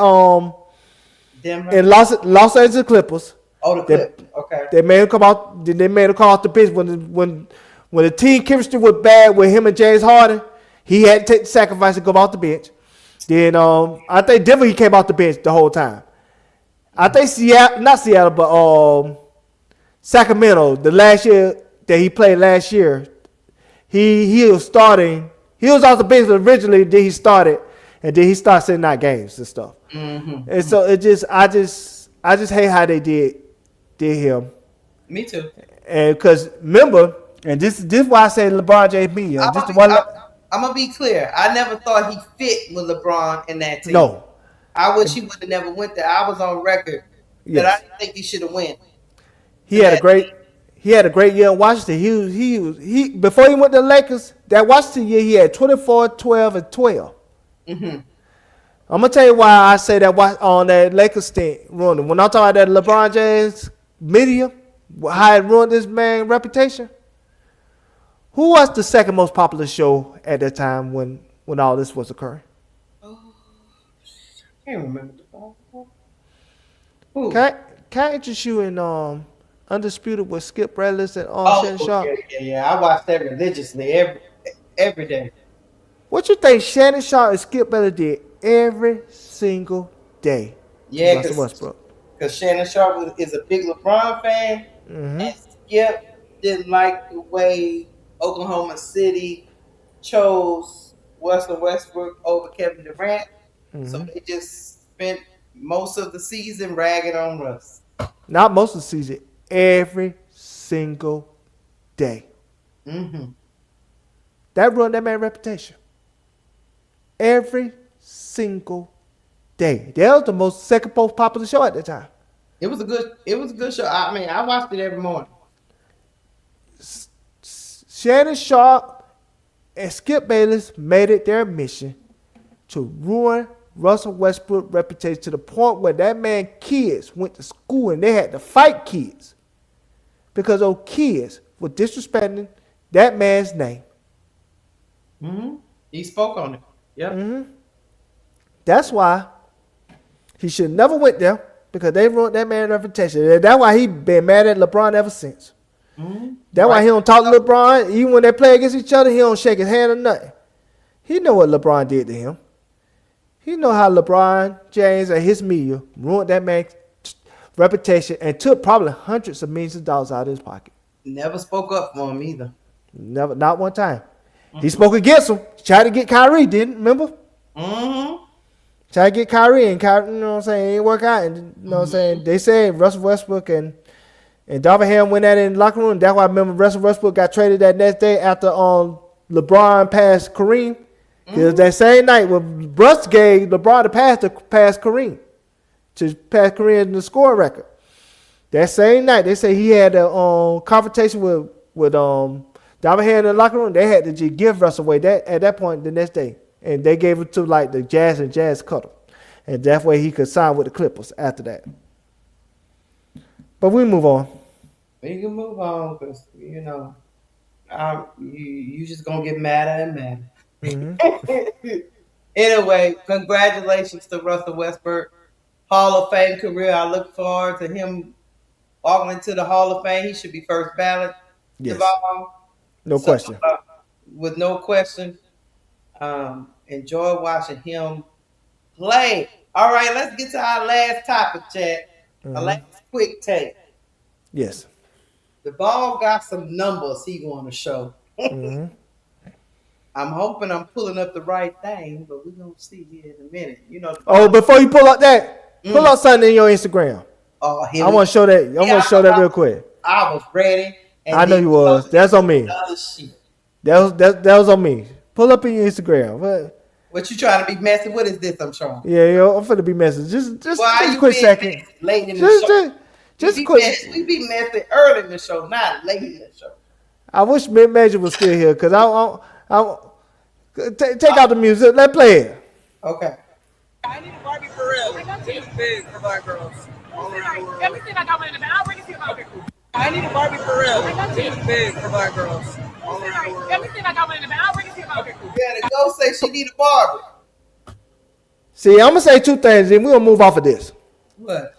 Denver. In Los Angeles Clippers. Oh, the Clippers. Okay. They made him come out. They made him come off the bench when the team chemistry was bad with him and James Harden. He had to take the sacrifice and go off the bench. Then I think Denver he came off the bench the whole time. I think Seattle, but Sacramento. The last year that he played last year, he was starting. He was off the bench originally. Then he started, and then he started sitting out games and stuff. Mm-hmm. And so I just hate how they did him. Me too. And because remember, and this is why I say LeBron James me. I'm gonna be clear. I never thought he fit with LeBron in that team. No. I wish he would have never went there. I was on record that I didn't think he should have went. He had a great year in Washington. He before he went to the Lakers, that Washington year he had 24, 12, and 12. Mm-hmm. I'm gonna tell you why I say that on that Lakers stint ruined him. When I'm talking about that LeBron James media, how it ruined this man's reputation. Who was the second most popular show at that time when all this was occurring? I can't remember the ball. Can I interest you in Undisputed with Skip Bayless and Shannon Sharp? Yeah. I watched that religiously every day. What you think Shannon Sharp and Skip Bayless did every single day? Yeah, Russell Westbrook. Because Shannon Sharp is a big LeBron fan, and Skip didn't like the way Oklahoma City chose Russell Westbrook over Kevin Durant, so they just spent most of the season ragging on Russ. Not most of the season, every single day. Mm-hmm. That ruined that man's reputation. Every single day. That was the second most popular show at the time. It was a good show. I mean, I watched it every morning. Shannon Sharp and Skip Bayless made it their mission to ruin Russell Westbrook's reputation to the point where that man's kids went to school and they had to fight kids because those kids were disrespecting that man's name. Mm-hmm. He spoke on it. Yep. Mm-hmm. That's why he should never went there because they ruined that man's reputation. And that's why he been mad at LeBron ever since. Mm-hmm. That's why he don't talk to LeBron. Even when they play against each other, he don't shake his hand or nothing. He know what LeBron did to him. He know how LeBron James and his media ruined that man's reputation and took probably hundreds of millions of dollars out of his pocket. Never spoke up for him either. Never, not one time. Mm-hmm. He spoke against him. Tried to get Kyrie, didn't remember? Mm-hmm. Tried to get Kyrie, and Kyrie, you know what I'm saying, it ain't work out. And you know what I'm saying? They said Russell Westbrook and Darvin Ham went at it in the locker room. That's why I remember Russell Westbrook got traded that next day after LeBron passed Kareem. Because that same night when Russ gave LeBron the pass to pass Kareem in the score record. That same night, they say he had a confrontation with Darvin Ham in the locker room. They had to just give Russ away at that point the next day. And they gave it to like the Jazz, and Jazz cut him. And that way he could sign with the Clippers after that. But we move on. We can move on because, you know, you just going to get madder and madder. Mm-hmm. Anyway, congratulations to Russell Westbrook. Hall of Fame career. I look forward to him walking into the Hall of Fame. He should be first ballot. Yes. Duval. No question. With no question. Enjoy watching him play. All right, let's get to our last topic, chat. Our last quick take. Yes. The ball got some numbers he want to show. I'm hoping I'm pulling up the right thing, but we're going to see here in a minute. You know. Before you pull up that, pull up something in your Instagram. Oh, I want to show that. I want to show that real quick. I was ready. I know you was. That's on me. That was on me. Pull up in your Instagram. What you trying to be messy? What is this I'm showing? Yeah, I'm finna be messy. Just a quick second. Late in the show. Just quick. We be messy early in the show, not late in the show. I wish Mid Major was still here because I take out the music. Let's play it. Okay. I need a Barbie for real. It's big for black girls. Let me see if I got one in the bag. I'll bring it to you. Okay, cool. I need a Barbie for real. It's big for black girls. Let me see if I got one in the bag. I'll bring it to you. Okay, cool. Yeah, the ghost say she need a Barbie. See, I'm gonna say two things, and we're gonna move off of this. What?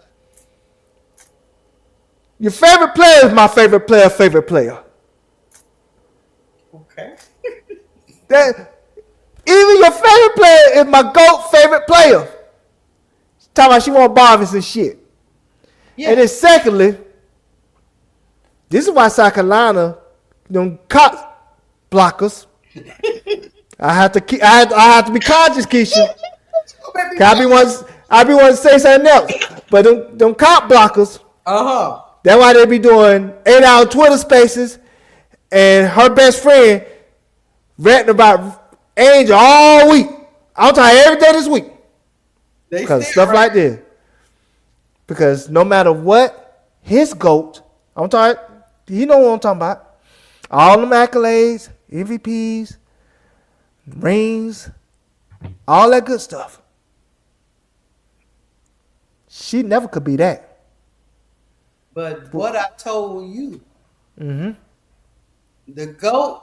Your favorite player is my favorite player. Okay. That even your favorite player is my GOAT favorite player. Talking about she want Barbies and shit. And then secondly, this is why South Carolina, them cop blockers. I have to be conscious, Keysha. I be wanting to say something else, but them cop blockers. That's why they be doing 8-hour Twitter spaces, and her best friend ranting about Angel all week. I'm talking every day this week. Because stuff like this. Because no matter what, his GOAT, I'm talking, you know what I'm talking about. All them accolades, MVPs, rings, all that good stuff. She never could be that. But what I told you, the GOAT,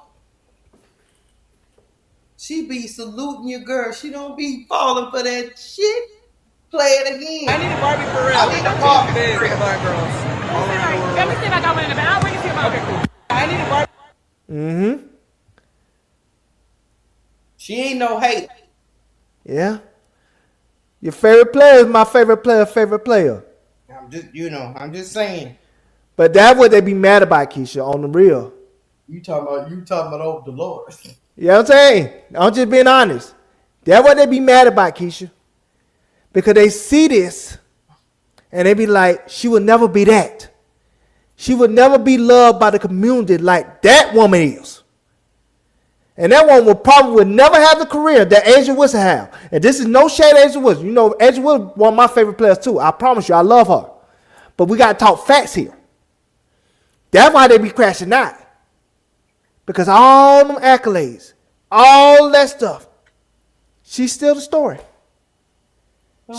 she be saluting your girl. She don't be falling for that shit. Play it again. I need a Barbie for real. I need a Barbie big for black girls. Let me see if I got one in the bag. I'll bring it to you. Okay, cool. I need a Barbie. She ain't no hater. Yeah. Your favorite player is my favorite player. I'm just saying. But that's what they be mad about, Keysha, on the real. You talking about old Dolores. You know what I'm saying? I'm just being honest. That's what they be mad about, Keysha. Because they see this and they be like, she would never be that. She would never be loved by the community like that woman is. And that one would never have the career that Angel Wilson have. And this is no shade at Angel Wilson. You know, Angel Wilson one of my favorite players too. I promise you, I love her. But we got to talk facts here. That's why they be crashing out. Because all them accolades, all that stuff, she's still the story.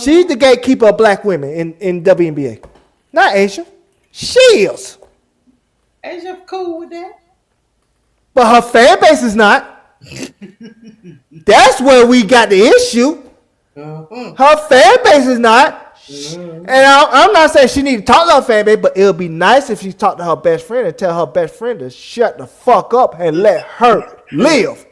She's the gatekeeper of black women in WNBA. Not Asia. She is. Asia cool with that. But her fan base is not. That's where we got the issue. Her fan base is not. And I'm not saying she need to talk to her fan base, but it would be nice if she talked to her best friend and tell her best friend to shut the fuck up and let her live.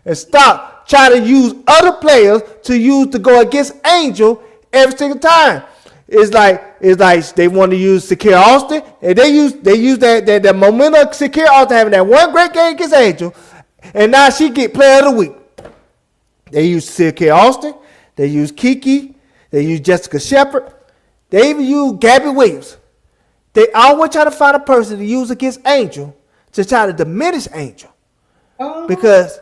And stop trying to use other players to go against Angel every single time. It's like they want to use Shakira Austin, and they use that momentum of Shakira Austin having that one great game against Angel, and now she get player of the week. They use Shakira Austin, they use Kiki, they use Jessica Shepard, they even use Gabby Williams. They always try to find a person to use against Angel to try to diminish Angel, because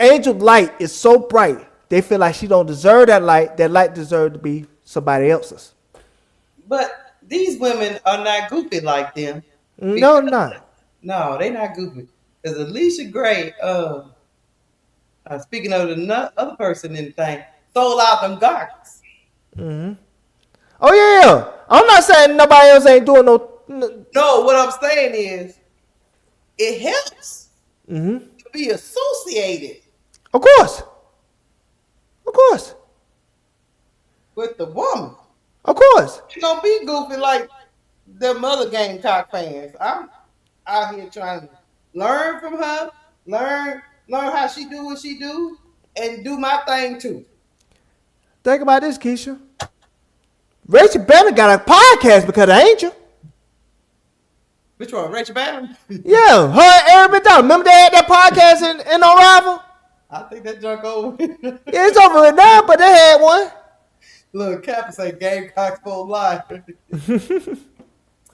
Angel's light is so bright, they feel like she don't deserve that light. That light deserves to be somebody else's. But these women are not goofy like them. No, not. No, they not goofy. Because Alicia Gray, speaking of the other person in the thing, sold out them gardens. Oh yeah, I'm not saying nobody else ain't doing no. No, what I'm saying is, it helps to be associated. Of course. With the woman. Of course. You don't be goofy like them other Gamecock fans. I'm out here trying to learn from her, learn how she do what she do, and do my thing too. Think about this, Keysha. Rachel Banner got a podcast because of Angel. Which one, Rachel Banner? Yeah, her and Eric McDonald. Remember they had that podcast in Arrival? I think that junk over. Yeah, it's over with now, but they had one. Look, Kappa say Gamecocks full life.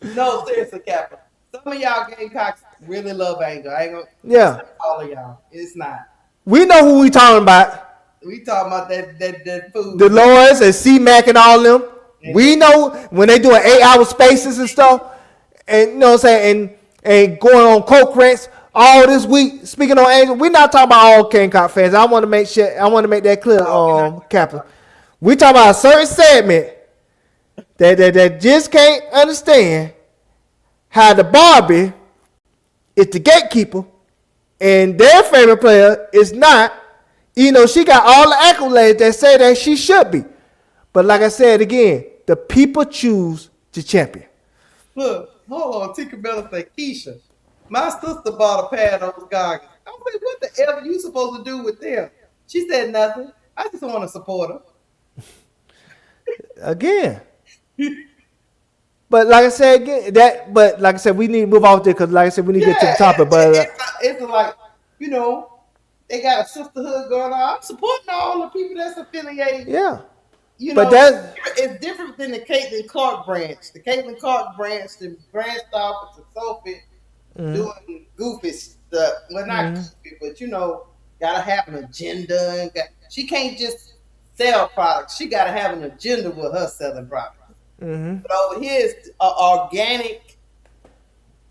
No, seriously, Kappa. Some of y'all Gamecocks really love Angel. I ain't gonna all of y'all. It's not. We know who we talking about. We talking about that food. Dolores and C-Mac and all them. Yeah. We know when they doing 8-hour spaces and stuff. And you know what I'm saying? And going on coke rants all this week. Speaking on Angel, we're not talking about all Gamecock fans. I want to make that clear, Kappa. We talking about a certain segment that just can't understand how the Barbie is the gatekeeper and their favorite player is not. You know, she got all the accolades that say that she should be. But like I said again, the people choose the champion. Look, hold on. Tinkerbell say, Keysha, my sister bought a pair of those goggles. I was like, what the hell are you supposed to do with them? She said nothing. I just want to support her. Again, But like I said again, but like I said, we need to move off there because like I said, we need to get to the topic. But it's like, they got a sisterhood going on. I'm supporting all the people that's affiliated. Yeah. But it's different than the Caitlin Clark branch. The Caitlin Clark branch, the branched off to Sophie doing goofy stuff. Well, not goofy, but gotta have an agenda. And she can't just sell products. She gotta have an agenda with her selling products. But over here is organic,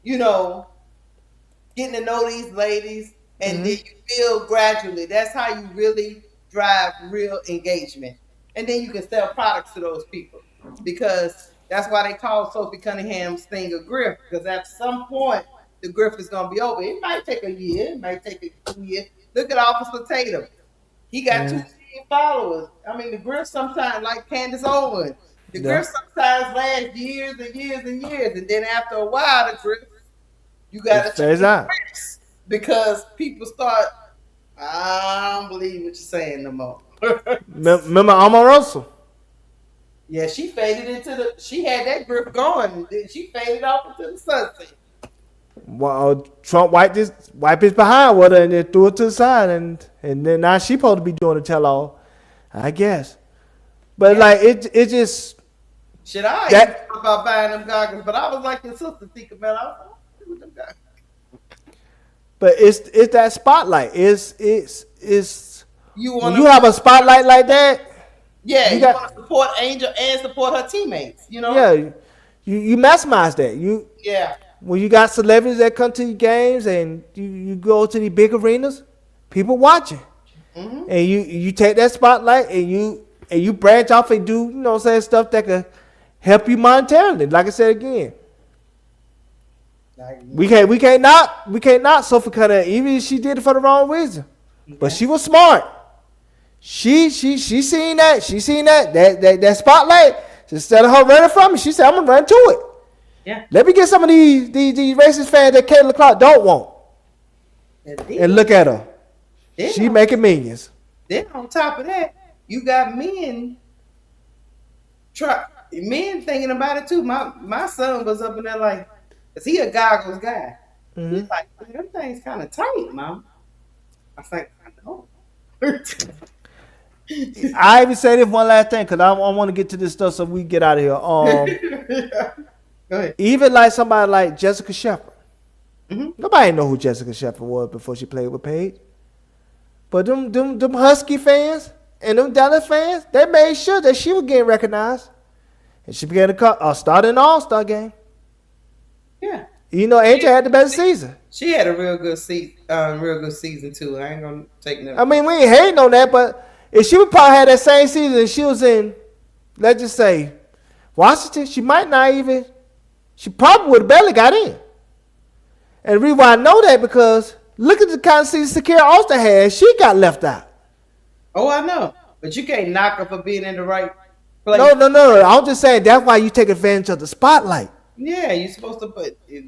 getting to know these ladies, and then you build gradually. That's how you really drive real engagement. And then you can sell products to those people, because that's why they call Sophie Cunningham's thing a grift, because at some point the grift is going to be over. It might take a year. It might take 2 years. Look at Officer Tatum. He got 2 million followers. I mean, the grift sometimes, like Candace Owens, the grift sometimes lasts years and years and years. And then after a while, the grift, you got to change the grifts, because people start, I don't believe what you're saying no more. Remember Alma Russell? Yeah, she faded she had that grip going, and then she faded off into the sunset. Well, Trump wiped his behind with her and then threw it to the side, and then now she supposed to be doing the tell all, I guess. But like it just shit. I ain't thought about buying them goggles, but I was like your sister, think about it. I was like, with them goggles. But it's that spotlight. It's when you have a spotlight like that. Yeah, you want to support Angel and support her teammates. Yeah, you maximize that. When you got celebrities that come to your games and you go to the big arenas, people watching, and you take that spotlight and you branch off and do stuff that could help you monetarily. Like I said again, we can't knock Sophie Cutter, even if she did it for the wrong reason, but she was smart. She seen that. She seen that spotlight. Instead of her running from it, she said, "I'm gonna run to it." Yeah. Let me get some of these racist fans that Caitlin Clark don't want. And look at her. She making millions. Then on top of that, you got men thinking about it too. My son was up in there like, cause he a goggles guy. He's like, them things kind of tight, Mom. I was like, I know. I even say this one last thing because I want to get to this stuff so we get out of here. Go ahead. Even like somebody like Jessica Shepard. Nobody know who Jessica Shepard was before she played with Paige. But them Husky fans and them Dallas fans, they made sure that she was getting recognized. And she began to start in the All-Star game. Yeah. Angel had the best season. She had a real good season too. I ain't gonna take no. I mean, we ain't hating on that, but if she would probably have that same season and she was in, let's just say, Washington, she probably would have barely got in. And the reason why I know that because look at the kind of season Sakira Austin had. She got left out. Oh, I know. But you can't knock her for being in the right place. No. I'm just saying that's why you take advantage of the spotlight. Yeah, you're supposed to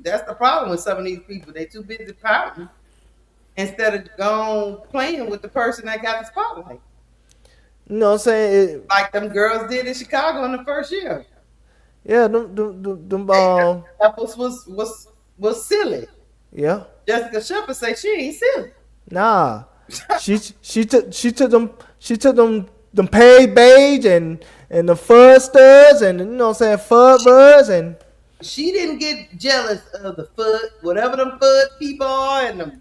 that's the problem with some of these people. They too busy pouting instead of going playing with the person that got the spotlight. You know what I'm saying? Like them girls did in Chicago in the first year. Yeah, them Apples was silly. Yeah. Jessica Shepard say she ain't silly. Nah. she took them paid beige and the fuzz studs and fud buds and she didn't get jealous of the fud, whatever them fud people are and the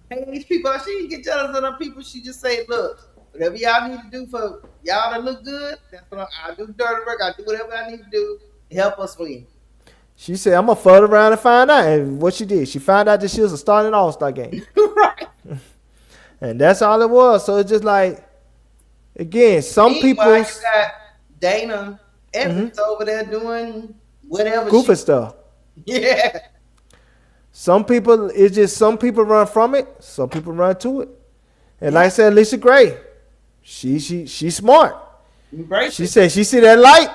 page people are. She didn't get jealous of them people. She just say, look, whatever y'all need to do for y'all to look good, that's what I do. Dirty work. I do whatever I need to do to help us win. She said, I'm going to fud around and find out. And what she did, she found out that she was a starting All-Star game. Right. And that's all it was. So it's just like, again, some people. You got Dana Evans over there doing whatever. Goofy stuff. Yeah. Some people run from it. Some people run to it. And like I said, Alicia Gray, she's smart. She said she see that light.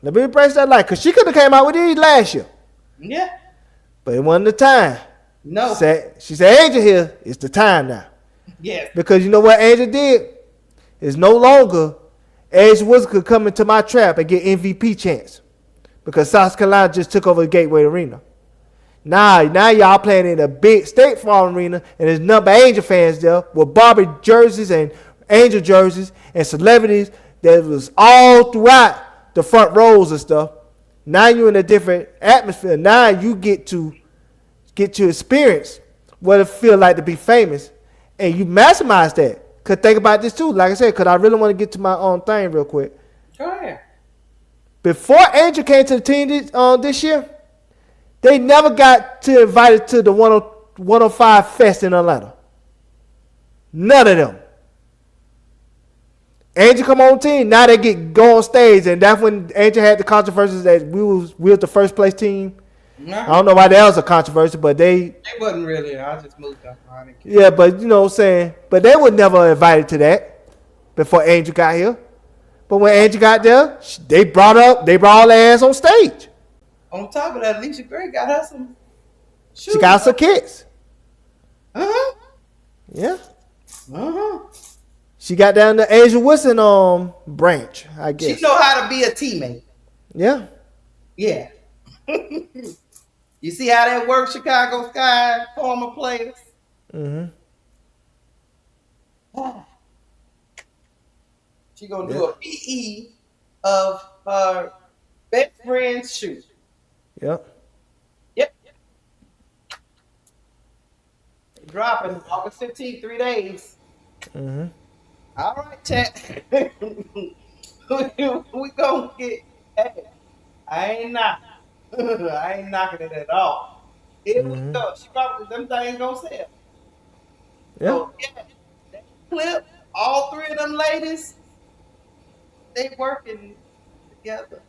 Let me embrace that light. Because she could have came out with these last year. Yeah. But it wasn't the time. No. She said, Angel here, it's the time now. Yes. Because you know what Angel did? It's no longer Angel Woods could come into my trap and get MVP chance. because South Carolina just took over the Gateway Arena. Now y'all playing in a big State Farm Arena, and there's nothing but Angel fans there with Barbie jerseys and Angel jerseys and celebrities that was all throughout the front rows and stuff. Now you're in a different atmosphere. Now you get to experience what it feels like to be famous, and you maximize that. Cause think about this too, like I said, cause I really want to get to my own thing real quick. Go ahead. Before Angel came to the team this year, they never got to invited to the 105 Fest in Atlanta. None of them. Angel come on team, now they go on stage, and that's when Angel had the controversies that we was the first place team. No. I don't know why that was a controversy, but It wasn't really. I just moved up on it. yeah, but you know what I'm saying. But they were never invited to that before Angel got here. But when Angel got there, they brought all their ass on stage. On top of that, Alicia Gray got her some shoes. She got some kits. Uh-huh. Yeah. Uh-huh. She got down the Asia Wilson branch, I guess. She know how to be a teammate. Yeah. Yeah. You see how that works, Chicago Sky former players? Mm-hmm. She gonna do a PE of her best friend's shoe. Yep. Yep. Dropping August 15th, 3 days. Mm-hmm. All right, chat. we gonna get. Hey, I ain't knocking. I ain't knocking it at all. Here we go. She probably them things gonna sell. Yeah. So yeah, that clip. All three of them ladies, they working together.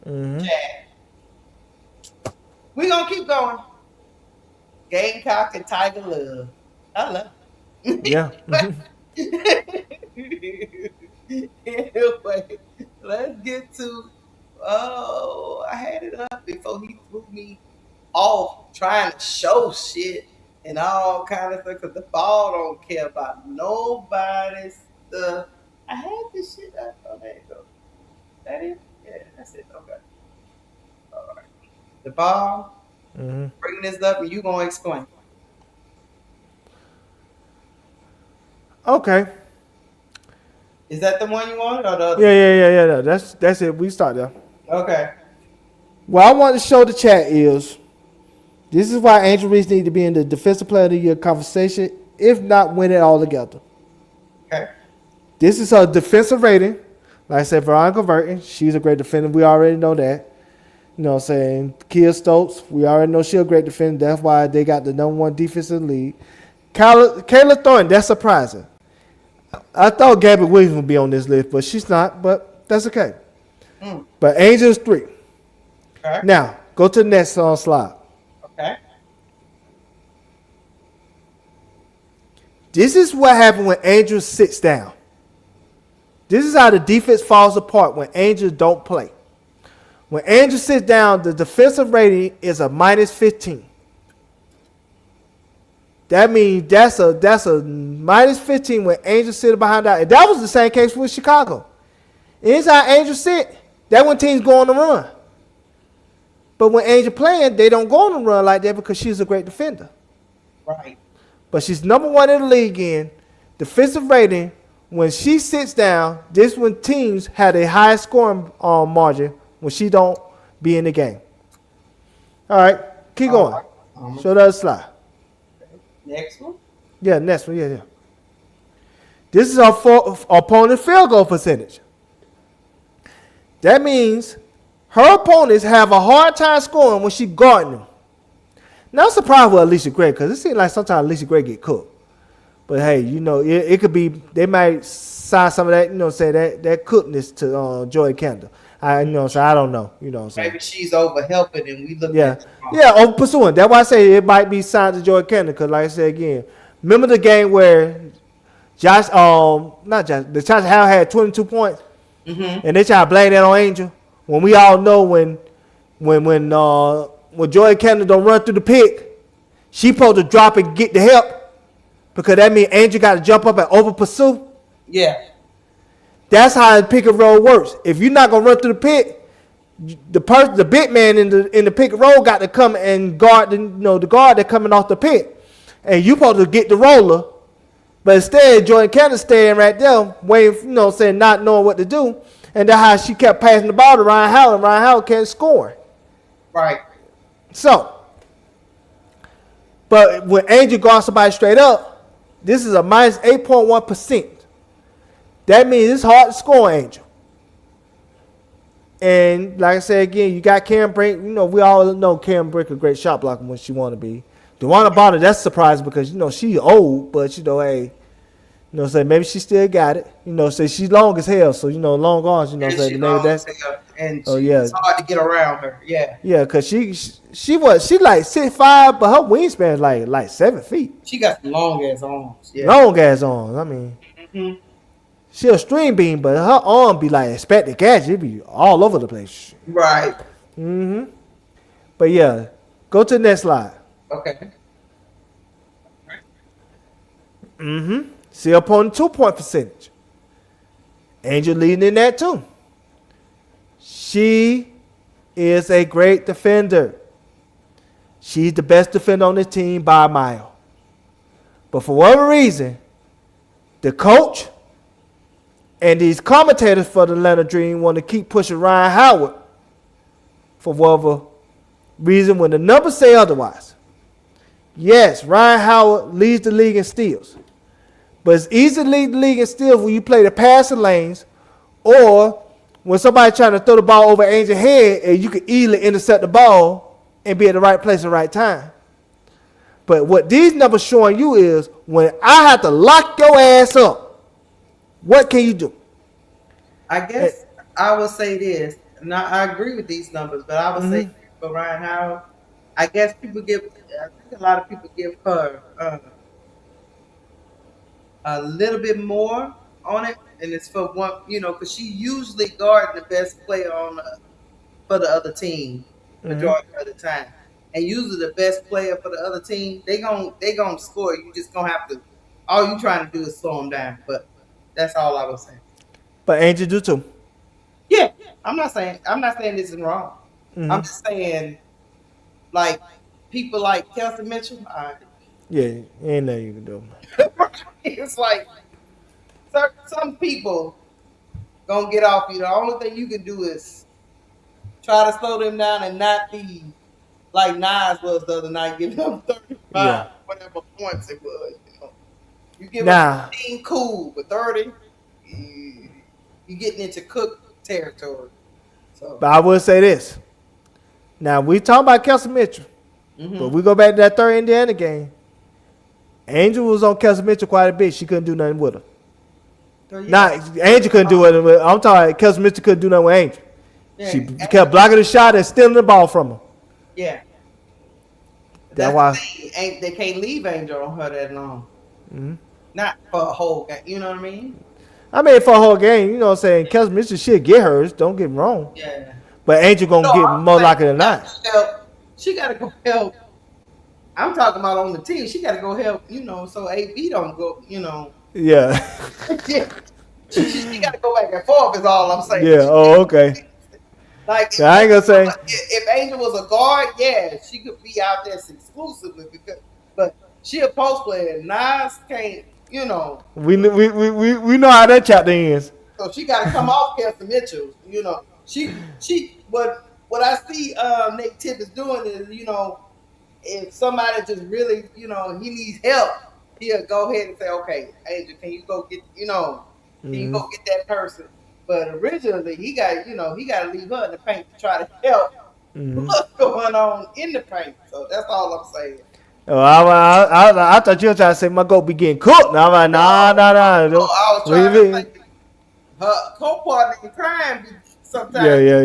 Mm-hmm. Chat. We gonna keep going. Gamecock and Tiger Love. I love it. Yeah. Anyway, let's get to. Oh, I had it up before he threw me off trying to show shit and all kind of stuff because the ball don't care about nobody's stuff. I had this shit up. Oh, there you go. That is? Yeah, that's it. Okay. All right. The ball. Mm-hmm. Bring this up and you gonna explain. Okay. Is that the one you wanted or the other? Yeah. That's it. We start there. Okay. What I want to show the chat is this is why Angel Reese need to be in the Defensive Player of the Year conversation, if not win it all together. Okay. This is her defensive rating. Like I said, Veronica Burton, she's a great defender. We already know that. You know what I'm saying? Kia Stokes, we already know she's a great defender. That's why they got the #1 defense in the league. Kayla Thornton, that's surprising. I thought Gabby Williams would be on this list, but she's not. But that's okay. But Angel's 3. Okay. Now, go to the next slide. Okay. This is what happens when Angel sits down. This is how the defense falls apart when Angel don't play. When Angel sits down, the defensive rating is a -15. That means that's a -15 when Angel sitting behind that. And that was the same case with Chicago. Inside Angel sit, that when teams go on the run. But when Angel playing, they don't go on the run like that because she's a great defender. Right. But she's #1 in the league in defensive rating. When she sits down, this when teams had a high scoring margin when she don't be in the game. All right, keep going. Show the other slide. Next one. Yeah, next one. Yeah. This is our opponent field goal percentage. That means her opponents have a hard time scoring when she guarding them. Not surprised with Alicia Gray because it seems like sometimes Alicia Gray get cooked. But hey, you know, it could be they might sign some of that, you know, say that cookness to Joy Kendall. I don't know, you know what I'm saying. Maybe she's over helping and we look at over pursuing. That's why I say it might be signed to Joy Kendall because, like I said again, remember the game where the Josh Howell had 22 points, and they try to blame that on Angel when we all know when Joy Kendall don't run through the pick, she supposed to drop and get the help because that means Angel got to jump up and over pursue. Yeah. That's how the pick and roll works. If you're not gonna run through the pick, the big man in the pick and roll got to come and guard the guard that coming off the pick, and you supposed to get the roller. But instead, Jordan Cannon staying right there, waiting, saying not knowing what to do, and that's how she kept passing the ball to Ryan Howard, and Ryan Howard can't score. Right. So, but when Angel guards somebody straight up, this is a minus 8.1%. That means it's hard to score, Angel. And like I said again, you got Karen Brink. We all know Karen Brink a great shot blocker when she want to be. DeWanna Bonner, that's surprising because she old, but hey, say maybe she still got it. Say she's long as hell, so long arms. Say maybe that's. And it's hard to get around her. Yeah. Yeah, cause she like 6'5", but her wingspan is like 7 feet. She got long ass arms. Yeah. Long ass arms. I mean, she a string beam, but her arm be like Inspector Gadget. It be all over the place. Right. But yeah, go to the next slide. Okay. See opponent 2-point percentage. Angel leading in that too. She is a great defender. She's the best defender on the team by a mile. But for whatever reason, the coach and these commentators for the Atlanta Dream want to keep pushing Ryan Howard for whatever reason when the numbers say otherwise. Yes, Ryan Howard leads the league in steals. But it's easy to lead the league in steals when you play the passing lanes or when somebody trying to throw the ball over Angel's head and you can easily intercept the ball and be at the right place at the right time. But what these numbers showing you is when I have to lock your ass up, what can you do? I guess I would say this. Now I agree with these numbers, but I would say for Ryan Howard, I guess I think a lot of people give her a little bit more on it, and it's for one, because she usually guards the best player for the other team majority of the time, and usually the best player for the other team they gonna score. You just gonna have to. All you trying to do is slow them down, but that's all I was saying. But Angel do too. Yeah, I'm not saying this is wrong. I'm just saying, like people like Kelsey Mitchell. Yeah, ain't nothing you can do. It's like some people gonna get off you. The only thing you can do is try to slow them down and not be like Nas was the other night, giving them 35, whatever points it was. You give them 15, cool, but 30, you getting into Cook territory. So. But I will say this. Now we talk about Kelsey Mitchell, but we go back to that third Indiana game. Angel was on Kelsey Mitchell quite a bit. She couldn't do nothing with her. Angel couldn't do it. I'm talking Kelsey Mitchell couldn't do nothing with Angel. Yeah. She kept blocking the shot and stealing the ball from her. Yeah. That's why they can't leave Angel on her that long. Not for a whole game. You know what I mean? I mean for a whole game. You know what I'm saying? Kelsey Mitchell should get hers. Don't get me wrong. Yeah. But Angel gonna get more likely than not. She gotta go help. I'm talking about on the team. She gotta go help. So AB don't go. Yeah. she gotta go back and forth. Is all I'm saying. Yeah. Oh, okay. Like I ain't gonna say if Angel was a guard, yeah, she could be out there exclusively but she a post player. Nas can't. We know how that chapter ends. So she got to come off Kelsey Mitchell. What I see Nate Tibbetts doing is, if somebody just really, he needs help, he'll go ahead and say, okay, Angel, can you go get, can you go get that person? But originally, he got to leave her in the paint to try to help what's going on in the paint. So that's all I'm saying. Oh, I thought you were trying to say my goat be getting cooked. Now I'm like, nah. I was trying to say her co-partner in crime sometimes. Yeah.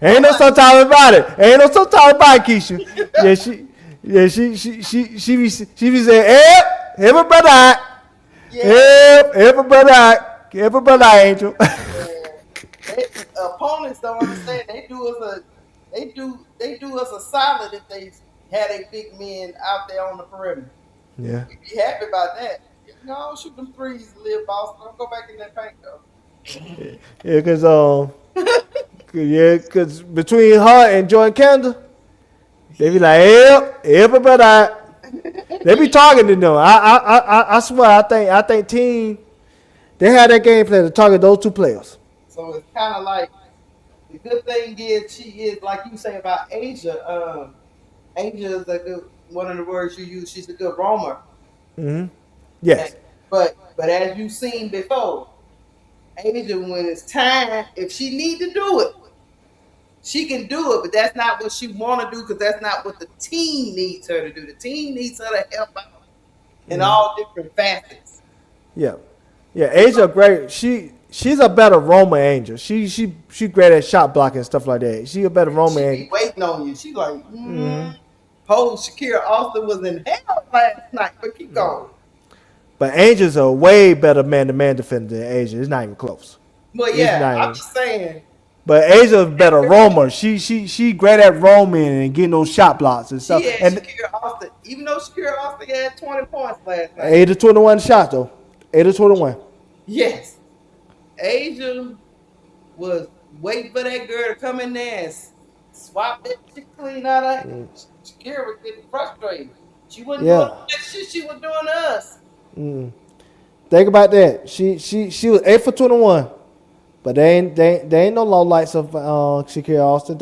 Ain't no sometimes about it. Keysha. She be saying, help a brother out. Help a brother out. Help a brother out, Angel. Opponents don't understand. They do us a solid if they had a big men out there on the perimeter. Yeah. We'd be happy about that. Shoot them threes, live Boston. Don't go back in that paint though. Yeah, cause between her and Jordan Kendall, they be like, yep, everybody. They be targeting them. I swear, I think team they had that game plan to target those two players. So it's kind of like the good thing is she is like you say about Asia. Asia is a good one of the words you use. She's a good roamer. Mm-hmm. Yes. But as you've seen before, Asia when it's time, if she need to do it, she can do it. But that's not what she want to do because that's not what the team needs her to do. The team needs her to help out in all different facets. Yeah. Yeah, Asia great. She's a better roamer angel. She great at shot blocking and stuff like that. She a better roamer angel. She be waiting on you. She like, Shakira Austin was in hell last night, but keep going. But Angel's a way better man-to-man defender than Asia. It's not even close. Well, yeah, I'm just saying. But Asia's a better roamer. She great at roaming and getting those shot blocks and stuff. She had Shakira Austin, even though Shakira Austin had 20 points last night. 8 of 21 shots though. 8 of 21. Yes. Asia was waiting for that girl to come in there and swap that shit clean out of her. Shakira was getting frustrated. She wasn't doing that shit she was doing to us. Think about that. She was 8 for 21. But they ain't no low lights of Shakira Austin.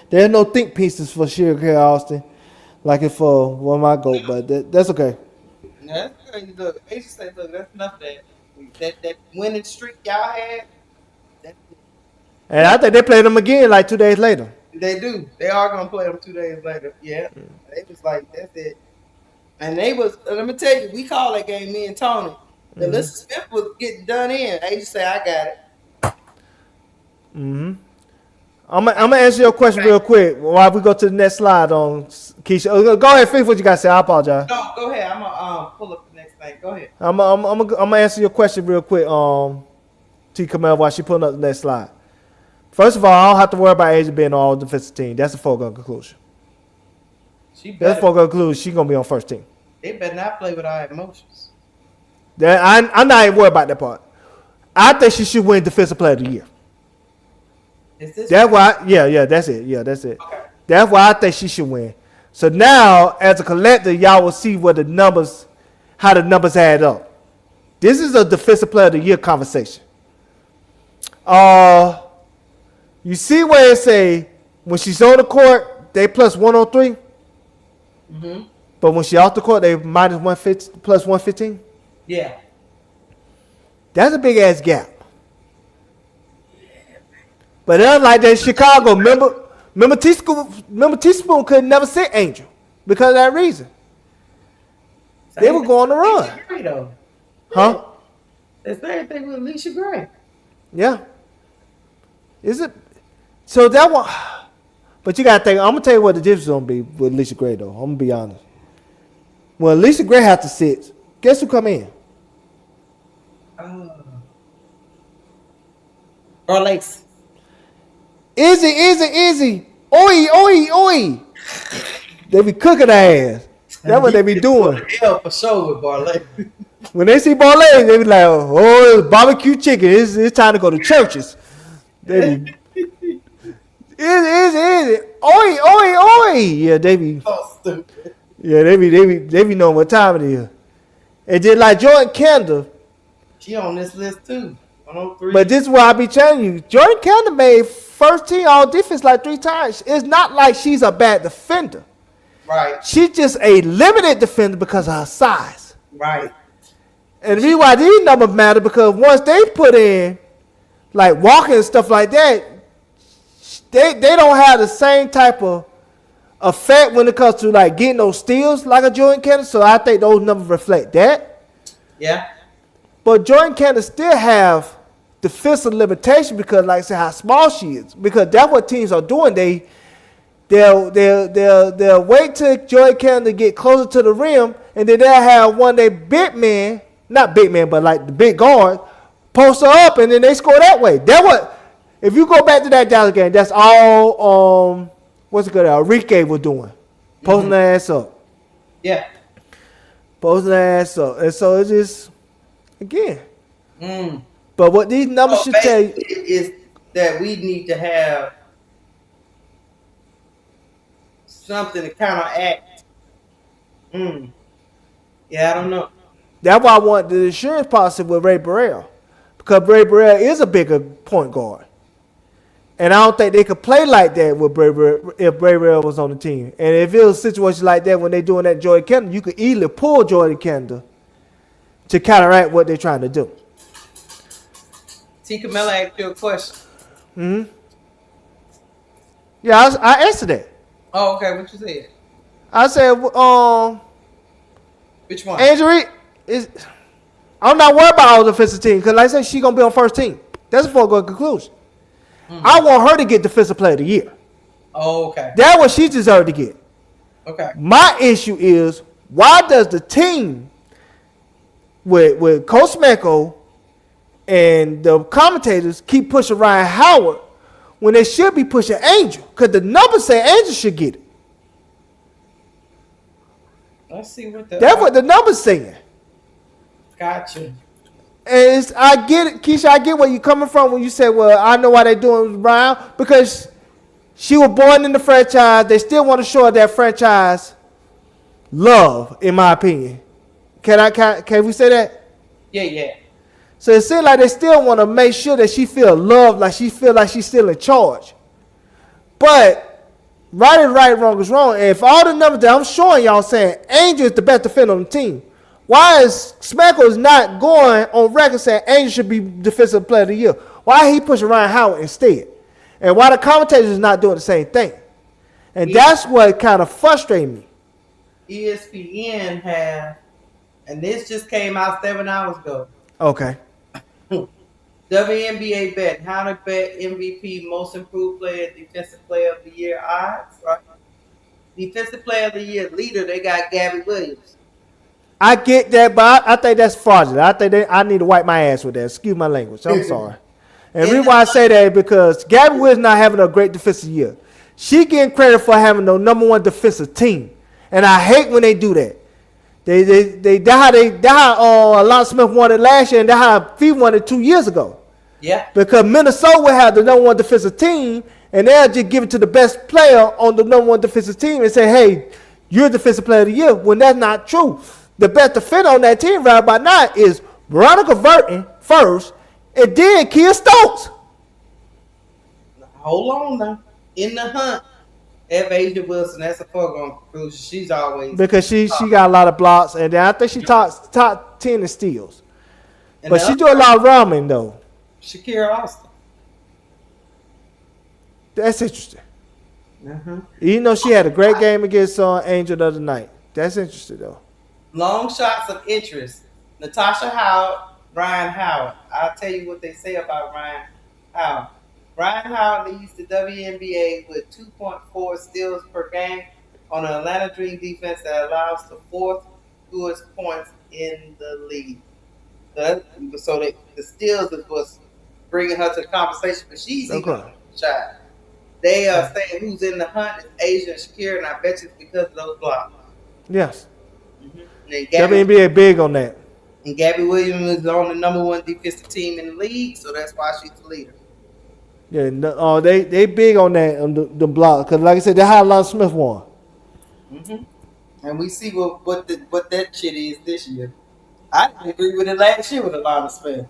There's no think pieces for Shakira Austin like it for one of my goat, but that's okay. That's crazy. Look, Asia said, look, that's enough that winning streak y'all had. And I think they played them again like 2 days later. They do. They are gonna play them 2 days later. Yeah. They was like, that's it. And they was, let me tell you, we call that game, me and Tony. The Listen Smith was getting done in. Asia say, I got it. I'm gonna answer your question real quick while we go to the next slide on Keysha. Go ahead, finish what you got to say. I apologize. No, go ahead. I'm gonna pull up the next thing. Go ahead. I'm gonna answer your question real quick. T. Kamel while she pulling up the next slide. First of all, I don't have to worry about Asia being on all defensive team. That's a foregone conclusion. That's a foregone conclusion. She's gonna be on first team. They better not play with our emotions. I'm not even worried about that part. I think she should win Defensive Player of the Year. That's why, that's it. Yeah, that's it. Okay. That's why I think she should win. So now, as a collective, y'all will see how the numbers add up. This is a Defensive Player of the Year conversation. You see where it say when she's on the court, they plus 103. But when she off the court, they minus 150, plus 115. Yeah. That's a big ass gap. But unlike that Chicago, remember Teaspoon could never sit Angel because of that reason. They were going to run. Gray, though. Huh? The same thing with Alicia Gray. Yeah. Is it? So that one. But you got to think, I'm going to tell you what the difference is going to be with Alicia Gray, though. I'm going to be honest. When Alicia Gray has to sit, guess who come in? Lace. Easy. Oi. They be cooking their ass. That's what they be doing. Yeah, for sure with Barley. When they see Barley, they be like, oh, it's barbecue chicken. It's time to go to churches. They be, easy. Oi. Yeah, they be. So stupid. Yeah, they be knowing what time it is. And just like Jordan Kendall. She on this list too. 103. But this is what I be telling you. Jordan Kendall made first team all defense like 3 times. It's not like she's a bad defender. Right. She's just a limited defender because of her size. Right. And the reason why these numbers matter because once they put in like walking and stuff like that, they don't have the same type of effect when it comes to like getting those steals like a Jordan Kendall. So I think those numbers reflect that. Yeah. But Jordan Kendall still have defensive limitation because, like I said, how small she is. Because that's what teams are doing. They'll wait till Jordan Kendall get closer to the rim, and then they'll have one of their big men, not big men, but like the big guard, post her up, and then they score that way. That what if you go back to that Dallas game, that's all what's it called? Enrique was doing, posting their ass up. Yeah. Posting their ass up, and so it's just. Again, But what these numbers should tell you is that we need to have something to counteract. Yeah, I don't know. That's why I want the insurance policy with Ray Burrell. Because Ray Burrell is a bigger point guard. And I don't think they could play like that with if Ray Burrell was on the team. And if it was a situation like that when they're doing that Jordan Kendall, you could easily pull Jordan Kendall to counteract what they're trying to do. T. Camilla asked you a question. Yeah, I answered that. Oh, okay. What you said? I said, which one? Andrew is. I'm not worried about all the defensive team because, like I said, she's gonna be on first team. That's a foregone conclusion. I want her to get defensive player of the year. Oh, okay. That's what she deserved to get. Okay. My issue is why does the team with Coach Smeko and the commentators keep pushing Ryan Howard when they should be pushing Angel? Because the numbers say Angel should get it. Let's see what that's what the numbers saying. Gotcha. And I get it, Keysha. I get where you're coming from when you say, well, I know why they're doing Ryan, because she was born in the franchise. They still want to show her that franchise love, in my opinion. Can we say that? Yeah. So it seems like they still want to make sure that she feel loved, like she feel like she's still in charge. But right is right, wrong is wrong. And if all the numbers that I'm showing y'all saying Angel is the best defender on the team, why is Smeko is not going on record saying Angel should be defensive player of the year? Why he pushing Ryan Howard instead? And why the commentators is not doing the same thing? And that's what kind of frustrated me. ESPN have, and this just came out 7 hours ago. Okay. WNBA bet, how to bet MVP, most improved player, defensive player of the year odds, right? Defensive player of the year leader, they got Gabby Williams. I get that, but I think that's fraudulent. I think I need to wipe my ass with that. Excuse my language. I'm sorry. And the reason why I say that is because Gabby Williams not having a great defensive year. She getting credit for having the number one defensive team. And I hate when they do that. That's how Alon Smith won it last year, and that's how Fee won it 2 years ago. Yeah. Because Minnesota will have the number one defensive team, and they'll just give it to the best player on the number one defensive team and say, hey, you're defensive player of the year, when that's not true. The best defender on that team right about now is Veronica Burton first, and then Kia Stokes. Hold on now. In the hunt, F. Asia Wilson, that's a foregone conclusion. She's always because she got a lot of blocks, and then I think she top 10 in steals. And but she do a lot of ramming though. Shakira Austin. That's interesting. Even though she had a great game against Angel the other night. That's interesting though. Long shots of interest. Natasha Howard, Ryan Howard. I'll tell you what they say about Ryan Howard. Ryan Howard leads the WNBA with 2.4 steals per game on an Atlanta Dream defense that allows the fourth fewest points in the league. So the steals is what's bringing her to the conversation, but she's even shy. They are saying who's in the hunt is Asia and Shakira, and I bet you it's because of those blocks. Yes. WNBA big on that. And Gabby Williams is on the number one defensive team in the league, so that's why she's the leader. Yeah, they big on that on the block because, like I said, that's how Alon Smith won. And we see what that shit is this year. I didn't agree with it last year with Alon Smith.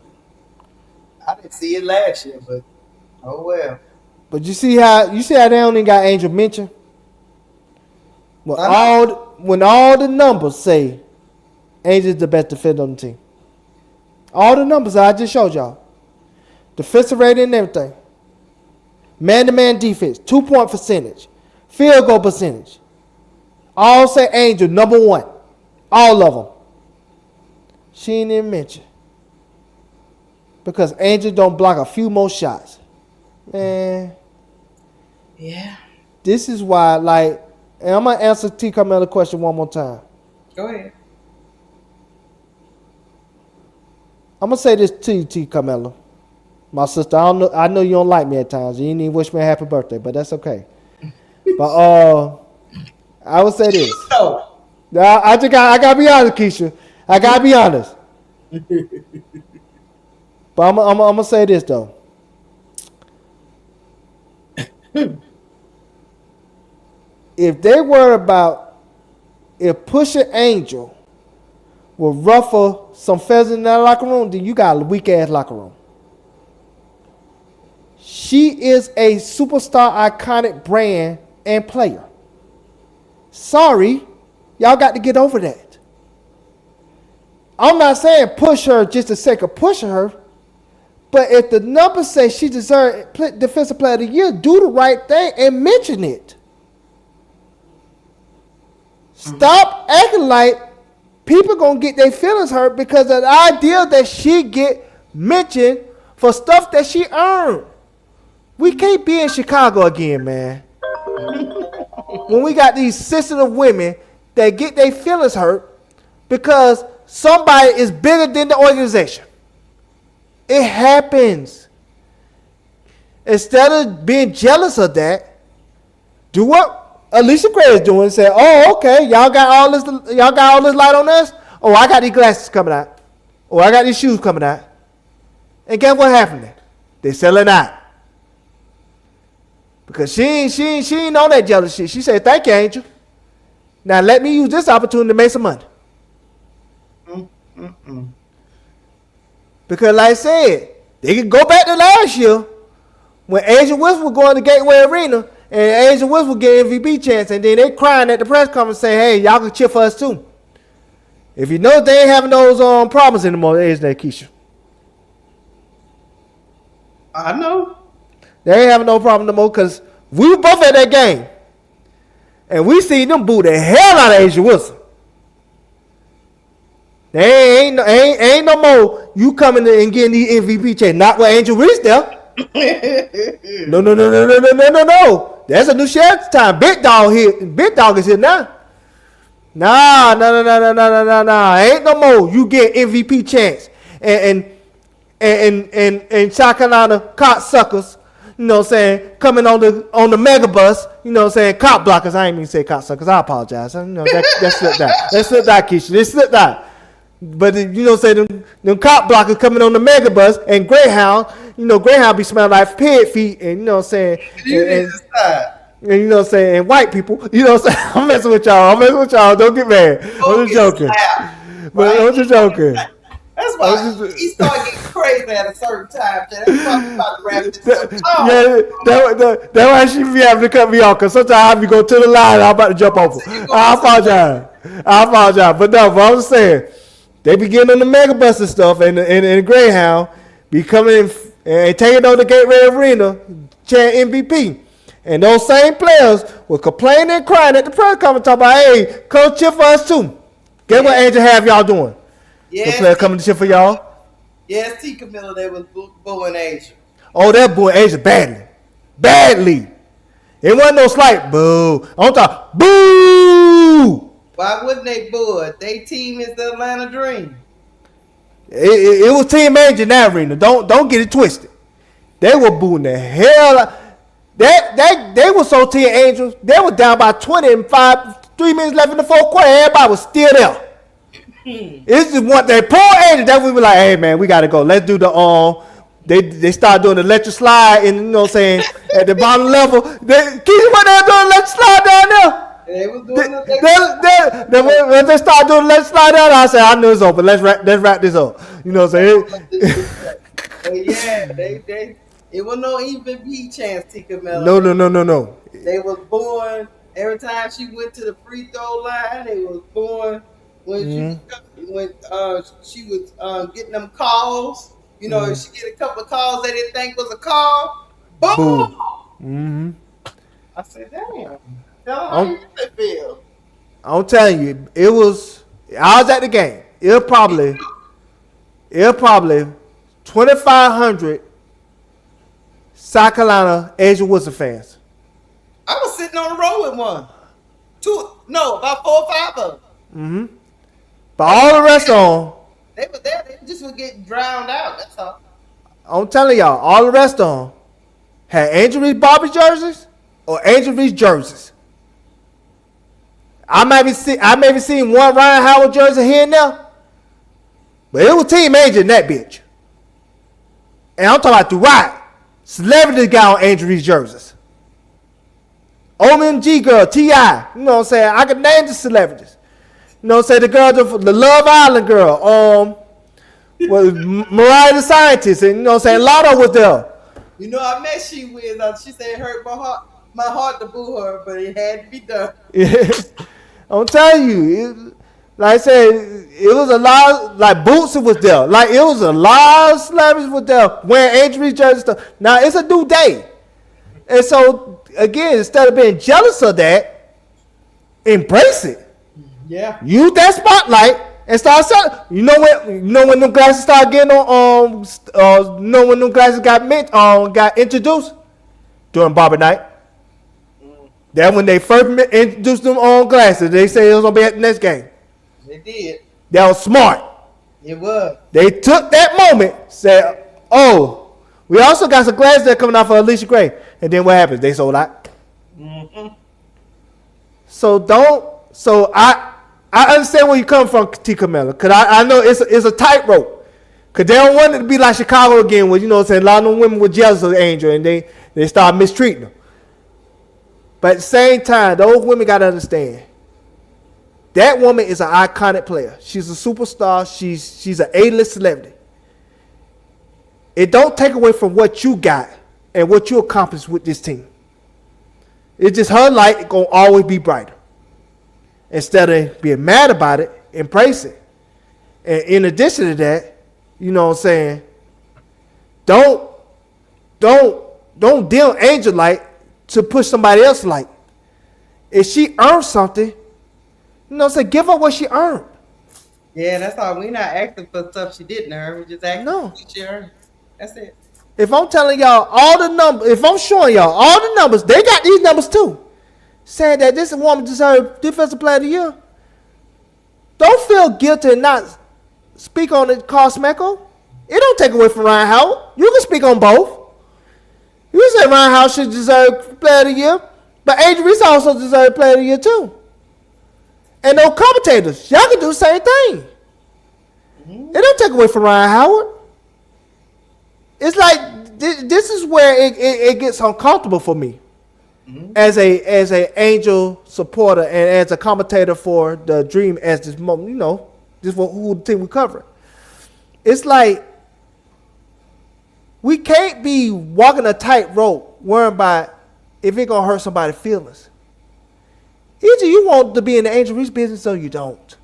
I didn't see it last year, but oh well. But you see how they only got Angel mentioned. Well, when all the numbers say Angel's the best defender on the team. All the numbers I just showed y'all. Defensive rating and everything. Man-to-man defense. 2-point percentage. Field goal percentage. All say Angel number one. All of them. She ain't even mentioned. Because Angel don't block a few more shots. Man. Yeah. This is why, and I'm going to answer T. Carmela's question one more time. Go ahead. I'm going to say this to you, T. Carmela. My sister, I know you don't like me at times. You didn't even wish me a happy birthday, but that's okay. But I would say this. I got to be honest, Keysha. I got to be honest. But I'm gonna say this though. If they were about if Pusha Angel will ruffle some feathers in that locker room, then you got a weak ass locker room. She is a superstar, iconic brand and player. Sorry, y'all got to get over that. I'm not saying push her just the sake of pushing her, but if the numbers say she deserves Defensive Player of the Year, do the right thing and mention it. Stop acting like people gonna get their feelings hurt because of the idea that she get mentioned for stuff that she earned. We can't be in Chicago again, man. When we got these sensitive women that get their feelings hurt because somebody is bigger than the organization. It happens. Instead of being jealous of that, do what Alicia Gray is doing. Say, "Oh, okay, y'all got all this light on us. Oh, I got these glasses coming out. Oh, I got these shoes coming out." And guess what happened? They selling out. Because she ain't on that jealous shit. She said, "Thank you, Angel. Now let me use this opportunity to make some money." Because like I said, they can go back to last year when Angel Wilson was going to Gateway Arena and Angel Wilson was getting MVP chance, and then they crying at the press conference saying, "Hey, y'all can cheer for us too." If you know they ain't having those problems anymore, isn't that Keysha? I know. They ain't having no problem no more because we were both at that game. And we seen them boo the hell out of Angel Wilson. They ain't no more you coming in and getting these MVP chance. Not with Angel Reese there. No. That's a new sheriff's time. Big Dog here. Big Dog is here now. Nah. Ain't no more you get MVP chance. And South Carolina cocksuckers, you know what I'm saying, coming on the mega bus, you know what I'm saying, cop blockers. I ain't mean to say cocksuckers. I apologize. You know, that slipped out. That slipped out, Keysha. They slipped out. But you know what I'm saying, them cop blockers coming on the mega bus and Greyhound, you know, Greyhound be smelling like pig feet and you know what I'm saying, and you know what I'm saying, and white people, you know what I'm saying. I'm messing with y'all. Don't get mad. I'm just joking. But I'm just joking. That's why he started getting crazy at a certain time. That's why we about to wrap this up. Yeah, that's why she be having to cut me off, because sometimes I be going to the line and I'm about to jump over. I apologize. But no, what I was saying, they be getting on the mega bus and stuff, and the Greyhound be coming and taking on the Gateway Arena, chanting MVP. And those same players were complaining and crying at the press conference, talking about, "Hey, come cheer for us too." Guess what Angel have y'all doing? Yes, the player coming to cheer for y'all? Yes, T. Camilla, they was booing Angel. Oh, that booing Angel badly. It wasn't no slight boo. I'm talking boo. Why wouldn't they boo it? They team is the Atlanta Dream. It was Team Angel in that arena. Don't get it twisted. They were booing the hell out. They were so Team Angels. They were down by 20 and 3 minutes left in the fourth quarter. Everybody was still there. It's just what they poor Angel that we were like, "Hey man, we gotta go. Let's do the They started doing the electric slide, and you know what I'm saying, at the bottom level. Keysha went there doing electric slide down there. They was doing the when they started doing the electric slide down there, I said, "I knew it's over. Let's wrap this up." You know what I'm saying? Yeah, it was no even chance, T. Camilla. No. They was booing every time she went to the free throw line. They was booing when she was getting them calls. You know, if she get a couple of calls they didn't think was a call, boom. Mm-hmm. I said, "Damn, tell how you really feel." I'm telling you, I was at the game. It was probably 2,500 South Carolina Angel Wilson fans. I was sitting on the road with about 4 or 5 of them. Mm-hmm. But all the rest on. They were there. They just were getting drowned out. That's all. I'm telling y'all, all the rest on had Angel Reese Barbie jerseys or Angel Reese jerseys. I maybe seen one Ryan Howard jersey here and there, but it was Team Angel in that bitch. and I'm talking about throughout, celebrities got on Angel Reese jerseys. OMG girl, T.I., you know what I'm saying? I could name the celebrities. You know what I'm saying? The girl, the Love Island girl, Mariah the Scientist, and you know what I'm saying? Lotto was there. You know, I met she with, she said it hurt my heart to boo her, but it had to be done. Yeah. I'm telling you, like I said, it was a lot, like Bootsy was there. Like, it was a lot of celebrities was there wearing Angel Reese jerseys stuff. Now, it's a new day. And so, again, instead of being jealous of that, embrace it. Yeah. Use that spotlight and start selling. You know when them glasses start getting on, when them glasses got introduced? During Barber Night. That when they first introduced them on glasses, they say it was gonna be at the next game. They did. That was smart. It was. They took that moment, said, "Oh, we also got some glasses that coming out for Alicia Gray," and then what happens? They sold out. Mm-hmm. So I understand where you come from, T. Camilla, because I know it's a tightrope, because they don't want it to be like Chicago again, where you know what I'm saying, a lot of them women were jealous of Angel and they start mistreating them. But at the same time, those women got to understand, that woman is an iconic player. She's a superstar. She's an A-list celebrity. It don't take away from what you got and what you accomplished with this team. It's just her light going to always be brighter. Instead of being mad about it, embrace it. And in addition to that, you know what I'm saying, don't dim Angel light to push somebody else's light. If she earned something, you know what I'm saying, give her what she earned. Yeah, that's all. We're not asking for stuff she didn't earn. We just asking for what she earned. That's it. If I'm telling y'all all the numbers, if I'm showing y'all all the numbers, they got these numbers too, saying that this woman deserves Defensive Player of the Year, don't feel guilty and not speak on it, Carl Smecko. It don't take away from Ryan Howard. You can speak on both. You can say Ryan Howard should deserve Player of the Year, but Angel Reese also deserves Player of the Year too. And those commentators, y'all can do the same thing. It don't take away from Ryan Howard. It's like this is where it gets uncomfortable for me as a Angel supporter and as a commentator for the Dream as this moment, you know, this who the team we cover. It's like we can't be walking a tightrope worrying about if it gonna hurt somebody's feelings. Either you want to be in the Angel Reese business or you don't.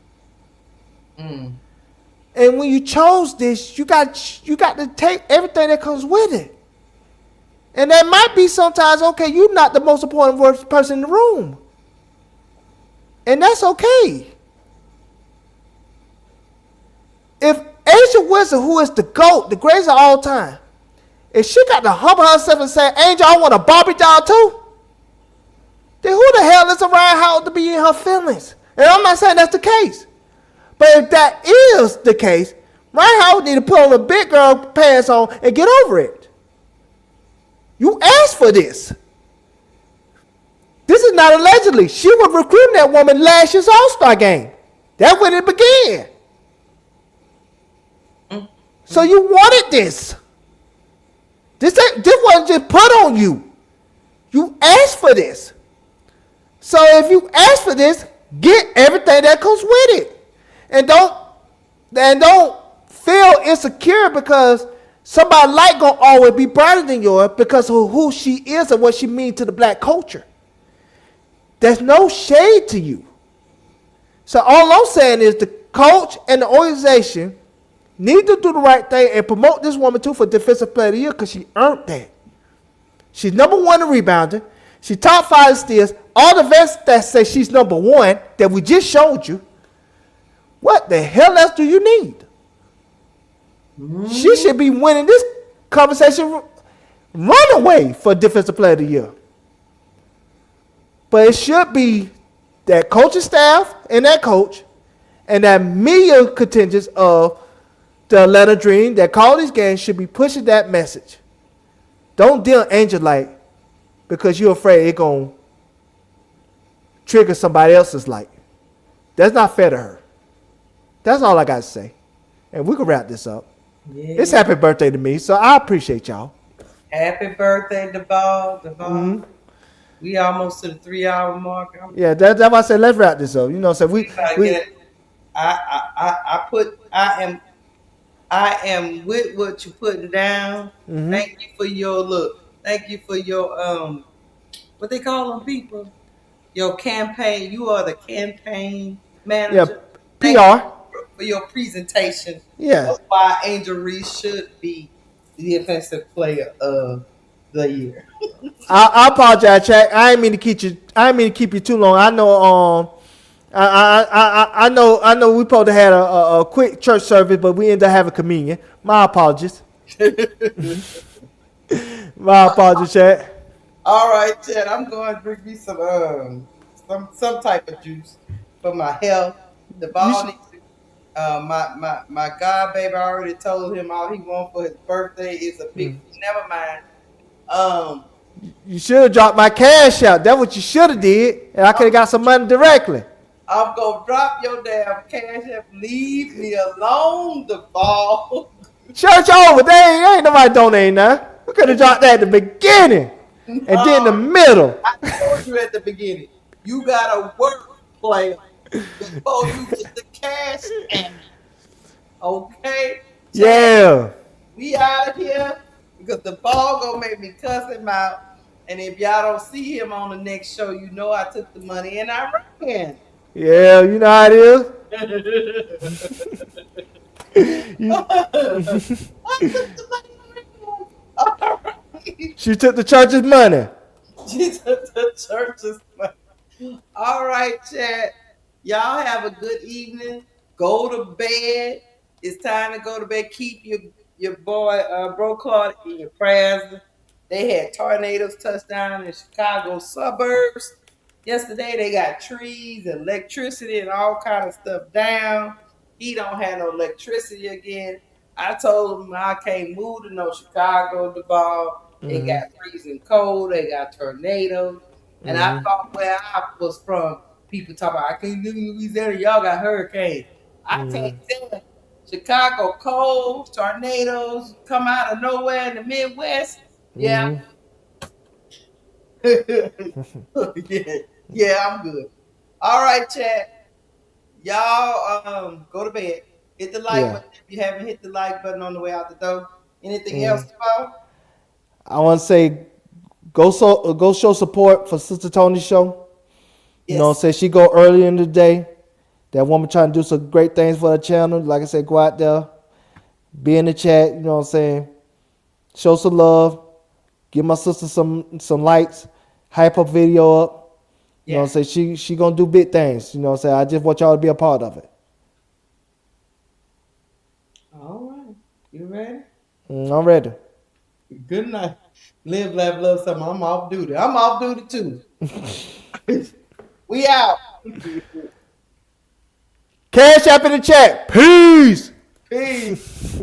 And when you chose this, you got to take everything that comes with it. And that might be sometimes, okay, you're not the most important person in the room. And that's okay. If Asia Wilson, who is the GOAT, the greatest of all time, if she got to humble herself and say, Angel, I want a Barbie doll too, then who the hell is Ryan Howard to be in her feelings? And I'm not saying that's the case. But if that is the case, Ryan Howard need to put on a big girl pants on and get over it. You asked for this. This is not allegedly. She was recruiting that woman last year's All-Star game. That's when it began. So you wanted this. This wasn't just put on you. You asked for this. So if you ask for this, get everything that comes with it. And don't feel insecure because somebody's light gonna always be brighter than yours because of who she is and what she means to the black culture. There's no shade to you. So all I'm saying is the coach and the organization need to do the right thing and promote this woman too for Defensive Player of the Year because she earned that. She's number one in rebounding. She top 5 in steals. All the vets that say she's number one that we just showed you. What the hell else do you need? She should be winning this conversation runaway for Defensive Player of the Year. But it should be that coaching staff and that coach and that media contingents of the Atlanta Dream that call these games should be pushing that message. Don't deal Angel light because you're afraid it's going to trigger somebody else's light. That's not fair to her. That's all I got to say. And we can wrap this up. Yeah. It's happy birthday to me, so I appreciate y'all. Happy birthday, Duval. We almost to the 3 hour mark. Yeah, that's why I said let's wrap this up. You know, so we I am with what you're putting down. Thank you for your look. Thank you for your what they call them people? Your campaign. You are the campaign manager. Thank you for your presentation of why Angel Reese should be the offensive player of the year. I apologize, Chad. I didn't mean to keep you. I didn't mean to keep you too long. I know. I know. We supposed to have a quick church service, but we ended up having communion. My apologies. My apologies, Chad. All right, Chad. I'm going to drink me some type of juice for my health. The ball needs to, my god baby, I already told him all he wants for his birthday is a big. Never mind. You should have dropped my cash out. That's what you should have did, and I could have got some money directly. I'm gonna drop your damn cash app. Leave me alone, the ball. Church over. They ain't nobody donating now. We could have dropped that at the beginning and then in the middle. I told you at the beginning. You gotta work, player, before you get the cash app. Okay? Yeah. We out of here because the ball gonna make me cuss him out. And if y'all don't see him on the next show, you know I took the money and I ran. Yeah, you know how it is. I took the money and I ran. She took the church's money. She took the church's money. All right, chat. Y'all have a good evening. Go to bed. It's time to go to bed. Keep your boy Bro Claude in your prayers. They had tornadoes touch down in Chicago suburbs. Yesterday they got trees, electricity, and all kind of stuff down. He don't have no electricity again. I told him I can't move to no Chicago, Duval. They got freezing cold. They got tornadoes. And I thought where I was from, people talk about I can't live in Louisiana. Y'all got hurricanes. I can't tell. Chicago cold, tornadoes come out of nowhere in the Midwest. Yeah. yeah, I'm good. All right, chat. Y'all go to bed. Hit the like button if you haven't hit the like button on the way out the door. Anything else, Duval? I want to say go show support for Sister Tony's show. You know what I'm saying? She go early in the day. That woman trying to do some great things for the channel. Like I said, go out there, be in the chat, you know what I'm saying? Show some love. Give my sister some likes. Hype her video up. You know what I'm saying? She gonna do big things. You know what I'm saying? I just want y'all to be a part of it. All right. You ready? I'm ready. Good night. Live, laugh, love something. I'm off duty. I'm off duty too. We out. Cash app in the chat. Peace. Peace.